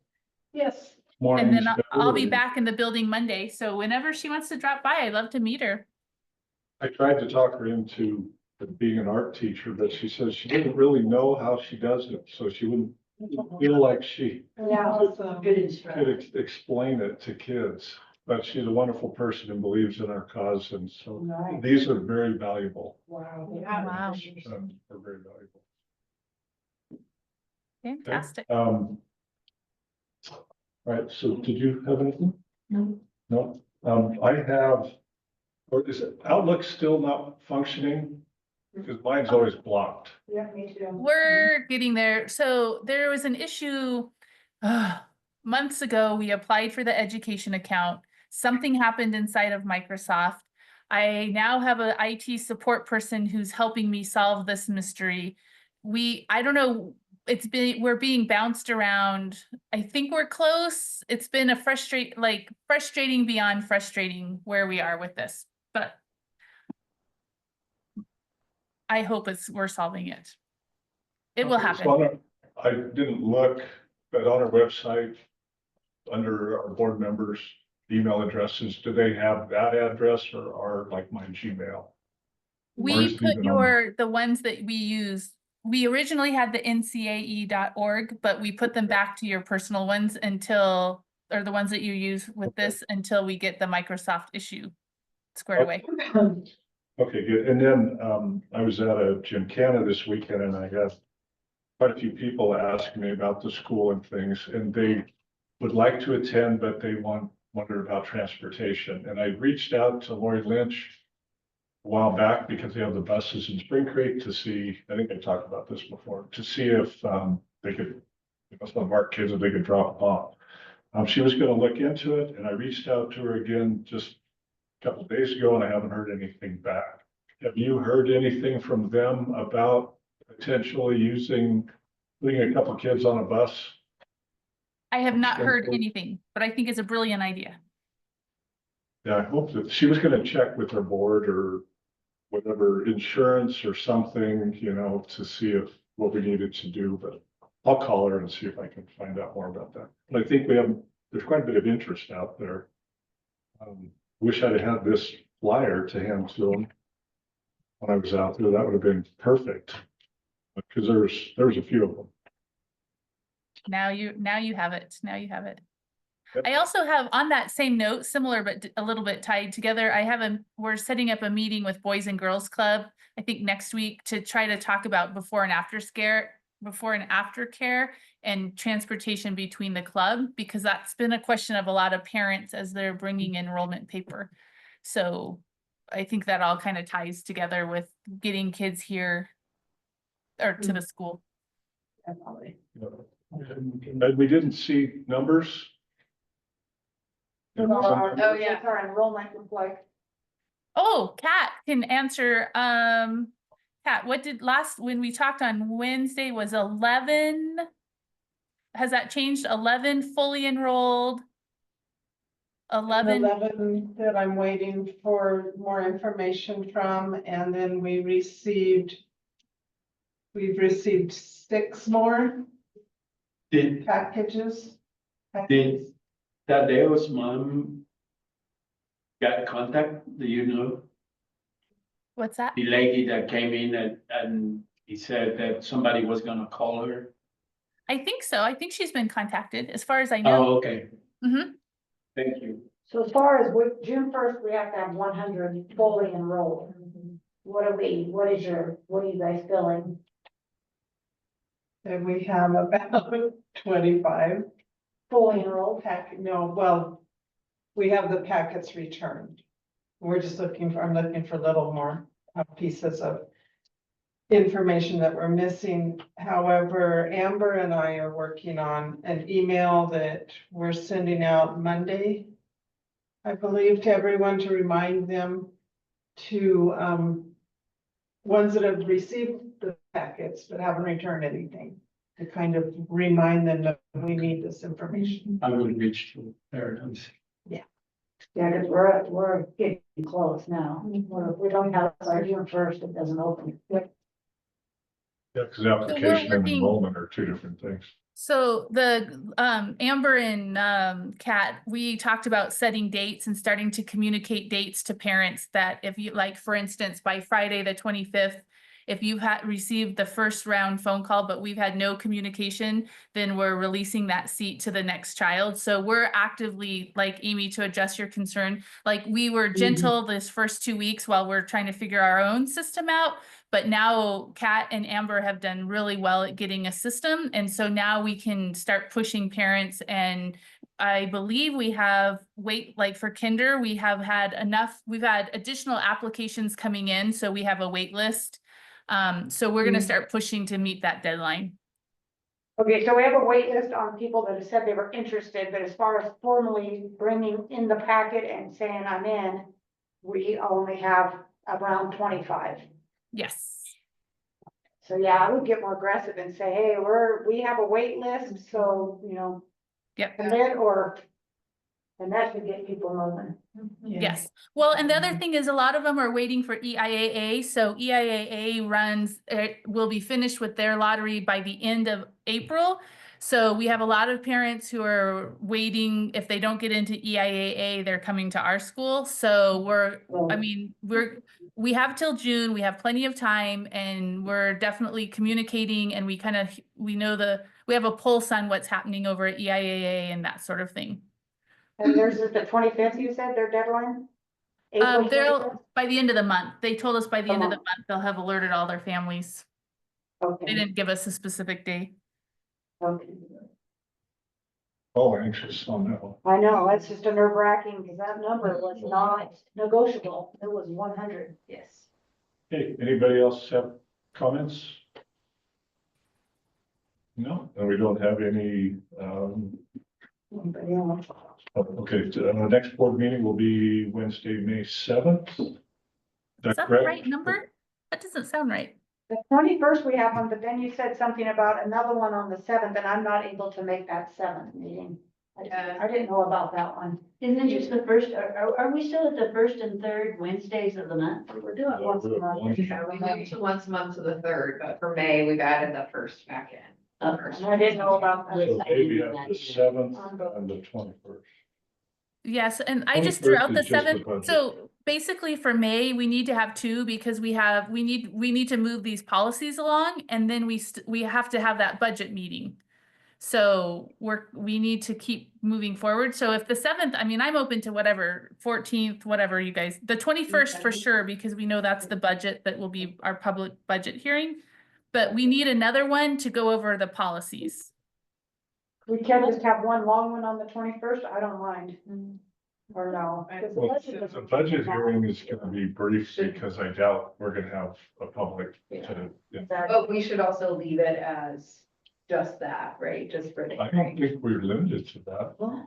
Yes. And Mornings, then I'll be early. back in the building Monday. So whenever she wants to drop by, I'd love to meet her. I tried to talk her into being an art teacher, but she says she didn't really know how she does it, so she wouldn't feel like she Yeah. Good could instruction. explain it to kids. But she's a wonderful person and believes in our cause, and so Right. these are very valuable. Wow. Wow. Are very valuable. Fantastic. All right, so did you have anything? No. No, I have, or is it Outlook still not functioning? Because mine's always blocked. Yeah, me too. We're getting there. So there was an issue months ago. We applied for the education account. Something happened inside of Microsoft. I now have an IT support person who's helping me solve this mystery. I don't know, we're being bounced around. I think we're close. It's been a frustrating beyond frustrating where we are with this, but I hope we're solving it. It will Okay, happen. so I didn't look, but on our website, under our board members' email addresses, do they have that address or like my Gmail? We Ours put even on- the ones that we use. We originally had the ncae.org, but we put them back to your personal ones or the ones that you use with this until we get the Microsoft issue squared away. Okay, good. And then I was at a Gymkhana this weekend and I had quite a few people ask me about the school and things, and they would like to attend, but they wonder about transportation. And I reached out to Lori Lynch a while back because they have the buses in Spring Creek to see, I think I talked about this before, to see if they could, some of our kids, if they could drop them off. She was gonna look into it, and I reached out to her again just a couple of days ago, and I haven't heard anything back. Have you heard anything from them about potentially putting a couple of kids on a bus? I have not heard anything, but I think it's a brilliant idea. Yeah, I hope that she was gonna check with her board or whatever, insurance or something, you know, to see if what we needed to do, but I'll call her and see if I can find out more about that. But I think there's quite a bit of interest out there. Wish I'd had this flyer to hand to them when I was out there. That would have been perfect. Because there was a few of them. Now you have it. Now you have it. Yep. I also have on that same note, similar but a little bit tied together. We're setting up a meeting with Boys and Girls Club, I think next week, to try to talk about before and after care and transportation between the club, because that's been a question of a lot of parents as they're bringing enrollment paper. So I think that all kind of ties together with getting kids here or to the school. Definitely. And we didn't see numbers. Oh, yeah. Our enrollment look like. Oh, Kat can answer. Kat, what did when we talked on Wednesday was 11? Has that changed? 11 fully enrolled? 11, 11 that I'm waiting for more information from, and then we've received 6 more Did packages. Tadeo's mom got contact? Do you know? what's that? The lady that came in and he said that somebody was gonna call her. I think so. I think she's been contacted as far as I know. Oh, okay. Mhm. Thank you. So as far as June 1st, we have to have 100 fully enrolled. What are you guys feeling? And we have about 25 Fully enrolled? we have the packets returned. I'm looking for a little more pieces of information that we're missing. However, Amber and I are working on an email that we're sending out Monday, I believe, to everyone to remind them to, ones that have received the packets but haven't returned anything, to kind of remind them that we need this information. I will reach to parents. Yeah, because we're getting close now. We don't have our June 1st, it doesn't open. Yeah, because application and working- enrollment are two different things. So the Amber and Kat, we talked about setting dates and starting to communicate dates to parents that if you like, for instance, by Friday, the 25th, if you had received the first round phone call, but we've had no communication, then we're releasing that seat to the next child. So we're actively, like Amy, to address your concern, like we were gentle this first 2 weeks while we're trying to figure our own system out. But now Kat and Amber have done really well at getting a system. And so now we can start pushing parents, and I believe we have like for kinder, we've had additional applications coming in. So we have a wait list. So we're going to start pushing to meet that deadline. Okay, so we have a wait list on people that have said they were interested, but as far as formally bringing in the packet and saying I'm in, we only have around 25. Yes. So yeah, I would get more aggressive and say, hey, we have a wait list, so, Yep. commit and that should get people moving. Yes. Well, and the other thing is a lot of them are waiting for EIAA. So EIAA will be finished with their lottery by the end of April. So we have a lot of parents who are waiting. If they don't get into EIAA, they're coming to our school. So we have till June, we have plenty of time, and we're definitely communicating, and we have a pulse on what's happening over at EIAA and that sort of thing. And theirs is the 25th, you said, their deadline? April 25th? By the end of the month. They told us by the end of the month, they'll have alerted all their families. They Okay, didn't give us a specific day. okay. Oh, anxious on that one. I know, that's just a nerve wracking, because that number was not negotiable. It was 100. Yes. Hey, anybody else have comments? No, and we don't have any, Anybody else? okay, the next board meeting will be Wednesday, May 7th. Is that the correct? right number? That doesn't sound right. The 21st we have one, but then you said something about another one on the 7th, and I'm not able to make that 7th meeting. I didn't know about that one. Isn't it just the first, are we still at the first and third Wednesdays of the month? We're doing it once a month. Yeah, we moved to once a month to the third, but for May, we've added the first back in. Okay. I didn't know about that. So I maybe didn't have know the that. 7th and the 21st. Yes, and I just threw 21st out the is just the 7th. budget. So basically for May, we need to have two because we need to move these policies along and then we have to have that budget meeting. So we need to keep moving forward. So if the 7th, I mean, I'm open to whatever, 14th, whatever you guys, the 21st for sure, because we know that's the budget that will be our public budget hearing. But we need another one to go over the policies. We can just have one long one on the 21st, I don't mind. Or no. 'cause the Well, budget doesn't the budget take long. hearing is gonna be brief because I doubt we're gonna have a public. to- yeah. But we should also leave it as just that, right? Just for the I don't hearing. think we're limited to that. What?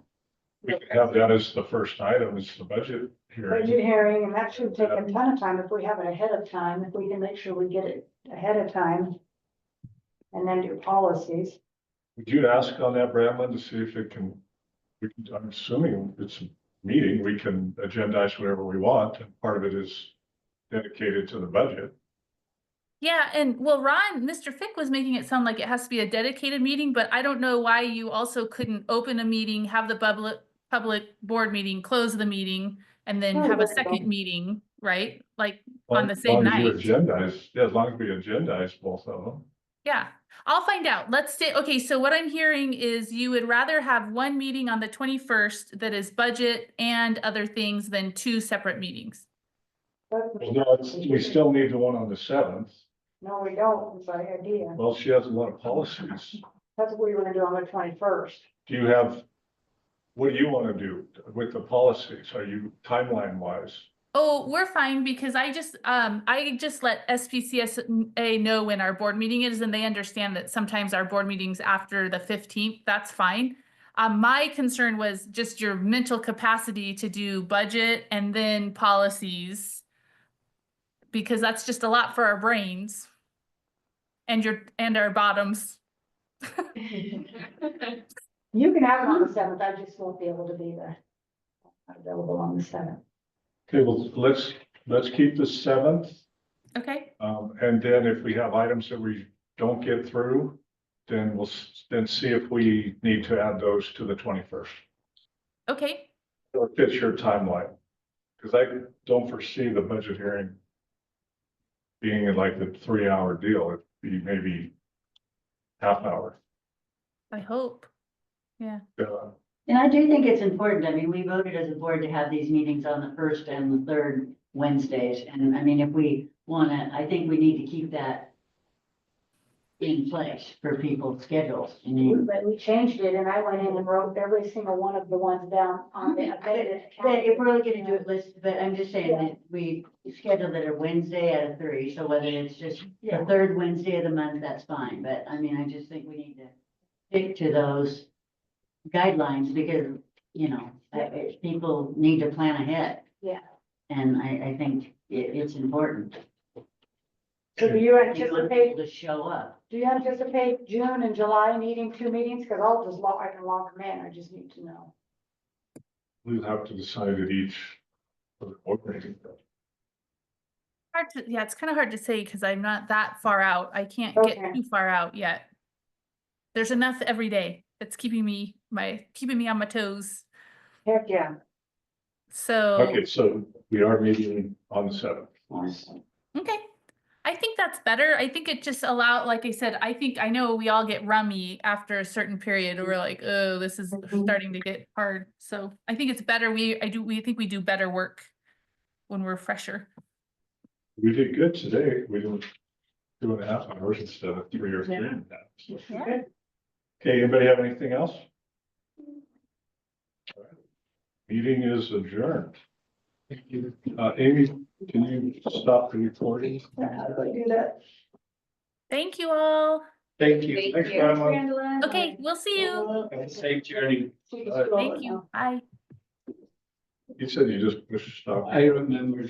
We can have that as the first item, it's the budget Budget hearing. hearing, and that should take a ton of time if we have it ahead of time, if we can make sure we get it ahead of time. And then do policies. Would you ask on that, Bradley, to see if I'm assuming it's a meeting, we can agendize whatever we want, and part of it is dedicated to the budget. Yeah, and well, Mr. Fick was making it sound like it has to be a dedicated meeting, but I don't know why you also couldn't open a meeting, have the public board meeting, close the meeting, and then Oh, have a there you go. second meeting, right? Like on the As same long as you night. agendize, yeah, as long as we agendize both of them. Yeah, I'll find out. Let's stay, okay, so what I'm hearing is you would rather have one meeting on the 21st that is budget and other things than two separate meetings. But- No, we still need the one on the 7th. No, we don't, it's my idea. Well, she has a lot of policies. That's what we were gonna do on the 21st. Do you have, what do you want to do with the policies? Are you timeline wise? Oh, we're fine because I just let SPCSA know when our board meeting is and they understand that sometimes our board meetings after the 15th, that's fine. My concern was just your mental capacity to do budget and then policies. Because that's just a lot for our brains. And our bottoms. You can have it on the 7th, I just won't be able to be there. Available on the 7th. Okay, well, let's keep the 7th. Okay, And then if we have items that we don't get through, then we'll then see if we need to add those to the 21st. okay, Or fits your timeline. Because I don't foresee the budget hearing being in like the 3-hour deal. It'd be maybe half hour. I hope. Yeah. And I do think it's important. I mean, we voted as a board to have these meetings on the first and the third Wednesdays. And I mean, if we wanna, I think we need to keep that in place for people's schedules. I mean, But we changed it and I went in and wrote every single one of the ones down on the amended. but if we're really gonna do it list, but I'm just saying that we scheduled it a Wednesday at 3, so whether it's just the third Wednesday of the month, that's fine. But I mean, I just think we need to stick to those guidelines because, you know, people need to plan ahead. Yeah. And I think it's important. So do you You want people anticipate, to show up. do you anticipate June and July needing 2 meetings? Cause I can log them in, I just need to know. We'll have to decide at each. board meeting. Yeah, it's kind of hard to say because I'm not that far out. I can't get Okay. too far out yet. There's enough every day that's keeping me on my toes. Heck, yeah. So, Okay, so we are meeting on the 7th. okay. I think that's better. I think it just like I said, I know we all get rummy after a certain period. We're like, oh, this is starting to get hard. So I think it's better. We think we do better work when we're fresher. We did good today. We did 2.5 hours instead of 3 or 3.5. So- Yeah. Okay, anybody have anything else? All right. Meeting is adjourned. Amy, can you stop the recording? How do I do that? Thank you all. Thank you. Thank Thanks, you. Grandma. Okay, we'll see you. Have a safe journey. Thank you. Bye. You said you just pushed stop. I remember